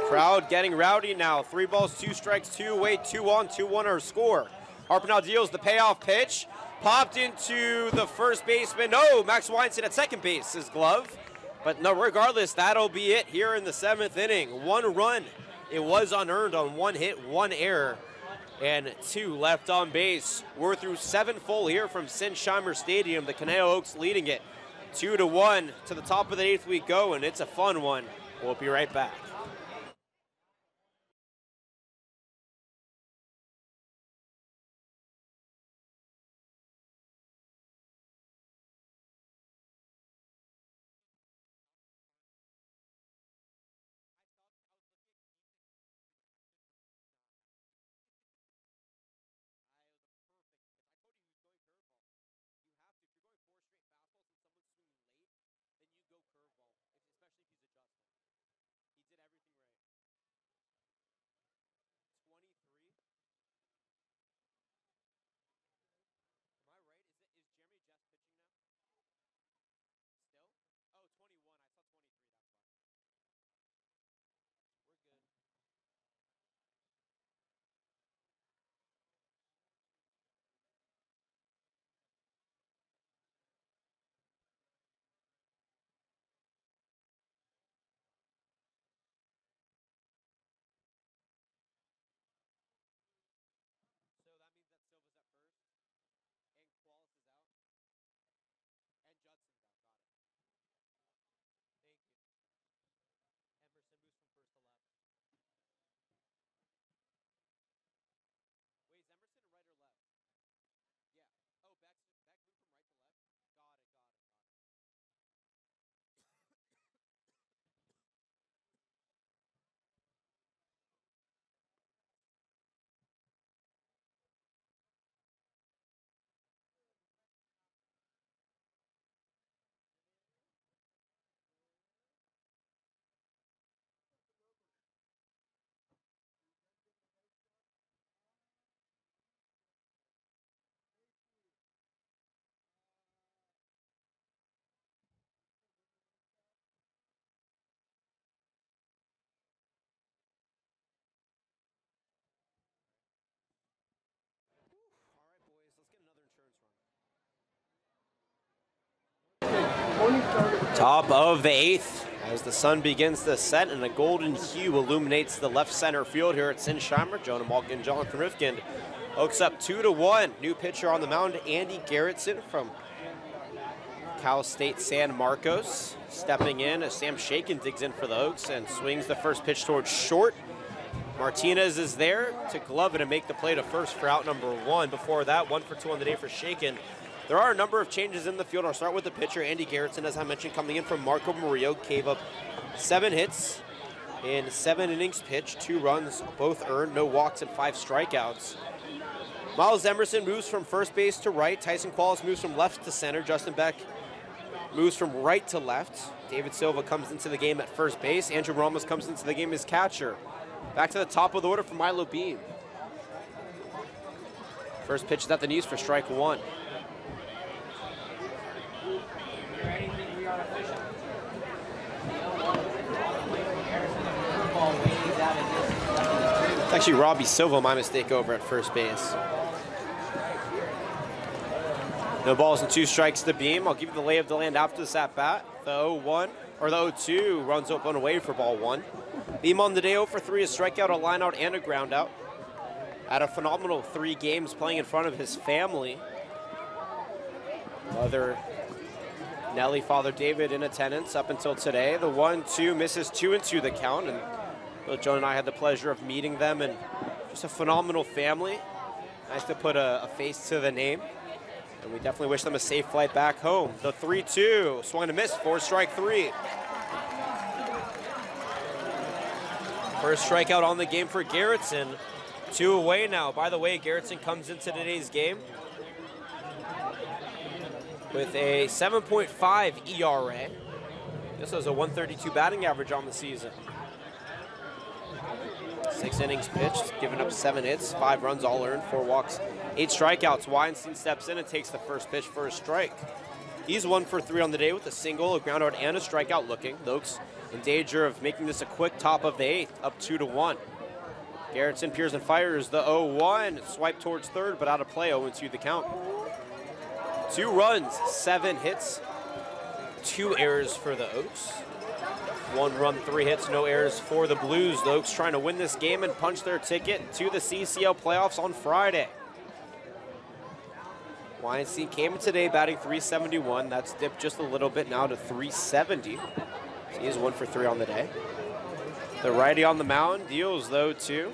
Crowd getting rowdy now. 3 balls, 2 strikes, 2 away, 2 on, 2-1 our score. Harpenau deals the payoff pitch. Popped into the first baseman. No, Max Weinstein at second base, his glove. But no, regardless, that'll be it here in the 7th inning. 1 run. It was unearned on 1 hit, 1 error, and 2 left on base. We're through 7 full here from Sinsheimer Stadium. The Conejo Oaks leading it 2-1. To the top of the 8th we go, and it's a fun one. We'll be right back. Top of the 8th as the sun begins to set and a golden hue illuminates the left center field here at Sinsheimer. Jonah Malkin, Jonathan Rifkind. Oaks up 2-1. New pitcher on the mound, Andy Garrettson from Cal State San Marcos. Stepping in as Sam Shaken digs in for the Oaks and swings the first pitch towards short. Martinez is there to glove it and make the play to first for out number 1. Before that, 1 for 2 on the day for Shaken. There are a number of changes in the field. I'll start with the pitcher, Andy Garrettson, as I mentioned, coming in from Marco Murillo. Gave up 7 hits in 7 innings pitched, 2 runs, both earned, no walks and 5 strikeouts. Miles Emerson moves from first base to right. Tyson Qualls moves from left to center. Justin Beck moves from right to left. David Silva comes into the game at first base. Andrew Ramos comes into the game as catcher. Back to the top of the order for Milo Beam. First pitch is at the knees for strike 1. It's actually Robbie Silva, my mistake, over at first base. No balls and 2 strikes to Beam. I'll give you the lay of the land after this at bat. The 0-1, or the 0-2 runs open away for ball 1. Beam on the day 0 for 3, a strikeout, a line out, and a ground out. Had a phenomenal 3 games playing in front of his family. Mother Nellie, Father David in attendance up until today. The 1-2 misses 2-2 the count, and both Joan and I had the pleasure of meeting them, and just a phenomenal family. Nice to put a face to the name. And we definitely wish them a safe flight back home. The 3-2, swung and a miss, 4 strike 3. First strikeout on the game for Garrettson. 2 away now. By the way, Garrettson comes into today's game with a 7.5 ERA. This was a 132 batting average on the season. 6 innings pitched, giving up 7 hits, 5 runs all earned, 4 walks, 8 strikeouts. Weinstein steps in and takes the first pitch for a strike. He's 1 for 3 on the day with a single, a ground out, and a strikeout looking. The Oaks in danger of making this a quick top of the 8th, up 2-1. Garrettson peers and fires the 0-1, swipe towards third, but out of play, 0-2 the count. 2 runs, 7 hits, 2 errors for the Oaks. 1 run, 3 hits, no errors for the Blues. The Oaks trying to win this game and punch their ticket to the CCL playoffs on Friday. Weinstein came in today batting .371. That's dipped just a little bit now to .370. So he is 1 for 3 on the day. The righty on the mound deals though too.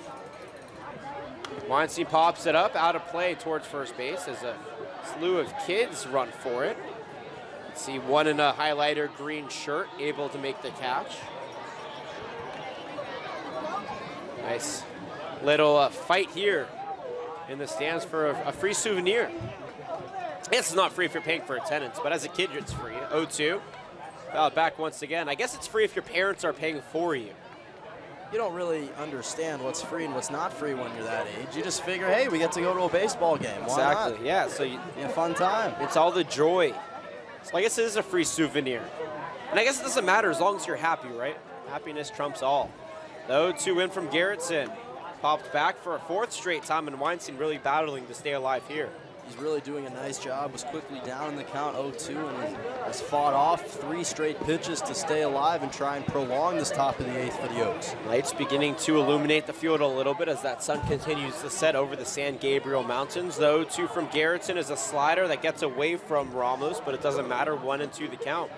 Weinstein pops it up, out of play towards first base as a slew of kids run for it. See one in a highlighter green shirt able to make the catch. Nice little fight here in the stands for a free souvenir. It's not free if you're paying for attendance, but as a kid it's free. 0-2. Foul back once again. I guess it's free if your parents are paying for you. You don't really understand what's free and what's not free when you're that age. You just figure, hey, we get to go to a baseball game. Why Exactly, not? yeah. So a fun time. It's all the joy. So I guess it is a free souvenir. And I guess it doesn't matter as long as you're happy, right? Happiness trumps all. The 0-2 win from Garrettson. Popped back for a 4th straight time, and Weinstein really battling to stay alive here. He's really doing a nice job. Was quickly down in the count 0-2 and has fought off 3 straight pitches to stay alive and try and prolong this top of the 8th for the Oaks. Lights beginning to illuminate the field a little bit as that sun continues to set over the San Gabriel Mountains. The 0-2 from Garrettson is a slider that gets away from Ramos, but it doesn't matter. 1-2 the count.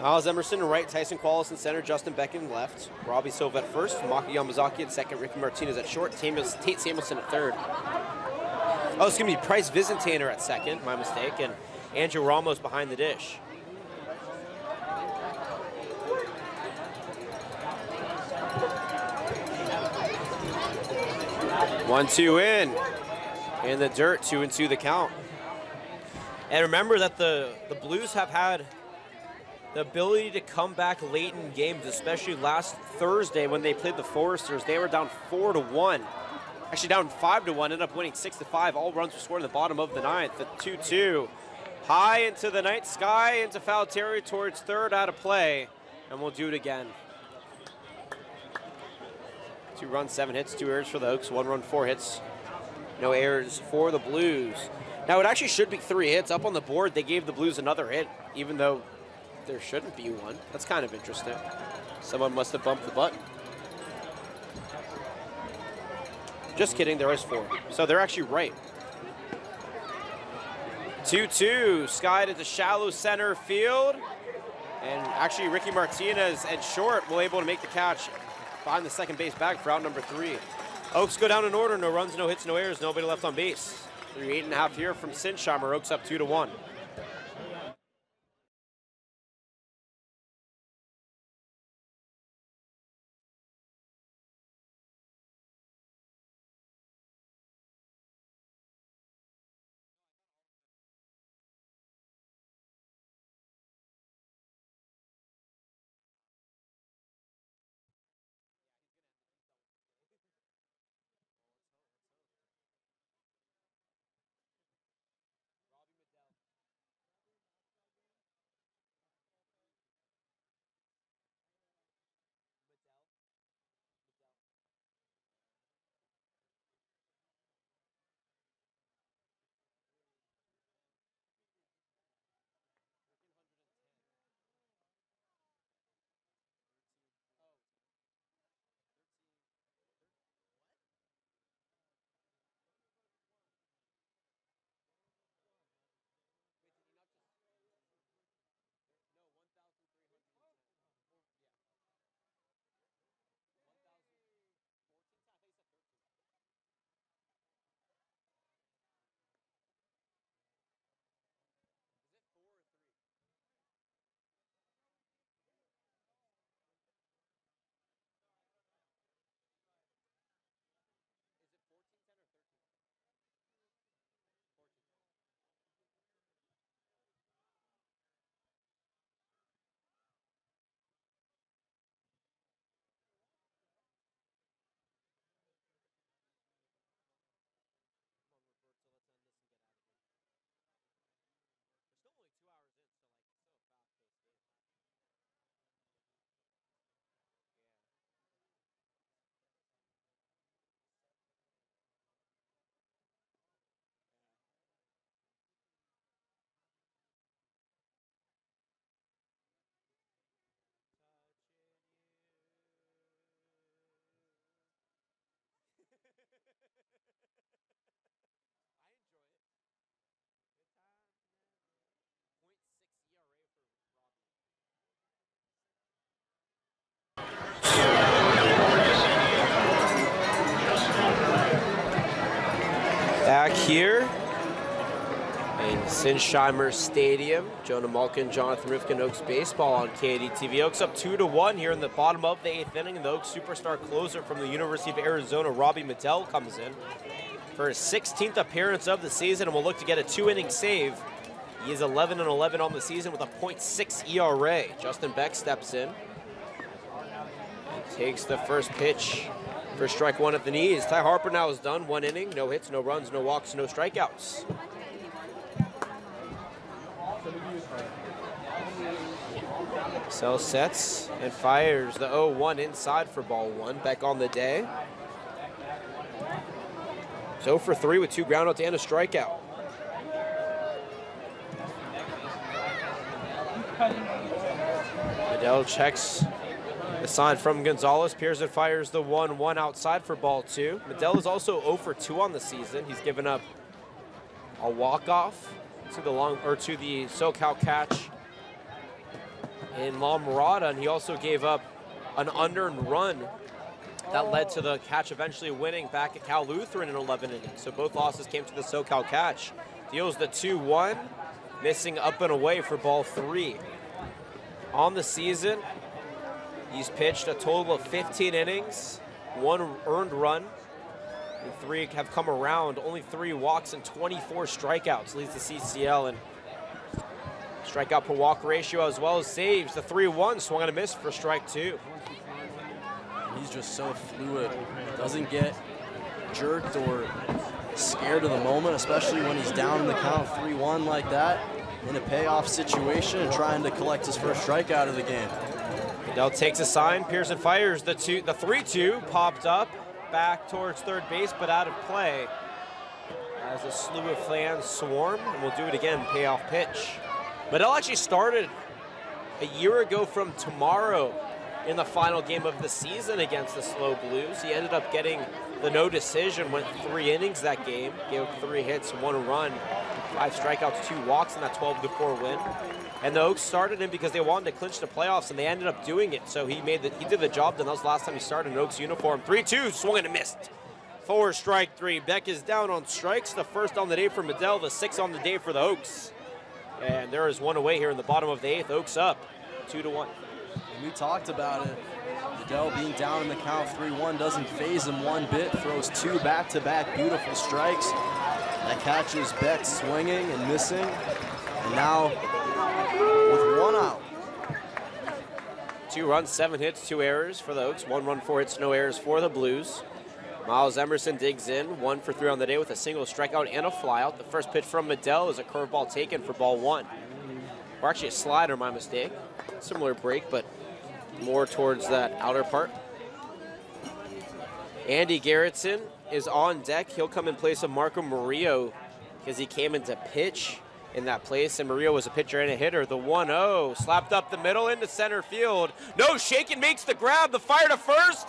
Miles Emerson in right, Tyson Qualls in center, Justin Beck in left, Robbie Silva at first, Maki Yamazaki at second, Ricky Martinez at short, Tate Samuelson at third. Oh, it's going to be Price Visentainer at second, my mistake, and Andrew Ramos behind the dish. One-two in the dirt, 2-2 the count. And remember that the Blues have had the ability to come back late in games, especially last Thursday when they played the Foresters. They were down 4-1. Actually down 5-1, ended up winning 6-5. All runs were scored in the bottom of the 9th. The 2-2, high into the night sky, into foul territory towards third, out of play, and we'll do it again. 2 runs, 7 hits, 2 errors for the Oaks, 1 run, 4 hits, no errors for the Blues. Now it actually should be 3 hits. Up on the board, they gave the Blues another hit, even though there shouldn't be one. That's kind of interesting. Someone must have bumped the button. Just kidding, there is 4. So they're actually right. 2-2, skied into shallow center field. And actually Ricky Martinez and short will able to make the catch behind the second base bag for out number 3. Oaks go down in order, no runs, no hits, no errors, nobody left on base. 3-8.5 here from Sinsheimer, Oaks up 2-1. Back here in Sinsheimer Stadium, Jonah Malkin, Jonathan Rifkin, Oaks baseball on KADTV. Oaks up 2-1 here in the bottom of the 8th inning. The Oaks superstar closer from the University of Arizona, Robbie Medell, comes in for his 16th appearance of the season and will look to get a 2-inning save. He is 11-11 on the season with a .6 ERA. Justin Beck steps in and takes the first pitch for strike 1 at the knees. Ty Harper now is done. 1 inning, no hits, no runs, no walks, no strikeouts. Sell sets and fires the 0-1 inside for ball 1. Beck on the day. So for 3 with 2 groundouts and a strikeout. Medell checks the sign from Gonzalez. Pearson fires the 1-1 outside for ball 2. Medell is also 0 for 2 on the season. He's given up a walk-off to the SoCal catch in La Mirada, and he also gave up an unearned run that led to the catch eventually winning back at Cal Lutheran in 11 innings. So both losses came to the SoCal catch. Deals the 2-1, missing up and away for ball 3. On the season, he's pitched a total of 15 innings, 1 earned run, and 3 have come around. Only 3 walks and 24 strikeouts. Leads the CCL in strikeout per walk ratio as well as saves. The 3-1 swung and a miss for strike 2. He's just so fluid. Doesn't get jerked or scared of the moment, especially when he's down in the count 3-1 like that in a payoff situation and trying to collect his first strikeout of the game. Medell takes a sign. Pearson fires the 3-2, popped up back towards third base, but out of play as a slew of fans swarm, and we'll do it again, payoff pitch. Medell actually started a year ago from tomorrow in the final game of the season against the SLO Blues. He ended up getting the no decision, went 3 innings that game, gave up 3 hits, 1 run, 5 strikeouts, 2 walks in that 12-4 win. And the Oaks started him because they wanted to clinch the playoffs, and they ended up doing it. So he did the job. Then that was the last time he started in an Oaks uniform. 3-2, swung and missed. 4 strike 3. Beck is down on strikes. The first on the day for Medell, the 6th on the day for the Oaks. And there is one away here in the bottom of the 8th. Oaks up 2-1. And we talked about it. Medell being down in the count 3-1 doesn't phase him one bit. Throws 2 back-to-back beautiful strikes. That catches Beck swinging and missing. And now with 1 out. 2 runs, 7 hits, 2 errors for the Oaks. 1 run, 4 hits, no errors for the Blues. Miles Emerson digs in, 1 for 3 on the day with a single strikeout and a flyout. The first pitch from Medell is a curveball taken for ball 1. Or actually a slider, my mistake. Similar break, but more towards that outer part. Andy Garrettson is on deck. He'll come in place of Marco Murillo because he came into pitch in that place, and Murillo was a pitcher and a hitter. The 1-0 slapped up the middle into center field. No, Shaken makes the grab. The fire to first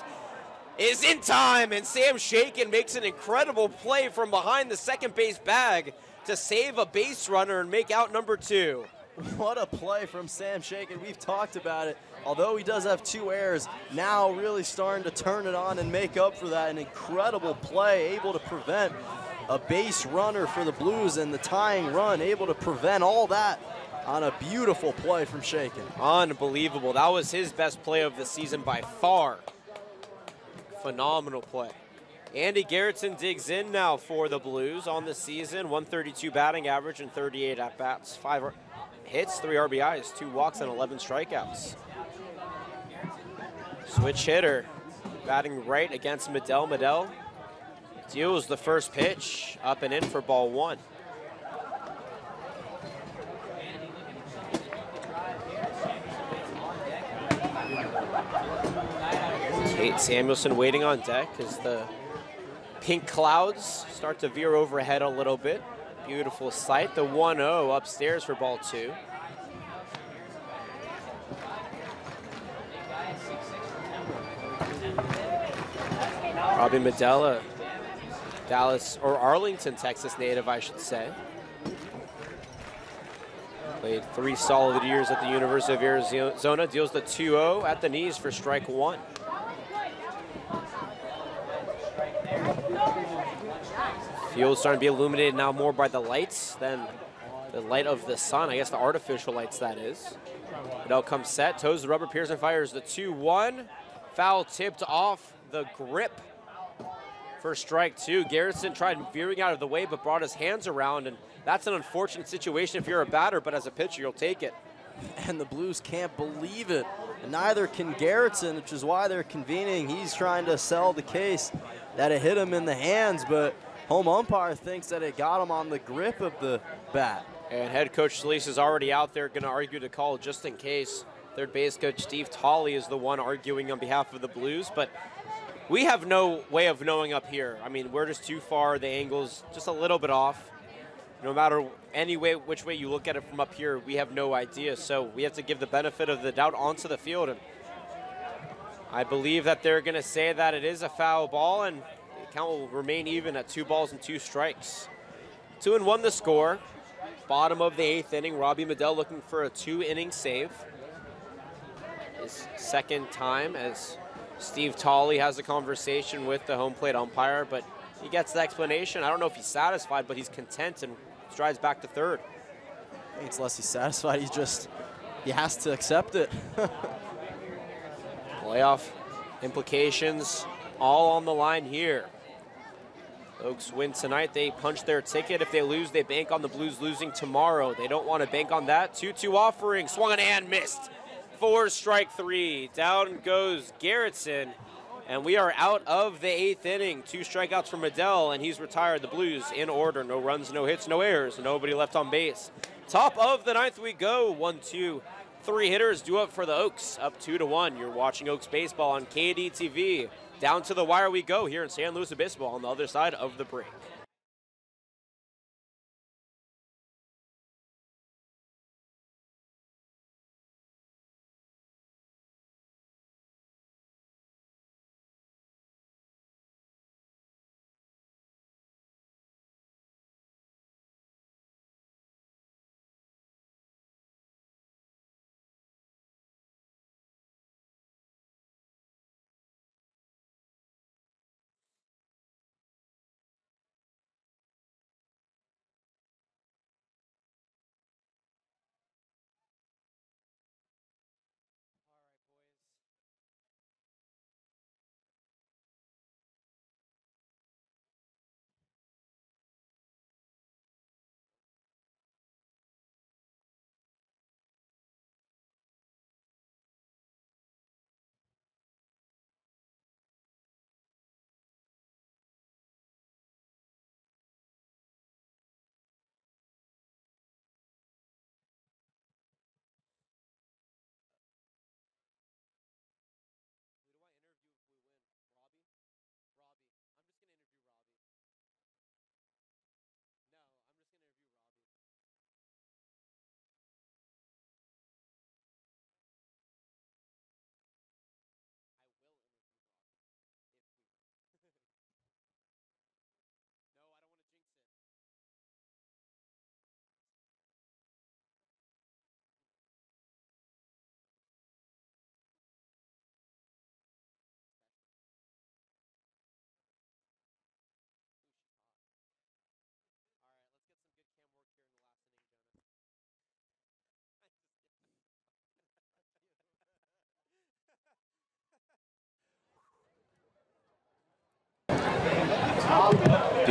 is in time, and Sam Shaken makes an incredible play from behind the second base bag to save a base runner and make out number 2. What a play from Sam Shaken. We've talked about it. Although he does have 2 errors, now really starting to turn it on and make up for that. An incredible play, able to prevent a base runner for the Blues and the tying run, able to prevent all that on a beautiful play from Shaken. Unbelievable. That was his best play of the season by far. Phenomenal play. Andy Garrettson digs in now for the Blues on the season. 132 batting average and 38 at-bats. 5 hits, 3 RBIs, 2 walks, and 11 strikeouts. Switch hitter, batting right against Medell. Medell deals the first pitch, up and in for ball 1. Tate Samuelson waiting on deck as the pink clouds start to veer overhead a little bit. Beautiful sight. The 1-0 upstairs for ball 2. Robbie Medell, Dallas or Arlington, Texas native, I should say. Played 3 solid years at the University of Arizona. Deals the 2-0 at the knees for strike 1. Field's starting to be illuminated now more by the lights than the light of the sun. I guess the artificial lights, that is. Medell comes set, toes the rubber, Pearson fires the 2-1. Foul tipped off the grip for strike 2. Garrettson tried veering out of the way but brought his hands around, and that's an unfortunate situation if you're a batter, but as a pitcher, you'll take it. And the Blues can't believe it. And neither can Garrettson, which is why they're convening. He's trying to sell the case that it hit him in the hands, but home umpire thinks that it got him on the grip of the bat. And head coach Solis is already out there going to argue the call just in case. Third base coach Steve Tolley is the one arguing on behalf of the Blues, but we have no way of knowing up here. I mean, we're just too far. The angle's just a little bit off. No matter any way, which way you look at it from up here, we have no idea. So we have to give the benefit of the doubt onto the field. And I believe that they're going to say that it is a foul ball, and the count will remain even at 2 balls and 2 strikes. 2-1 the score. Bottom of the 8th inning. Robbie Medell looking for a 2-inning save. His second time as Steve Tolley has a conversation with the home plate umpire, but he gets the explanation. I don't know if he's satisfied, but he's content and strides back to third. I think it's less he's satisfied. He has to accept it. Playoff implications all on the line here. Oaks win tonight, they punch their ticket. If they lose, they bank on the Blues losing tomorrow. They don't want to bank on that. 2-2 offering, swung on and missed. 4 strike 3. Down goes Garrettson, and we are out of the 8th inning. 2 strikeouts from Medell, and he's retired. The Blues in order. No runs, no hits, no errors, nobody left on base. Top of the 9th we go. 1, 2, 3 hitters due up for the Oaks. Up 2-1. You're watching Oaks baseball on KDTV. Down to the wire we go here in San Luis Obispo on the other side of the break.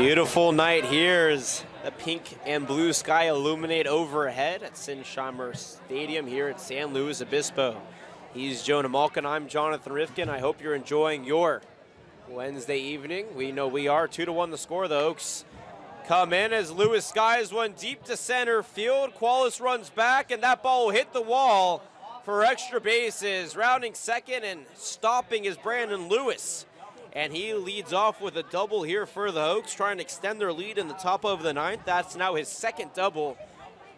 Beautiful night here as the pink and blue sky illuminate overhead at Sinsheimer Stadium here at San Luis Obispo. He's Jonah Malkin, I'm Jonathan Rifkin. I hope you're enjoying your Wednesday evening. We know we are. 2-1 the score. The Oaks come in as Lewis skies one deep to center field. Qualis runs back, and that ball will hit the wall for extra bases. Rounding second and stopping is Brandon Lewis. And he leads off with a double here for the Oaks, trying to extend their lead in the top of the ninth. That's now his second double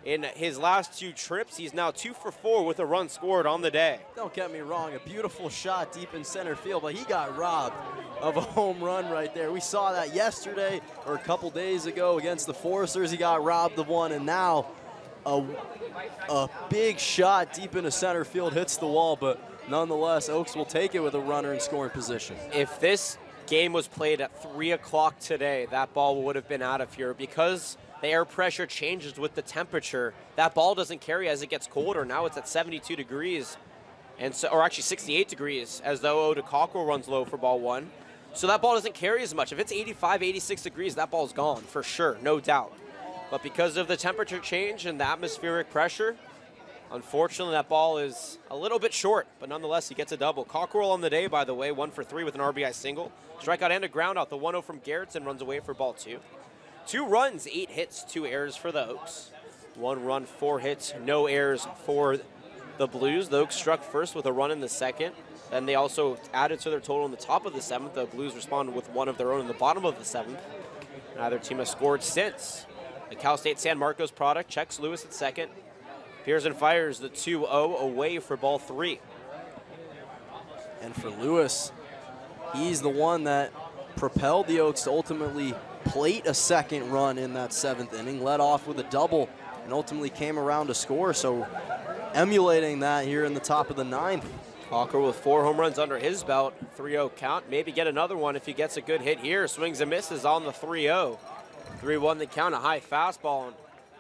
in his last 2 trips. He's now 2 for 4 with a run scored on the day. Don't get me wrong, a beautiful shot deep in center field, but he got robbed of a home run right there. We saw that yesterday or a couple days ago against the Foresters. He got robbed of one, and now a big shot deep into center field hits the wall, but nonetheless, Oaks will take it with a runner in scoring position. If this game was played at 3 o'clock today, that ball would have been out of here. Because the air pressure changes with the temperature, that ball doesn't carry as it gets colder. Now it's at 72 degrees, and so, or actually 68 degrees, as though Oda Cockrell runs low for ball 1. So that ball doesn't carry as much. If it's 85, 86 degrees, that ball's gone for sure, no doubt. But because of the temperature change and the atmospheric pressure, unfortunately, that ball is a little bit short, but nonetheless, he gets a double. Cockrell on the day, by the way, 1 for 3 with an RBI single. Strikeout and a ground out. The 1-0 from Garrettson runs away for ball 2. 2 runs, 8 hits, 2 errors for the Oaks. 1 run, 4 hits, no errors for the Blues. The Oaks struck first with a run in the second. Then they also added to their total in the top of the 7th. The Blues responded with 1 of their own in the bottom of the 7th. Neither team has scored since. The Cal State San Marcos product checks Lewis at second. Pearson fires the 2-0 away for ball 3. And for Lewis, he's the one that propelled the Oaks to ultimately plate a second run in that 7th inning, led off with a double, and ultimately came around to score. So emulating that here in the top of the 9th. Cockrell with 4 home runs under his belt, 3-0 count. Maybe get another one if he gets a good hit here. Swings and misses on the 3-0. 3-1 the count, a high fastball. And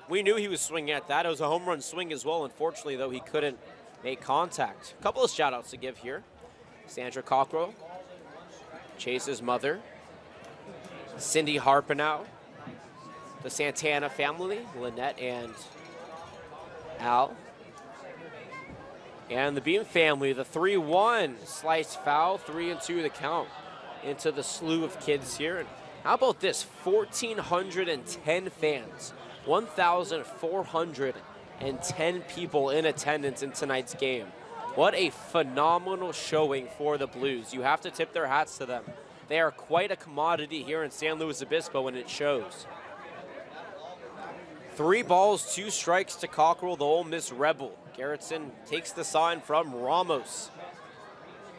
we knew he was swinging at that. It was a home run swing as well. Unfortunately, though, he couldn't make contact. A couple of shout-outs to give here. Sandra Cockrell, Chase's mother, Cindy Harpenow, the Santana family, Lynette and Al. And the Beam family, the 3-1 slice foul, 3-2 the count into the slew of kids here. And how about this? 1,410 fans, 1,410 people in attendance in tonight's game. What a phenomenal showing for the Blues. You have to tip their hats to them. They are quite a commodity here in San Luis Obispo, and it shows. 3 balls, 2 strikes to Cockrell, the Ole Miss Rebel. Garrettson takes the sign from Ramos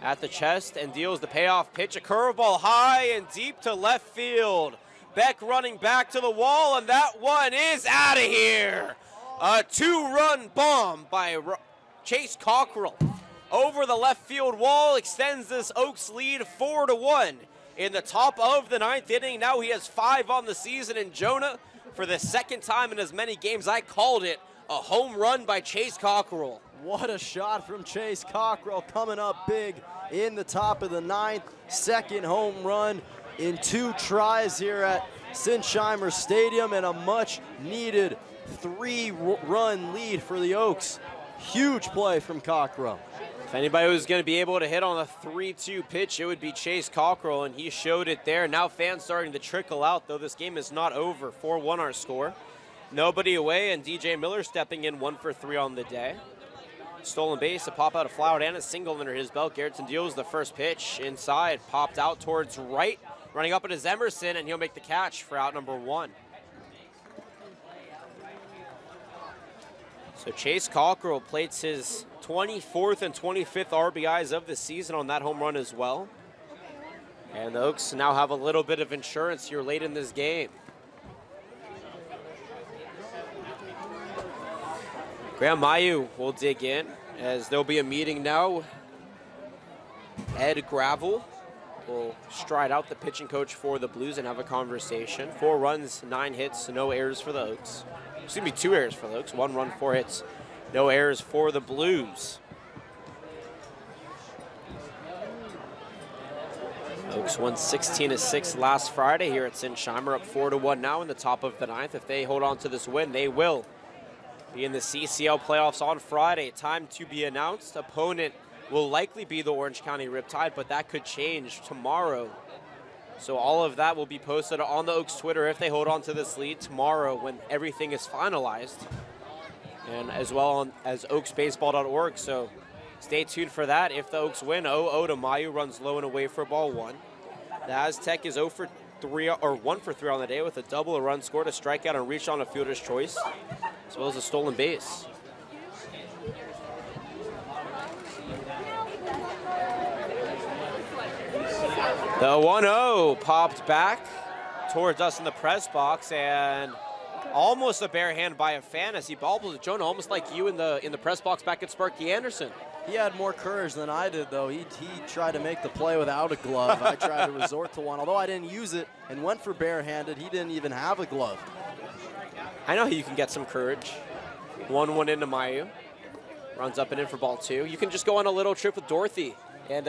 at the chest and deals the payoff pitch. A curveball high and deep to left field. Beck running back to the wall, and that one is out of here. A 2-run bomb by Chase Cockrell over the left field wall extends this Oaks lead 4-1 in the top of the 9th inning. Now he has 5 on the season, and Jonah, for the second time in as many games, I called it a home run by Chase Cockrell. What a shot from Chase Cockrell, coming up big in the top of the 9th. Second home run in 2 tries here at Sinsheimer Stadium, and a much needed 3-run lead for the Oaks. Huge play from Cockrell. If anybody was going to be able to hit on a 3-2 pitch, it would be Chase Cockrell, and he showed it there. Now fans starting to trickle out, though this game is not over. 4-1 our score. Nobody away, and DJ Miller stepping in 1 for 3 on the day. Stolen base, a pop out of Flower and a single under his belt. Garrettson deals the first pitch inside, popped out towards right. Running up it is Emerson, and he'll make the catch for out number 1. So Chase Cockrell plates his 24th and 25th RBIs of the season on that home run as well. And the Oaks now have a little bit of insurance here late in this game. Graham Mayu will dig in as there'll be a meeting now. Ed Gravel will stride out, the pitching coach for the Blues, and have a conversation. 4 runs, 9 hits, no errors for the Oaks. Excuse me, 2 errors for the Oaks. 1 run, 4 hits, no errors for the Blues. Oaks won 16-6 last Friday here at Sinsheimer, up 4-1 now in the top of the ninth. If they hold on to this win, they will be in the CCL playoffs on Friday. Time to be announced. Opponent will likely be the Orange County Riptide, but that could change tomorrow. So all of that will be posted on the Oaks Twitter if they hold on to this lead tomorrow when everything is finalized, and as well as oaksbaseball.org. So stay tuned for that. If the Oaks win, 0-0 to Mayu, runs low and away for ball one. The Aztec is 0 for 3 or 1 for 3 on the day with a double, a run scored, a strikeout, and reach on a fielder's choice, as well as a stolen base. The 1-0 popped back towards us in the press box, and almost a bare hand by a fan as he bobbled it. Jonah, almost like you in the press box back at Sparky Anderson. He had more courage than I did, though. He tried to make the play without a glove. I tried to resort to one. Although I didn't use it and went for barehanded, he didn't even have a glove. I know you can get some courage. 1-1 into Mayu. Runs up and in for ball two. You can just go on a little trip with Dorothy and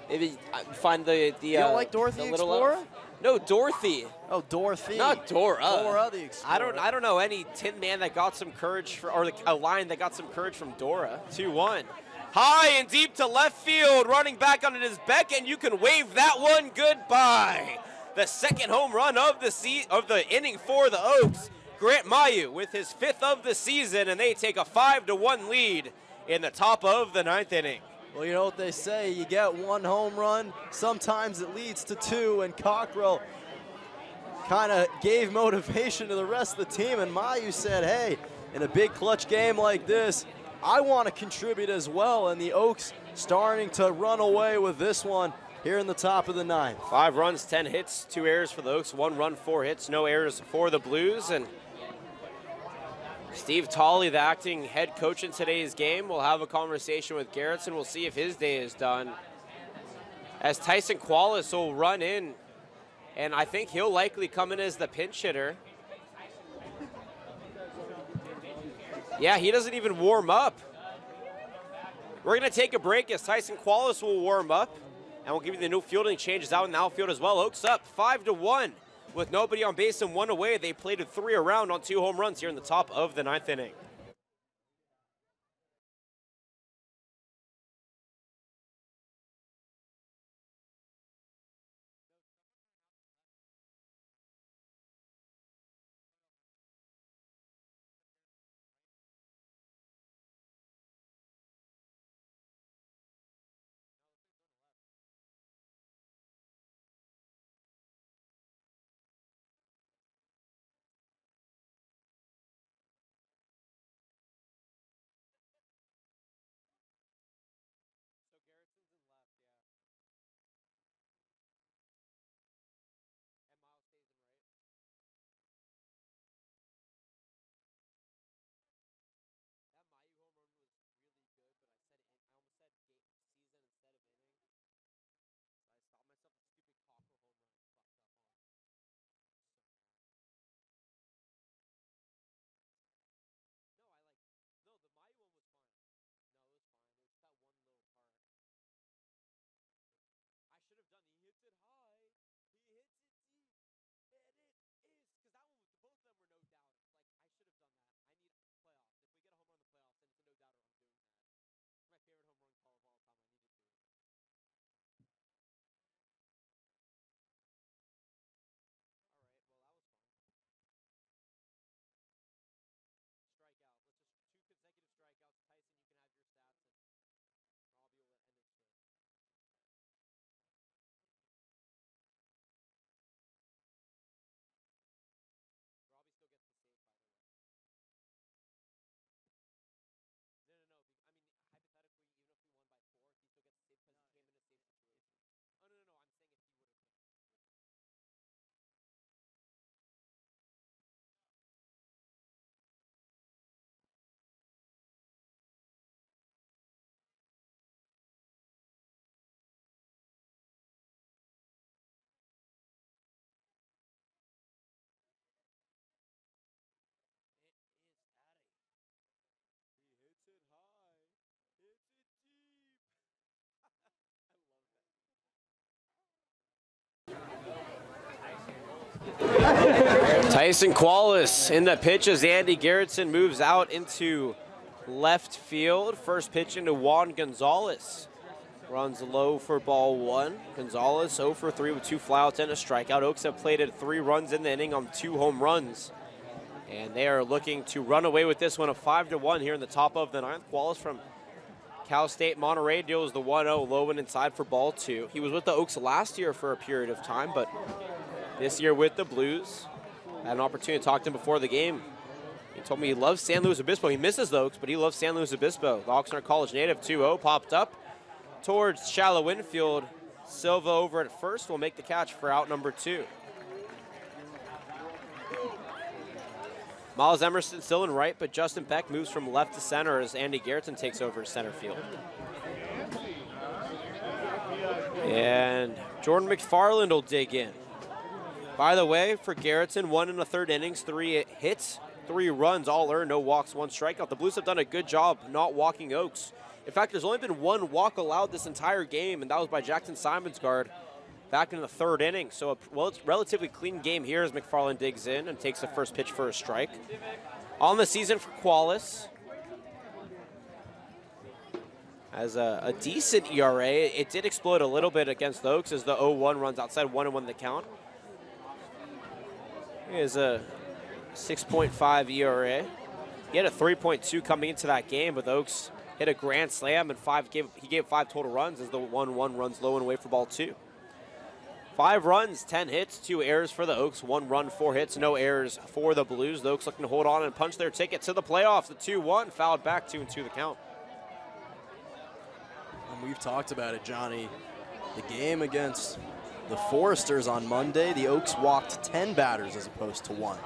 maybe find the You don't like Dorothy the Explorer? No, Dorothy. Oh, Dorothy. Not Dora. Dora the Explorer. I don't know any Tin Man that got some courage or a line that got some courage from Dora. 2-1. High and deep to left field, running back on his back, and you can wave that one goodbye. The second home run of the inning for the Oaks. Grant Mayu with his 5th of the season, and they take a 5-1 lead in the top of the 9th inning. Well, you know what they say, you get one home run, sometimes it leads to 2, and Cockrell kind of gave motivation to the rest of the team, and Mayu said, hey, in a big clutch game like this, I want to contribute as well, and the Oaks starting to run away with this one here in the top of the 9th. 5 runs, 10 hits, 2 errors for the Oaks, 1 run, 4 hits, no errors for the Blues, and Steve Tolley, the acting head coach in today's game, will have a conversation with Garrettson. We'll see if his day is done. As Tyson Qualis will run in, and I think he'll likely come in as the pinch hitter. Yeah, he doesn't even warm up. We're going to take a break as Tyson Qualis will warm up, and we'll give you the new fielding changes out in the outfield as well. Oaks up 5-1. With nobody on base and 1 away, they plated 3 around on 2 home runs here in the top of the 9th inning. Tyson Qualis in the pitch as Andy Garrettson moves out into left field. First pitch into Juan Gonzalez. Runs low for ball one. Gonzalez 0 for 3 with 2 flyouts and a strikeout. Oaks have plated 3 runs in the inning on 2 home runs. And they are looking to run away with this one, a 5-1 here in the top of the 9th. Qualis from Cal State Monterey deals the 1-0 low and inside for ball 2. He was with the Oaks last year for a period of time, but this year with the Blues. Had an opportunity to talk to him before the game. He told me he loves San Luis Obispo. He misses the Oaks, but he loves San Luis Obispo. The Oxnard College native, 2-0, popped up towards shallow infield. Silva over at first will make the catch for out number 2. Miles Emerson still in right, but Justin Beck moves from left to center as Andy Garrettson takes over center field. And Jordan McFarland will dig in. By the way, for Garrettson, 1 1/3 innings, 3 hits, 3 runs, all earned, no walks, 1 strikeout. The Blues have done a good job not walking Oaks. In fact, there's only been 1 walk allowed this entire game, and that was by Jackson Simonsgaard back in the 3rd inning. So it's relatively clean game here as McFarland digs in and takes the first pitch for a strike. On the season for Qualis, has a decent ERA. It did explode a little bit against the Oaks as the 0-1 runs outside, 1-1 the count. He has a 6.5 ERA. He had a 3.2 coming into that game, but the Oaks hit a grand slam and he gave 5 total runs as the 1-1 runs low and away for ball 2. 5 runs, 10 hits, 2 errors for the Oaks, 1 run, 4 hits, no errors for the Blues. The Oaks looking to hold on and punch their ticket to the playoffs. The 2-1 fouled back, 2-2 the count. And we've talked about it, Johnny. The game against the Foresters on Monday, the Oaks walked 10 batters as opposed to 1.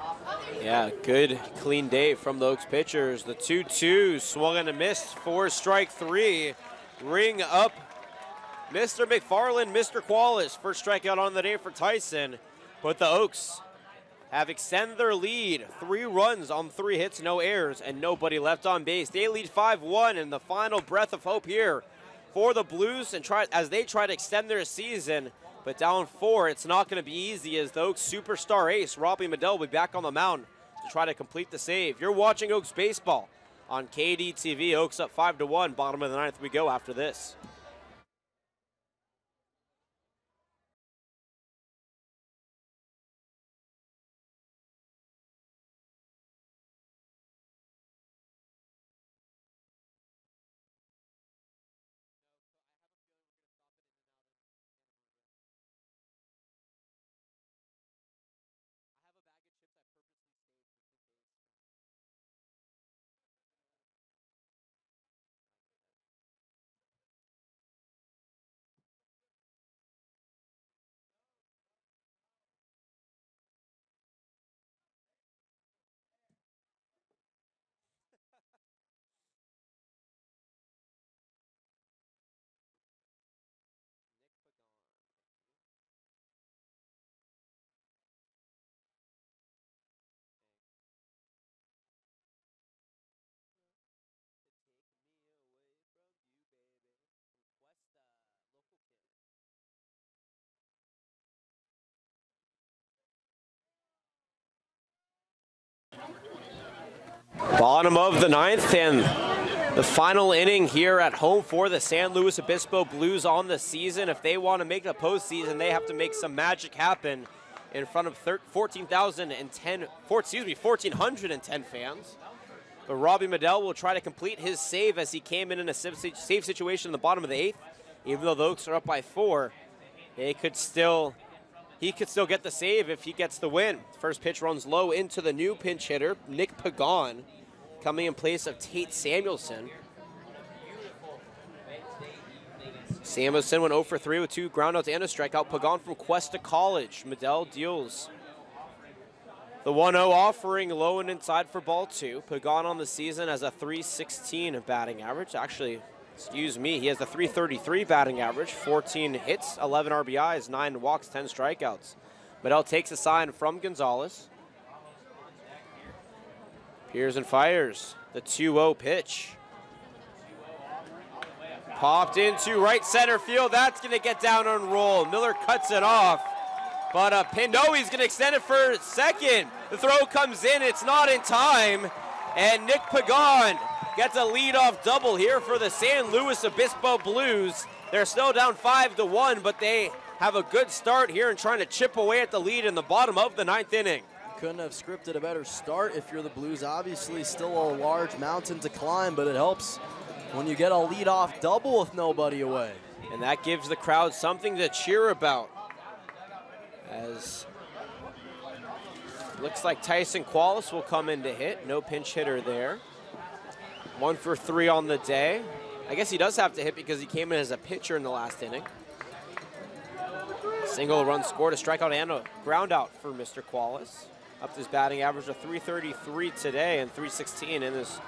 Yeah, good clean day from the Oaks pitchers. The 2-2 swung and a miss for strike 3. Ring up Mr. McFarland, Mr. Qualis. First strikeout on the day for Tyson. But the Oaks have extended their lead. 3 runs on 3 hits, no errors, and nobody left on base. They lead 5-1 in the final breath of hope here for the Blues and as they try to extend their season. But down 4, it's not going to be easy as the Oaks superstar ace, Robbie Medell, will be back on the mound to try to complete the save. You're watching Oaks baseball on KDTV. Oaks up 5-1, bottom of the 9th we go after this. Bottom of the 9th and the final inning here at home for the San Luis Obispo Blues on the season. If they want to make the postseason, they have to make some magic happen in front of 1,410 fans. But Robbie Medell will try to complete his save as he came in a save situation in the bottom of the 8th. Even though the Oaks are up by 4, he could still get the save if he gets the win. First pitch runs low into the new pinch hitter, Nick Pagan, coming in place of Tate Samuelson. Samuelson went 0 for 3 with 2 groundouts and a strikeout. Pagan from Cuesta College. Medell deals the 1-0 offering low and inside for ball 2. Pagan on the season has a .316 batting average. Actually, excuse me, he has a .333 batting average, 14 hits, 11 RBIs, 9 walks, 10 strikeouts. Medell takes a sign from Gonzalez. Peers and fires the 2-0 pitch. Popped into right center field. That's going to get down and roll. Miller cuts it off. But no, he's going to extend it for second. The throw comes in. It's not in time. And Nick Pagan gets a leadoff double here for the San Luis Obispo Blues. They're still down 5-1, but they have a good start here and trying to chip away at the lead in the bottom of the 9th inning. Couldn't have scripted a better start if you're the Blues. Obviously still a large mountain to climb, but it helps when you get a leadoff double with nobody away. And that gives the crowd something to cheer about. As looks like Tyson Qualis will come in to hit. No pinch hitter there. 1 for 3 on the day. I guess he does have to hit because he came in as a pitcher in the last inning. Single run scored, a strikeout and a ground out for Mr. Qualis. Up to his batting average of .333 today and .316 in his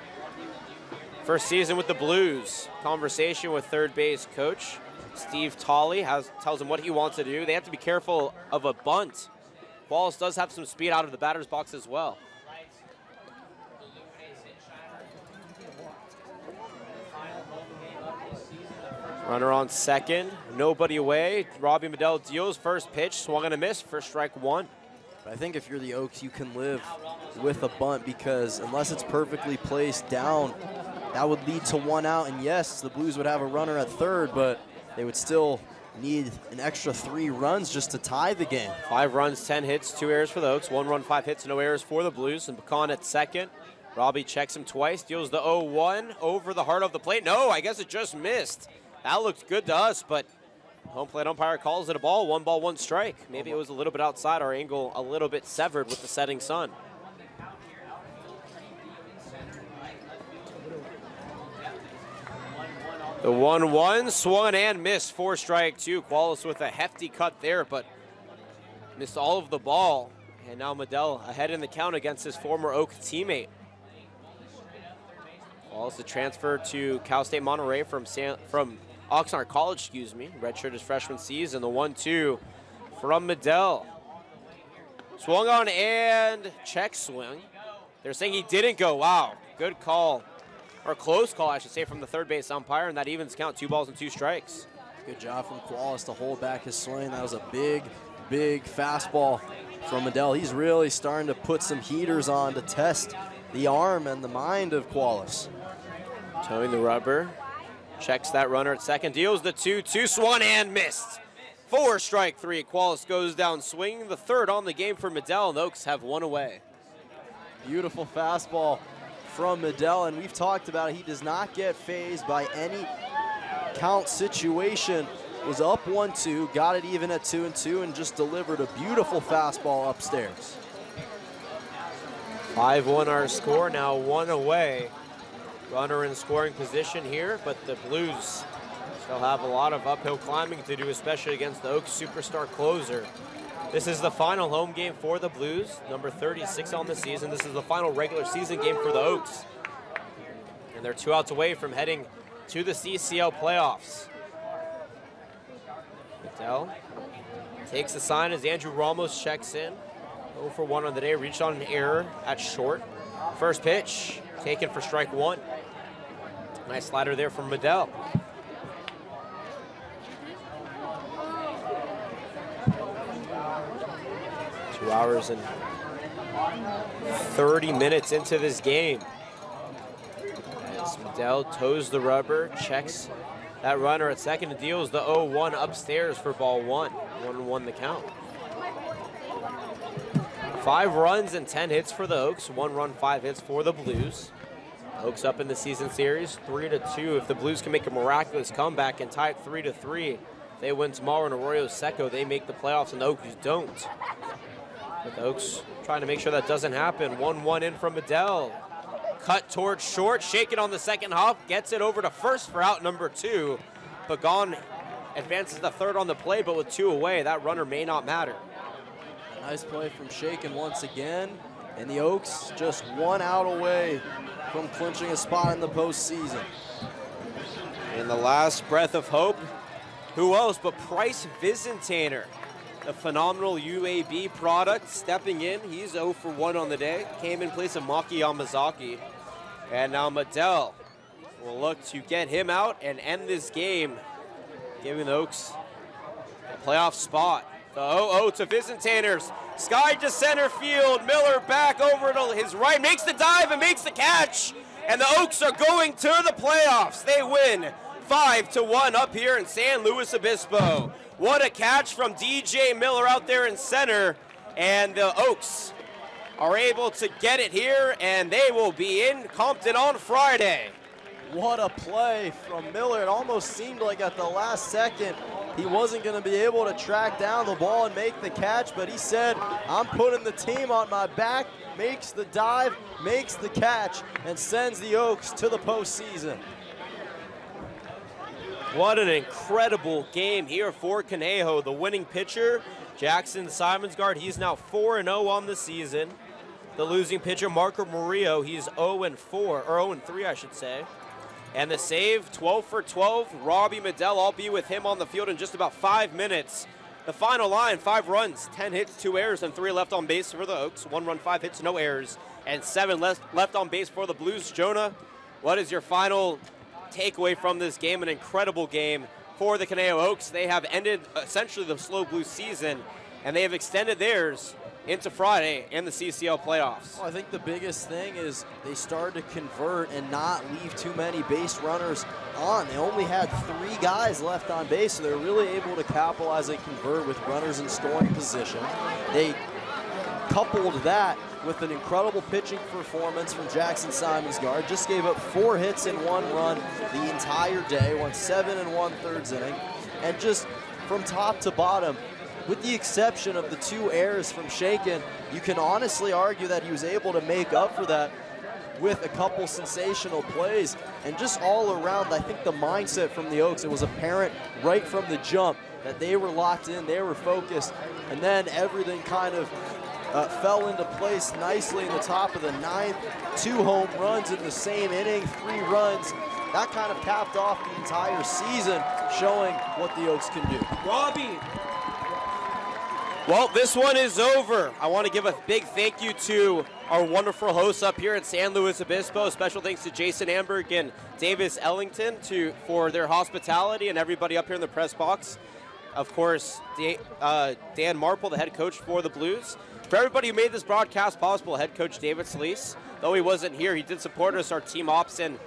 first season with the Blues. Conversation with third base coach Steve Tolley tells him what he wants to do. They have to be careful of a bunt. Qualis does have some speed out of the batter's box as well. Runner on second, nobody away. Robbie Medell deals first pitch, swung and a miss for strike 1. I think if you're the Oaks, you can live with a bunt because unless it's perfectly placed down, that would lead to 1 out. And yes, the Blues would have a runner at third, but they would still need an extra 3 runs just to tie the game. 5 runs, 10 hits, 2 errors for the Oaks. 1 run, 5 hits, no errors for the Blues. And Pagan at second. Robbie checks him twice, deals the 0-1 over the heart of the plate. No, I guess it just missed. That looked good to us, but home plate umpire calls it a ball. 1 ball, 1 strike. Maybe it was a little bit outside our angle, a little bit severed with the setting sun. The 1-1 swung and missed for strike 2. Qualis with a hefty cut there, but missed all of the ball. And now Medell ahead in the count against his former Oak teammate. Qualis a transfer to Cal State Monterey from Oxnard College, redshirt his freshman season. The 1-2 from Medell. Swung on and check swing. They're saying he didn't go. Wow, good call. Or close call, I should say, from the third base umpire, and that evens count 2 balls and 2 strikes. Good job from Qualis to hold back his swing. That was a big, big fastball from Medell. He's really starting to put some heaters on to test the arm and the mind of Qualis. Towing the rubber. Checks that runner at second. Deals the 2-2. Swung and missed. For strike 3. Qualis goes down swinging. The third on the game for Medell, and the Oaks have 1 away. Beautiful fastball from Medell, and we've talked about it. He does not get phased by any count situation. Was up 1-2, got it even at 2-2, and just delivered a beautiful fastball upstairs. 5-1 our score, now 1 away. Runner in scoring position here, but the Blues still have a lot of uphill climbing to do, especially against the Oaks superstar closer. This is the final home game for the Blues, number 36 on the season. This is the final regular season game for the Oaks. And they're 2 outs away from heading to the CCL playoffs. Medell takes the sign as Andrew Ramos checks in. 0 for 1 on the day, reached on an error at short. First pitch, taken for strike 1. Nice slider there from Medell. Two hours and 30 minutes into this game. As Medell toes the rubber, checks that runner at second, and deals the 0-1 upstairs for ball 1. 1-1 the count. 5 runs and 10 hits for the Oaks. 1 run, 5 hits for the Blues. Oaks up in the season series, 3-2. If the Blues can make a miraculous comeback and tie it 3-3, they win tomorrow in Arroyo Seco, they make the playoffs, and the Oaks don't. But the Oaks trying to make sure that doesn't happen. 1-1 in from Medell. Cut towards short, shaken on the second hop, gets it over to first for out number 2. Pagan advances the third on the play, but with 2 away, that runner may not matter. Nice play from Shaken once again, and the Oaks just 1 out away from clinching a spot in the postseason. In the last breath of hope, who else but Price Visentainer, the phenomenal UAB product, stepping in. He's 0 for 1 on the day. Came in place of Maki Yamazaki. And now Medell will look to get him out and end this game, giving the Oaks a playoff spot. The 0-0 to Vicentiners. Sky to center field. Miller back over to his right. Makes the dive and makes the catch. And the Oaks are going to the playoffs. They win 5-1 up here in San Luis Obispo. What a catch from DJ Miller out there in center. And the Oaks are able to get it here, and they will be in Compton on Friday. What a play from Miller. It almost seemed like at the last second he wasn't going to be able to track down the ball and make the catch, but he said, I'm putting the team on my back, makes the dive, makes the catch, and sends the Oaks to the postseason. What an incredible game here for Conejo. The winning pitcher, Jackson Simonsgard, he's now 4-0 on the season. The losing pitcher, Marco Murillo, he's 0-4, or 0-3, I should say. And the save, 12 for 12, Robbie Medell. I'll be with him on the field in just about 5 minutes. The final line, 5 runs, 10 hits, 2 errors, and 3 left on base for the Oaks. 1 run, 5 hits, no errors, and 7 left on base for the Blues. Jonah, what is your final takeaway from this game? An incredible game for the Conejo Oaks. They have ended essentially the slow Blues season, and they have extended theirs into Friday in the CCL playoffs. Well, I think the biggest thing is they started to convert and not leave too many base runners on. They only had 3 guys left on base, so they're really able to capitalize and convert with runners in scoring position. They coupled that with an incredible pitching performance from Jackson Simonsgard. Just gave up 4 hits and 1 run the entire day, went 7 1/3 inning, and just from top to bottom, with the exception of the 2 errors from Shaken, you can honestly argue that he was able to make up for that with a couple sensational plays. And just all around, I think the mindset from the Oaks, it was apparent right from the jump that they were locked in, they were focused, and then everything kind of fell into place nicely in the top of the 9th. 2 home runs in the same inning, 3 runs. That kind of capped off the entire season, showing what the Oaks can do. Robbie. Well, this one is over. I want to give a big thank you to our wonderful hosts up here at San Luis Obispo. Special thanks to Jason Amberg and Davis Ellington for their hospitality, and everybody up here in the press box. Of course, Dan Marple, the head coach for the Blues. For everybody who made this broadcast possible, head coach David Solis. Though he wasn't here, he did support us, our team ops and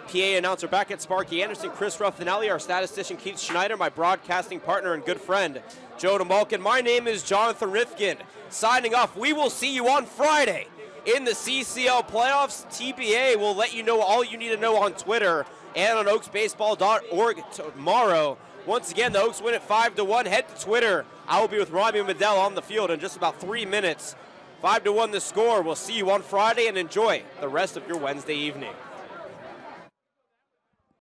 PA announcer back at Sparky Anderson, Chris Ruffinelli, our statistician Keith Schneider, my broadcasting partner and good friend, Jonah Malkin. My name is Jonathan Rifkin. Signing off. We will see you on Friday in the CCL playoffs. TPA will let you know all you need to know on Twitter and on oaksbaseball.org tomorrow. Once again, the Oaks win at 5-1. Head to Twitter. I will be with Robbie Medell on the field in just about 3 minutes. 5-1 the score. We'll see you on Friday, and enjoy the rest of your Wednesday evening.